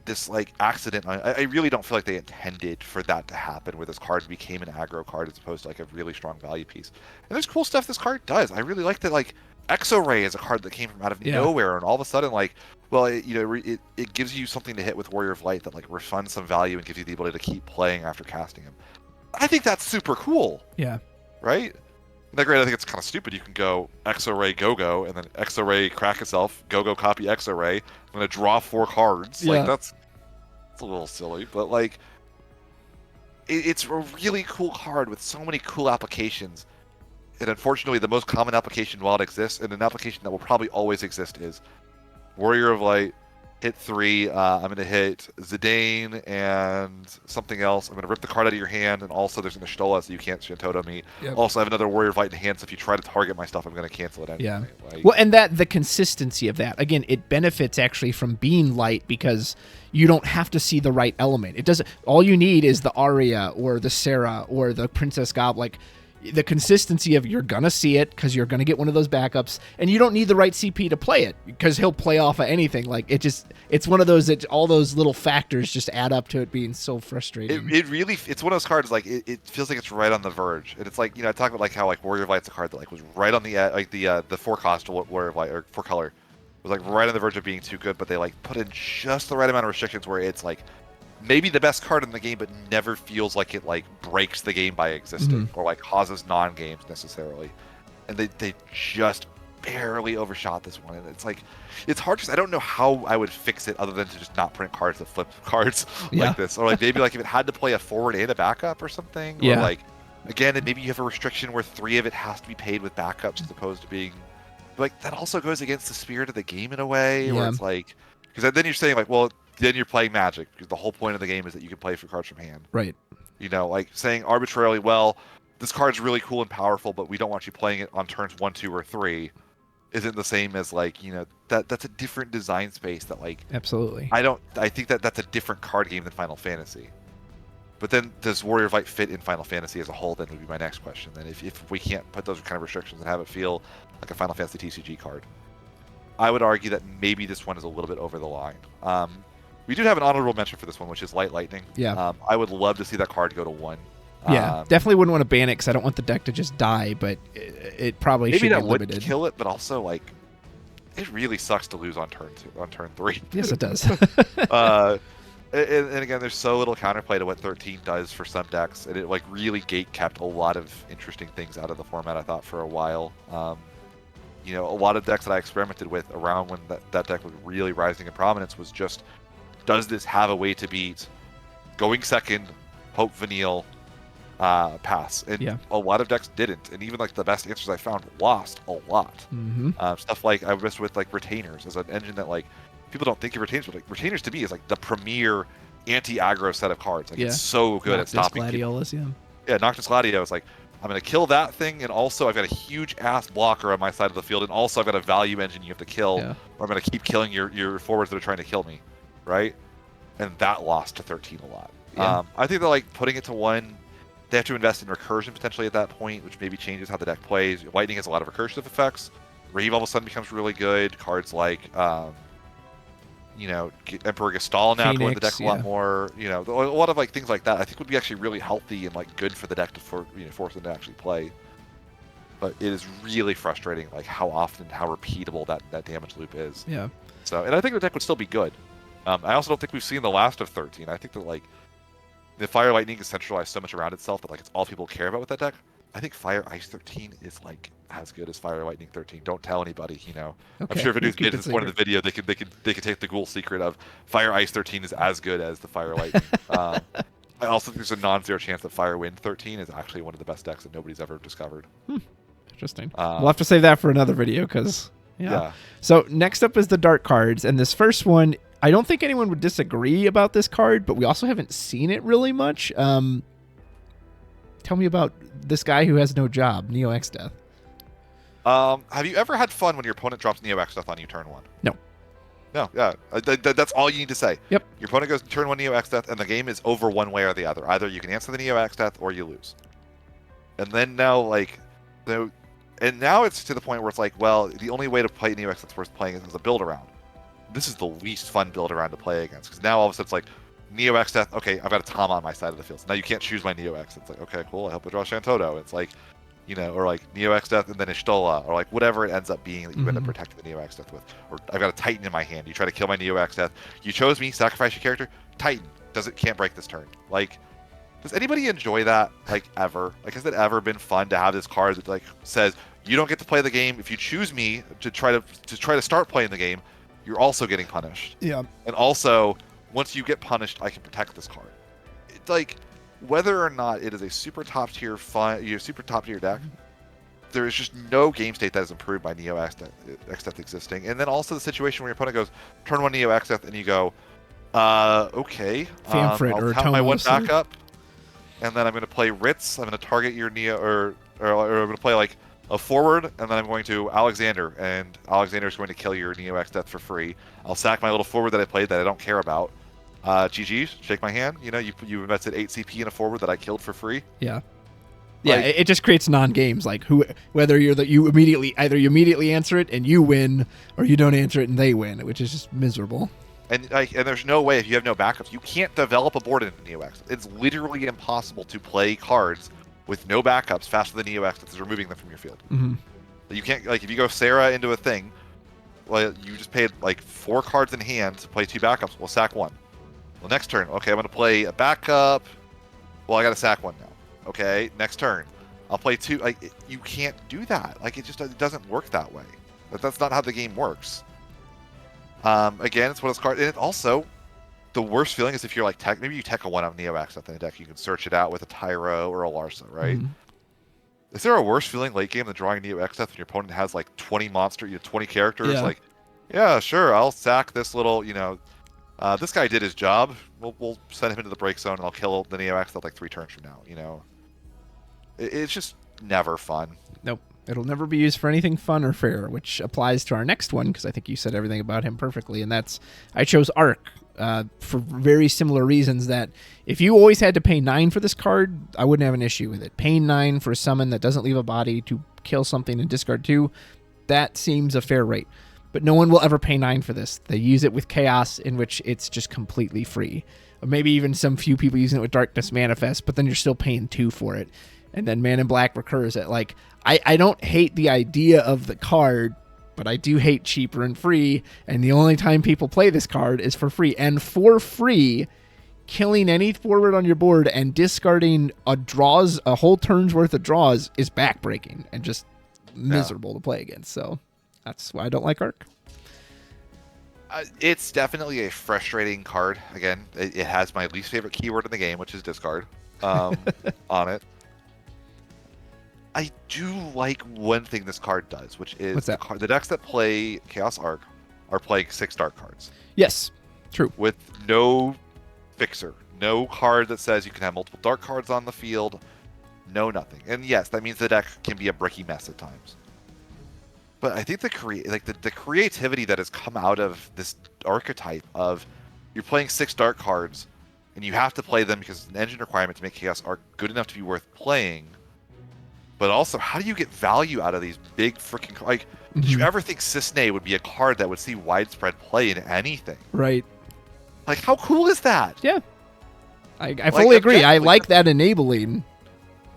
this like accident. I really don't feel like they intended for that to happen, where this card became an aggro card as opposed to like a really strong value piece. And there's cool stuff this card does. I really like that, like Exo-Ray is a card that came from out of nowhere, and all of a sudden, like, well, it gives you something to hit with Warrior of Light that like refunds some value and gives you the ability to keep playing after casting him. I think that's super cool. Yeah. Right? Like, great. I think it's kind of stupid. You can go Exo-Ray Go-Go, and then Exo-Ray crack itself, Go-Go copy Exo-Ray. I'm going to draw 4 cards. Yeah. Like, that's a little silly, but like, it's a really cool card with so many cool applications. And unfortunately, the most common application while it exists, and an application that will probably always exist, is Warrior of Light, hit 3. I'm going to hit Zidane and something else. I'm going to rip the card out of your hand, and also there's an Ashtola, so you can't Shantoto me. Yep. Also, I have another Warrior of Light in hand, so if you try to target my stuff, I'm going to cancel it anyway. Yeah. Like, well, and that the consistency of that, again, it benefits actually from being light because you don't have to see the right element. It doesn't. All you need is the Arya or the Sarah or the Princess Gob. Like, the consistency of you're gonna see it because you're gonna get one of those backups, and you don't need the right CP to play it because he'll play off of anything. Like, it's one of those that all those little factors just add up to it being so frustrating. It's one of those cards, like it feels like it's right on the verge, and it's like, you know, I talk about like how like Warrior of Light's a card that like was right on the like the 4-cost Warrior of Light, or 4-color was like right on the verge of being too good, but they like put in just the right amount of restrictions where it's like maybe the best card in the game, but never feels like it like breaks the game by existing or like causes non-games necessarily. And they just barely overshot this one. And it's like, it's hard because I don't know how I would fix it other than to just not print cards that flip cards like this. Or like maybe like if it had to play a forward and a backup or something. Or like, again, and maybe you have a restriction where 3 of it has to be paid with backups as opposed to being, like, that also goes against the spirit of the game in a way, where it's like, because then you're saying like, well, then you're playing Magic, because the whole point of the game is that you can play for cards from hand. Right. You know, like saying arbitrarily, well, this card's really cool and powerful, but we don't want you playing it on turns 1, 2, or 3, isn't the same as like, you know, that's a different design space that like. Absolutely. I think that that's a different card game than Final Fantasy. But then does Warrior of Light fit in Final Fantasy as a whole? Then would be my next question. Then if we can't put those kind of restrictions and have it feel like a Final Fantasy TCG card, I would argue that maybe this one is a little bit over the line. We do have an honorable mention for this one, which is Light Lightning. Yeah. I would love to see that card go to 1. Yeah, definitely wouldn't want to ban it because I don't want the deck to just die, but it probably should be limited. Maybe that would kill it, but also, like, it really sucks to lose on turn 3. Yes, it does. And again, there's so little counterplay to what 13 does for some decks, and it like really gate-kept a lot of interesting things out of the format, I thought, for a while. You know, a lot of decks that I experimented with around when that deck was really rising in prominence was just, does this have a way to beat going second, hope Vanille, pass? And a lot of decks didn't, and even like the best answers I found lost a lot. Stuff like I was with like Retainers as an engine that like people don't think of Retainers, but like Retainers to me is like the premier anti-aggro set of cards. Like it's so good Noctis at stopping Gladiolus, Noctis Gladio is like, I'm going to kill that thing, and also I've got a huge ass blocker on my side of the field, and also I've got a value engine you have to kill, or I'm going to keep killing your forwards that are trying to kill me, right? And that lost to 13 a lot. I think that like putting it to 1, they have to invest in recursion potentially at that point, which maybe changes how the deck plays. Lightning has a lot of recursive effects. Reeve all of a sudden becomes really good. Cards like, you know, Emperor Gestal now go in the deck a lot more. You know, a lot of like things like that I think would be actually really healthy and like good for the deck to force them to actually play. But it is really frustrating, like how often, how repeatable that damage loop is. Yeah. So, and I think the deck would still be good. I also don't think we've seen the last of 13. I think that like the Fire Lightning is centralized so much around itself that like it's all people care about with that deck. I think Fire Ice 13 is like as good as Fire Lightning 13. Don't tell anybody, you know. Okay. I'm sure if it made this point of the video, they could take the Ghoul secret of Fire Ice 13 is as good as the Fire Lightning. I also think there's a non-zero chance that Fire Wind 13 is actually one of the best decks that nobody's ever discovered. Interesting. We'll have to save that for another video because So next up is the Dark cards, and this first one, I don't think anyone would disagree about this card, but we also haven't seen it really much. Tell me about this guy who has no job, Neo X Death. Have you ever had fun when your opponent drops Neo X Death on you turn 1? No. No, yeah. That's all you need to say. Yep. Your opponent goes turn 1 Neo X Death, and the game is over one way or the other. Either you can answer the Neo X Death, or you lose. And then now, now it's to the point where it's like, well, the only way to play Neo X Death worth playing is as a build around. This is the least fun build around to play against, because now all of a sudden it's like, Neo X Death, okay, I've got a Tom on my side of the field. So now you can't choose my Neo X. It's like, okay, cool, I hope I draw Shantoto. It's like, or like Neo X Death and then Ishtola, or like whatever it ends up being that you end up protecting the Neo X Death with. Or I've got a Titan in my hand. You try to kill my Neo X Death. You chose me, sacrifice your character. Titan can't break this turn. Like, does anybody enjoy that? Like, ever? Like, has it ever been fun to have this card that like says you don't get to play the game if you choose me to try to start playing the game? You're also getting punished. Yeah. And also, once you get punished, I can protect this card. It's like, whether or not it is a super top tier deck, there is just no game state that is improved by Neo X Death existing. And then also the situation where your opponent goes turn 1 Neo X Death and you go, okay, I'll count my one backup, and then I'm going to play Ritz. I'm going to target your Neo, or I'm going to play like a forward, and then I'm going to Alexander, and Alexander's going to kill your Neo X Death for free. I'll sack my little forward that I played that I don't care about. GG, shake my hand. You invested 8 CP in a forward that I killed for free. Yeah. Yeah, like, it just creates non-games. Like whether you immediately answer it and you win, or you don't answer it and they win, which is just miserable. And there's no way, if you have no backups, you can't develop a board in Neo X. It's literally impossible to play cards with no backups faster than Neo X that's removing them from your field. Mm-hmm. You can't, like, if you go Sarah into a thing, well, you just paid like 4 cards in hand to play 2 backups. Well, sack 1. Well, next turn, okay, I'm going to play a backup. Well, I got to sack 1 now. Okay, next turn, I'll play 2. Like, you can't do that. Like, it doesn't work that way. That's not how the game works. Again, it's one of those cards. And it also, the worst feeling is if you're like maybe you tech a 1 out Neo X Death in a deck, you can search it out with a Tyro or a Larsa, right? Mm-hmm. Is there a worse feeling late game than drawing Neo X Death when your opponent has like 20 characters? Yeah. Like, yeah, sure, I'll sack this little, this guy did his job. We'll send him into the break zone, and I'll kill the Neo X Death like 3 turns from now. It's just never fun. Nope. It'll never be used for anything fun or fair, which applies to our next one, because I think you said everything about him perfectly, and that's I chose Arc for very similar reasons. That if you always had to pay 9 for this card, I wouldn't have an issue with it. Paying 9 for a summon that doesn't leave a body to kill something and discard 2, that seems a fair rate. But no one will ever pay 9 for this. They use it with Chaos, in which it's just completely free. Or maybe even some few people using it with Darkness Manifest, but then you're still paying 2 for it. And then Man in Black recurs it. Like, I don't hate the idea of the card, but I do hate cheaper and free. And the only time people play this card is for free. And for free, killing any forward on your board and discarding a whole turn's worth of draws is backbreaking and just miserable to play against. So that's why I don't like Arc. It's definitely a frustrating card. Again, it has my least favorite keyword in the game, which is discard, on it. I do like one thing this card does, which is the decks that play Chaos Arc are playing 6 dark cards. Yes, true. With no fixer. No card that says you can have multiple dark cards on the field. No nothing. And yes, that means the deck can be a bricky mess at times. But I think the creativity that has come out of this archetype of you're playing 6 dark cards and you have to play them because it's an engine requirement to make Chaos Arc good enough to be worth playing. But also, how do you get value out of these big freaking... Like, did you ever think Cisne would be a card that would see widespread play in anything? Right. Like, how cool is that? Yeah. I fully agree. I like that enabling.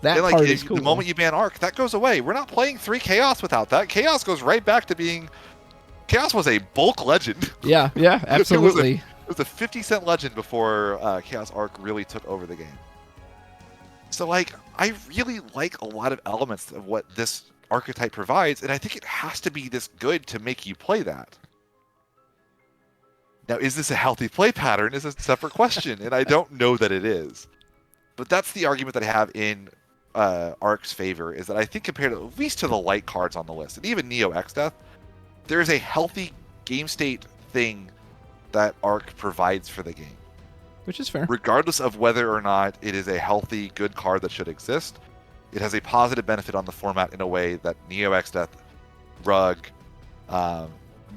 That part is cool. The moment you ban Arc, that goes away. We're not playing 3 Chaos without that. Chaos goes right back to being... Chaos was a bulk legend. Yeah, absolutely. It was a 50-cent legend before Chaos Arc really took over the game. So, like, I really like a lot of elements of what this archetype provides, and I think it has to be this good to make you play that. Now, is this a healthy play pattern is a separate question, and I don't know that it is. But that's the argument that I have in Arc's favor, is that I think compared at least to the light cards on the list, and even Neo X Death, there is a healthy game state thing that Arc provides for the game. Which is fair. Regardless of whether or not it is a healthy, good card that should exist, it has a positive benefit on the format in a way that Neo X Death Rug,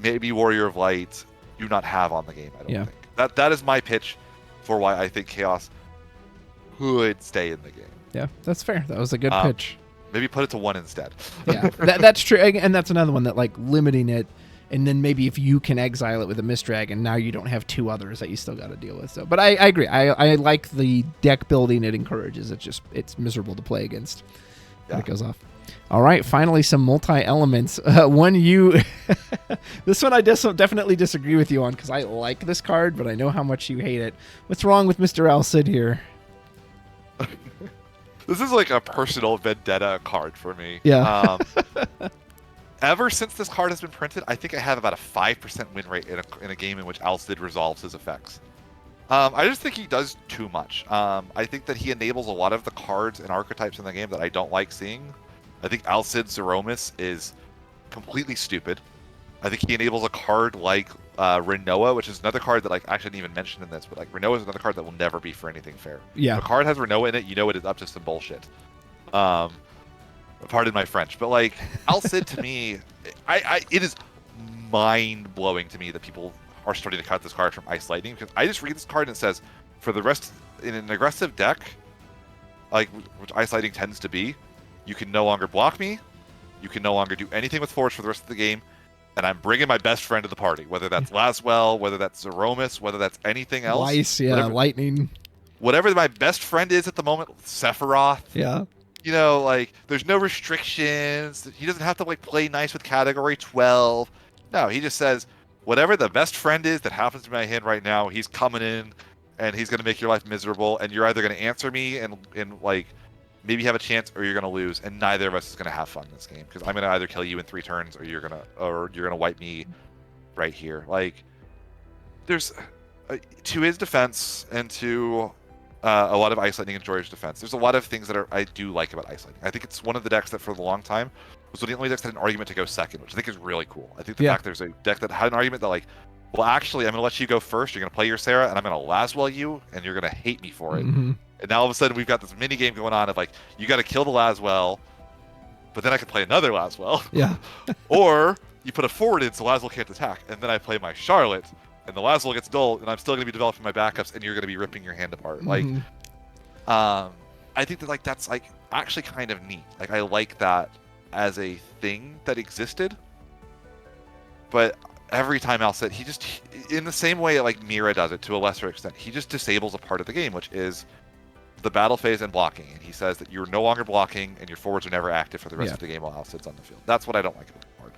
maybe Warrior of Light do not have on the game. I don't think that is my pitch for why I think Chaos could stay in the game. Yeah, that's fair. That was a good pitch. Maybe put it to 1 instead. Yeah, that's true, and that's another one that like limiting it, and then maybe if you can exile it with a Mist Dragon, now you don't have 2 others that you still got to deal with. So, but I agree. I like the deck building it encourages. It's miserable to play against when it goes off. All right, finally some multi-elements. This one I definitely disagree with you on because I like this card, but I know how much you hate it. What's wrong with Mr. Al-Cid here? This is like a personal vendetta card for me. Yeah. Ever since this card has been printed, I think I have about a 5% win rate in a game in which Al-Cid resolves his effects. I just think he does too much. I think that he enables a lot of the cards and archetypes in the game that I don't like seeing. I think Al-Cid Zeromus is completely stupid. I think he enables a card like Renoa, which is another card that like I actually didn't even mention in this, but like Renoa is another card that will never be for anything fair. Yeah. If a card has Renoa in it, you know it is up to some bullshit. Pardon my French, but like Al-Cid to me, it is mind-blowing to me that people are starting to cut this card from Ice Lightning, because I just read this card and it says, for the rest, in an aggressive deck, like which Ice Lightning tends to be, you can no longer block me, you can no longer do anything with Force for the rest of the game, and I'm bringing my best friend to the party, whether that's Laswell, whether that's Zeromus, whether that's anything else. Ice, yeah, Lightning. Whatever my best friend is at the moment, Sephiroth. Yeah. You know, like, there's no restrictions. He doesn't have to, like, play nice with Category 12. No, he just says, whatever the best friend is that happens to be my hand right now, he's coming in, and he's going to make your life miserable, and you're either going to answer me and, like, maybe have a chance, or you're going to lose, and neither of us is going to have fun in this game, because I'm going to either kill you in 3 turns, or you're going to wipe me right here. Like, there's, to his defense, and to... a lot of Ice Lightning and Jorah's defense. There's a lot of things that I do like about Ice Lightning. I think it's one of the decks that for a long time was one of the only decks that had an argument to go second, which I think is really cool. I think the fact there's a deck that had an argument that like, well, actually, I'm going to let you go first. You're going to play your Sarah, and I'm going to Laswell you, and you're going to hate me for it. Mm-hmm. And now all of a sudden we've got this mini game going on of like, you got to kill the Laswell, but then I can play another Laswell. Yeah. Or you put a forward in so Laswell can't attack, and then I play my Charlotte, and the Laswell gets dull, and I'm still going to be developing my backups, and you're going to be ripping your hand apart. Mm-hmm. Like, I think that like that's like actually kind of neat. Like I like that as a thing that existed. But every time Al-Cid, he just in the same way like Mira does it to a lesser extent, he just disables a part of the game, which is the battle phase and blocking. And he says that you're no longer blocking and your forwards are never active for the rest of the game while Al-Cid's on the field. That's what I don't like about the card.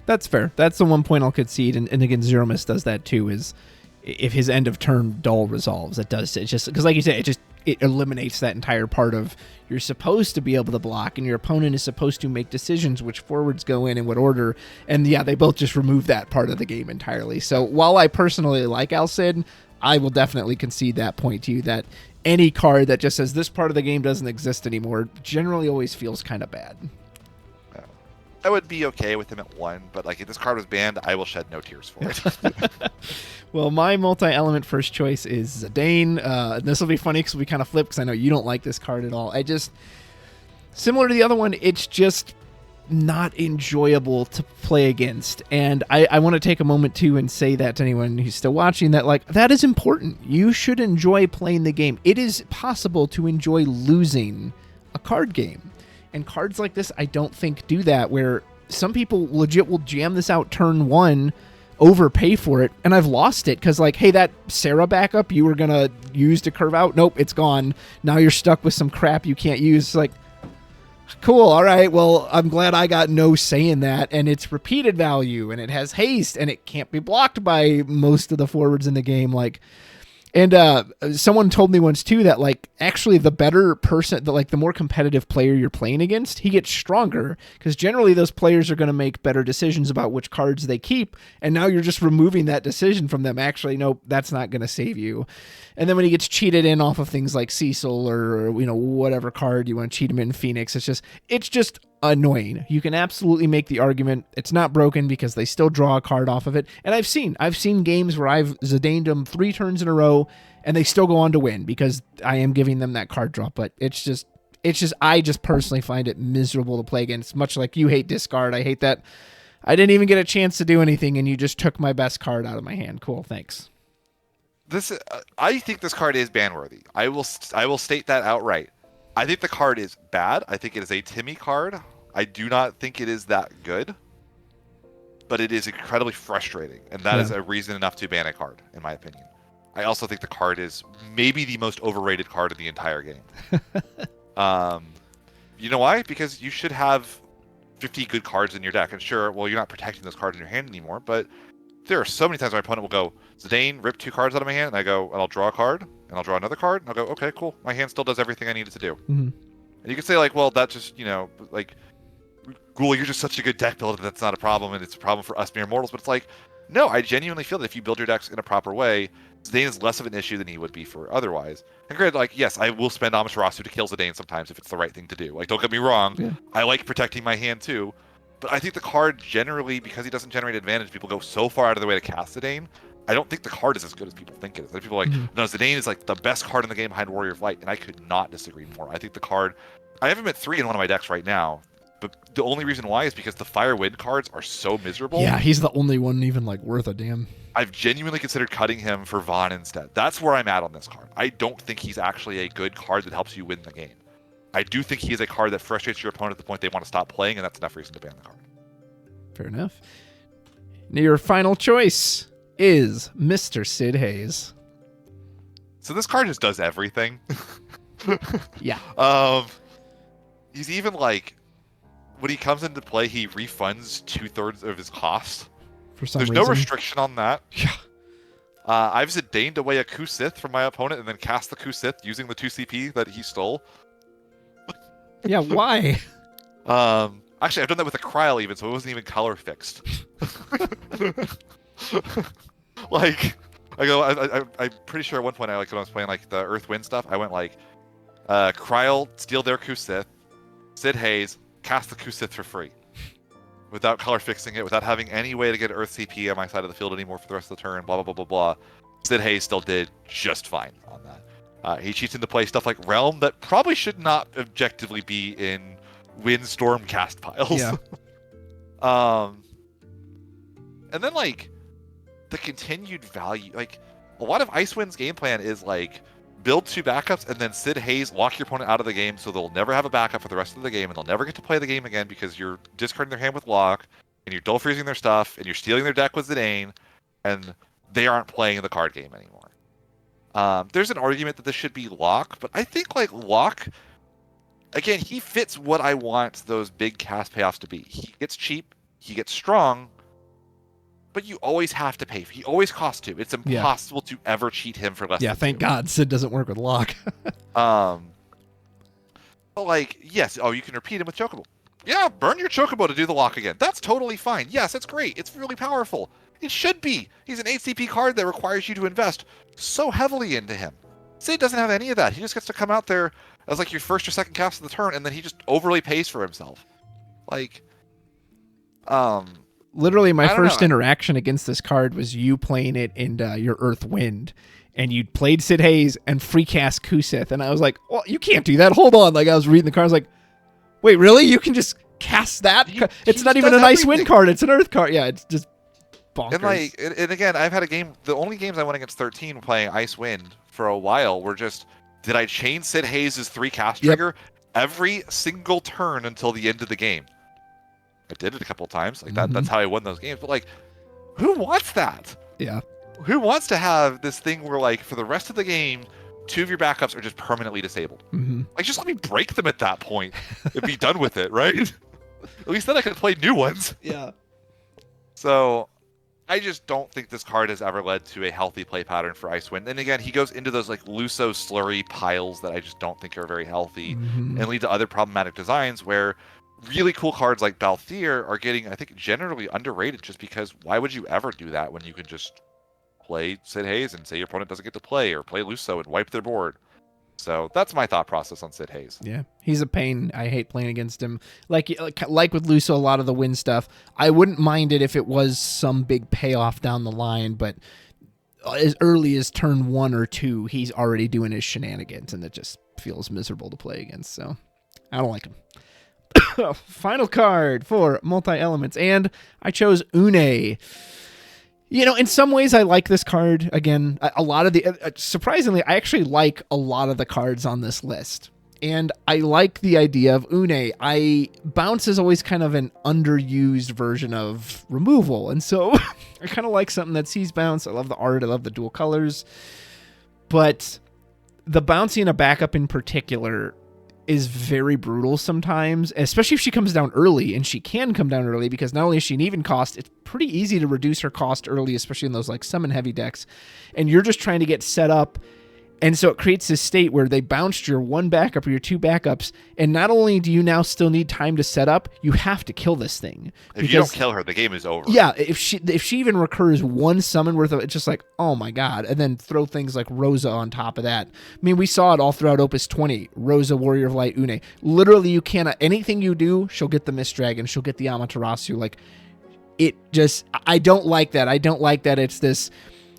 That's fair. That's the one point I'll concede. And again, Zeromus does that too. Is if his end of turn dull resolves, it does. It's just because, like you said, it eliminates that entire part of you're supposed to be able to block and your opponent is supposed to make decisions which forwards go in what order. And yeah, they both just remove that part of the game entirely. So while I personally like Al-Cid, I will definitely concede that point to you that any card that just says this part of the game doesn't exist anymore generally always feels kind of bad. I would be okay with him at 1, but like if this card was banned, I will shed no tears for it. Well, my multi-element first choice is Zidane. This will be funny because we kind of flip because I know you don't like this card at all. Similar to the other one, it's just not enjoyable to play against. And I want to take a moment too and say that to anyone who's still watching that like that is important. You should enjoy playing the game. It is possible to enjoy losing a card game. And cards like this, I don't think do that, where some people legit will jam this out turn 1, overpay for it, and I've lost it because, like, hey, that Sarah backup you were going to use to curve out, nope, it's gone. Now you're stuck with some crap you can't use. It's like, cool, all right, well, I'm glad I got no say in that, and it's repeated value, and it has haste, and it can't be blocked by most of the forwards in the game, like... And someone told me once too that like actually the better person, the more competitive player you're playing against, he gets stronger because generally those players are going to make better decisions about which cards they keep. And now you're just removing that decision from them. Actually, no, that's not going to save you. And then when he gets cheated in off of things like Cecil or whatever card you want to cheat him in Phoenix, it's just annoying. You can absolutely make the argument it's not broken because they still draw a card off of it. And I've seen games where I've Zidaned them 3 turns in a row and they still go on to win because I am giving them that card drop. But I just personally find it miserable to play against, much like you hate discard. I hate that. I didn't even get a chance to do anything, and you just took my best card out of my hand. Cool, thanks. I think this card is ban worthy. I will state that outright. I think the card is bad. I think it is a Timmy card. I do not think it is that good, but it is incredibly frustrating, and that is a reason enough to ban a card, in my opinion. I also think the card is maybe the most overrated card in the entire game. You know why? Because you should have 50 good cards in your deck, and sure, well, you're not protecting those cards in your hand anymore, but there are so many times my opponent will go, Zidane, rip 2 cards out of my hand, and I go, and I'll draw a card, and I'll draw another card, and I'll go, okay, cool. My hand still does everything I need it to do. Mm-hmm. And you can say, like, well, that's just, like, Ghoul, you're just such a good deck builder that's not a problem, and it's a problem for us mere mortals. But it's like, no, I genuinely feel that if you build your decks in a proper way, Zidane is less of an issue than he would be for otherwise. And granted, like, yes, I will spend Amaterasu to kill Zidane sometimes if it's the right thing to do. Like, don't get me wrong, I like protecting my hand too. But I think the card generally, because he doesn't generate advantage, people go so far out of their way to cast Zidane. I don't think the card is as good as people think it is. Like, people are like, no, Zidane is like the best card in the game behind Warrior of Light, and I could not disagree more. I think the card, I have him at 3 in one of my decks right now, but the only reason why is because the Fire Wind cards are so miserable. Yeah, he's the only one even like worth a damn. I've genuinely considered cutting him for Vaughn instead. That's where I'm at on this card. I don't think he's actually a good card that helps you win the game. I do think he is a card that frustrates your opponent to the point they want to stop playing, and that's enough reason to ban the card. Fair enough. Now your final choice is Mr. Sid Hayes. So this card just does everything. Yeah. He's even like, when he comes into play, he refunds 2/3 of his cost. For some There's reason. no restriction on that. Yeah. I've Zidaned away a Kusith from my opponent and then cast the Kusith using the 2 CP that he stole. Yeah, why? Actually, I've done that with a Kryl even, so it wasn't even color fixed. Like, I'm pretty sure at one point when I was playing like the Earth Wind stuff, I went like, Kryl, steal their Kusith, Sid Hayes, cast the Kusith for free. Without color fixing it, without having any way to get Earth CP on my side of the field anymore for the rest of the turn, blah, blah, blah, blah, blah. Sid Hayes still did just fine on that. He cheats into play stuff like Realm that probably should not objectively be in Windstorm cast piles. Yeah. And then, like, the continued value, like, a lot of Icewind's game plan is, like, build 2 backups and then Sid Hayes lock your opponent out of the game so they'll never have a backup for the rest of the game and they'll never get to play the game again because you're discarding their hand with lock and you're dull freezing their stuff and you're stealing their deck with Zidane and they aren't playing the card game anymore. There's an argument that this should be lock, but I think, like, lock, again, he fits what I want those big cast payoffs to be. He gets cheap, he gets strong, but you always have to pay. He always costs 2. It's impossible to ever cheat him for less than 2. Thank God Sid doesn't work with lock. But, like, yes, you can repeat him with Chocobo. Yeah, burn your Chocobo to do the lock again. That's totally fine. Yes, it's great. It's really powerful. It should be. He's an 8 CP card that requires you to invest so heavily into him. Sid doesn't have any of that. He just gets to come out there as, like, your first or second cast of the turn, and then he just overly pays for himself. Like, literally my first interaction against this card was you playing it in your Earth Wind, and you played Sid Hayes and free cast Kusith, and I was like, well, you can't do that. Hold on. Like, I was reading the card, I was like, wait, really? You can just cast that? It's not even an Ice Wind card. It's an Earth card. Yeah, it's just bonkers. And, like, and again, I've had a game, the only games I went against 13 playing Ice Wind for a while were just, did I chain Sid Hayes' 3 cast trigger every single turn until the end of the game? I did it a couple of times. Like, that's how I won those games. But, like, who wants that? Yeah. Who wants to have this thing where, like, for the rest of the game, 2 of your backups are just permanently disabled? Like, just let me break them at that point and be done with it, right? At least then I can play new ones. Yeah. So, I just don't think this card has ever led to a healthy play pattern for Icewind. And again, he goes into those, like, Luso slurry piles that I just don't think are very healthy and lead to other problematic designs where really cool cards like Balthier are getting, I think, generally underrated just because why would you ever do that when you can just play Sid Hayes and say your opponent doesn't get to play, or play Luso and wipe their board? So that's my thought process on Sid Hayes. Yeah, he's a pain. I hate playing against him. Like with Luso, a lot of the win stuff, I wouldn't mind it if it was some big payoff down the line, but as early as turn 1 or 2, he's already doing his shenanigans, and it just feels miserable to play against, so I don't like him. Final card for multi-elements, and I chose Une. In some ways I like this card. Again, a lot of surprisingly, I actually like a lot of the cards on this list. And I like the idea of Une. Bounce is always kind of an underused version of removal. And so I kind of like something that sees bounce. I love the art. I love the dual colors. But the bouncing a backup in particular is very brutal sometimes, especially if she comes down early, and she can come down early because not only is she an even cost, it's pretty easy to reduce her cost early, especially in those like summon heavy decks, and you're just trying to get set up. And so it creates this state where they bounced your one backup or your two backups, and not only do you now still need time to set up, you have to kill this thing. If you don't kill her, the game is over. Yeah, if she even recurs one summon worth of, it's just like, oh my god. And then throw things like Rosa on top of that. I mean, we saw it all throughout Opus 20. Rosa, Warrior of Light, Une. Literally, you cannot, anything you do, she'll get the Mist Dragon, she'll get the Amaterasu. Like, it just, I don't like that. I don't like that it's this,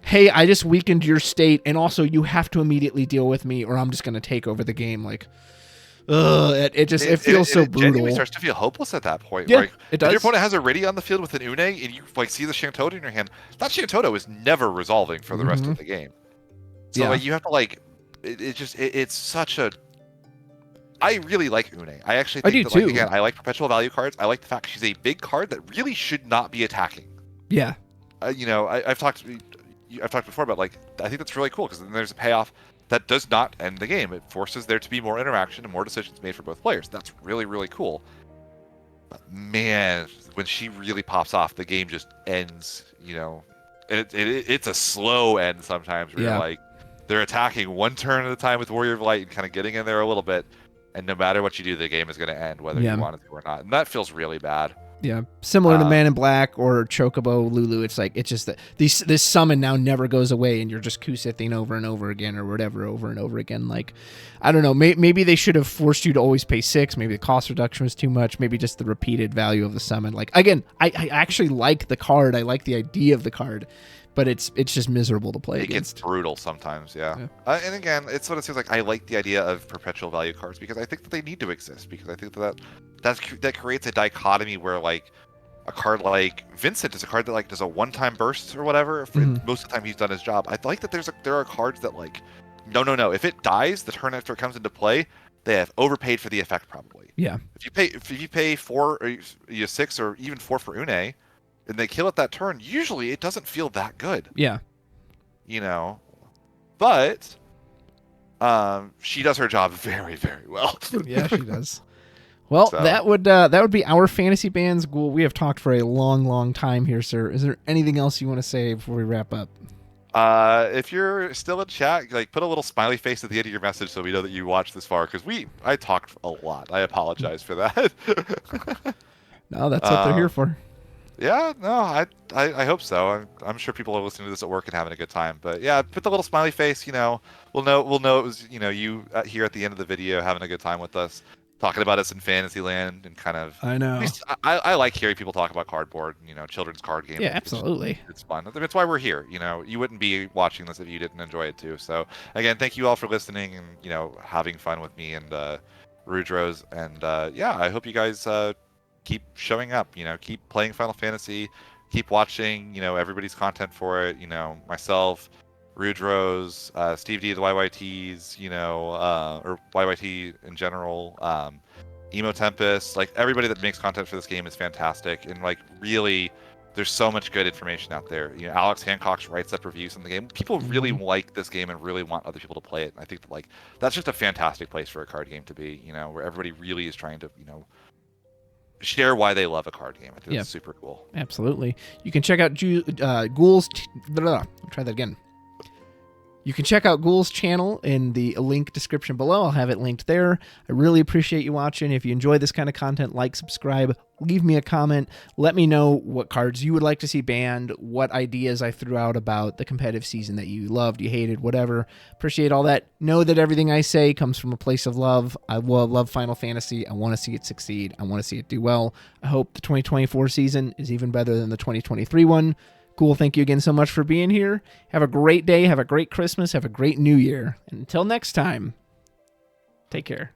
hey, I just weakened your state, and also you have to immediately deal with me, or I'm just going to take over the game. Like, it feels so brutal. It genuinely starts to feel hopeless at that point. Yeah, like, it does. If your opponent has a Ready on the field with an Une, and you like see the Shantoto in your hand, that Shantoto is never resolving for the rest of the game. So like, you have to like, it's such a. I really like Une. I actually think that, like, again, I like perpetual value cards. I like the fact she's a big card that really should not be attacking. Yeah. I've talked before about, like, I think that's really cool because then there's a payoff that does not end the game. It forces there to be more interaction and more decisions made for both players. That's really, really cool. But man, when she really pops off, the game just ends. It's a slow end sometimes. Where you're like, they're attacking one turn at a time with Warrior of Light and kind of getting in there a little bit, and no matter what you do, the game is going to end whether you want it to or not, and that feels really bad. Yeah, similar to Man in Black or Chocobo Lulu. It's like, it's just that this summon now never goes away, and you're just Kusithing over and over again, or whatever, over and over again. Like, I don't know. Maybe they should have forced you to always pay 6. Maybe the cost reduction was too much. Maybe just the repeated value of the summon. Like, again, I actually like the card. I like the idea of the card, but it's just miserable to play against. It gets brutal sometimes, yeah. And again, it's what it seems like. I like the idea of perpetual value cards because I think that they need to exist, because I think that creates a dichotomy where, like, a card like Vincent is a card that, like, does a one-time burst or whatever. Most of the time he's done his job. I like that there are cards that, like, no. If it dies the turn after it comes into play, they have overpaid for the effect probably. Yeah. If you pay 4 or 6 or even 4 for Une, and they kill it that turn, usually it doesn't feel that good. Yeah. But she does her job very, very well. Yeah, she does. Well, so that would be our fantasy bands. Ghoul, we have talked for a long, long time here, sir. Is there anything else you want to say before we wrap up? If you're still in chat, like, put a little smiley face at the end of your message so we know that you watched this far, because I talked a lot. I apologize for that. No, that's what they're here for. Yeah, no, I hope so. I'm sure people are listening to this at work and having a good time. But yeah, put the little smiley face. We'll know it was you here at the end of the video having a good time with us, talking about us in Fantasyland, and kind of. I know. I like hearing people talk about cardboard, children's card games. Yeah, absolutely. It's fun. That's why we're here. You wouldn't be watching this if you didn't enjoy it too. So again, thank you all for listening and having fun with me and Rudrose. And yeah, I hope you guys keep showing up. Keep playing Final Fantasy. Keep watching. Everybody's content for it. Myself, Rudrose, Steve D, the YYTs, or YYT in general, Emo Tempest, like, everybody that makes content for this game is fantastic, and, like, really, there's so much good information out there. Alex Hancock writes up reviews on the game. People really like this game and really want other people to play it, and I think that, like, that's just a fantastic place for a card game to be, where everybody really is trying to, share why they love a card game. I think it's super cool. Absolutely. You can check out Ghoul's. Try that again. You can check out Ghoul's channel in the link description below. I'll have it linked there. I really appreciate you watching. If you enjoy this kind of content, like, subscribe, leave me a comment. Let me know what cards you would like to see banned, what ideas I threw out about the competitive season that you loved, you hated, whatever. Appreciate all that. Know that everything I say comes from a place of love. I love Final Fantasy. I want to see it succeed. I want to see it do well. I hope the 2024 season is even better than the 2023 one. Cool. Thank you again so much for being here. Have a great day. Have a great Christmas. Have a great New Year. And until next time, take care.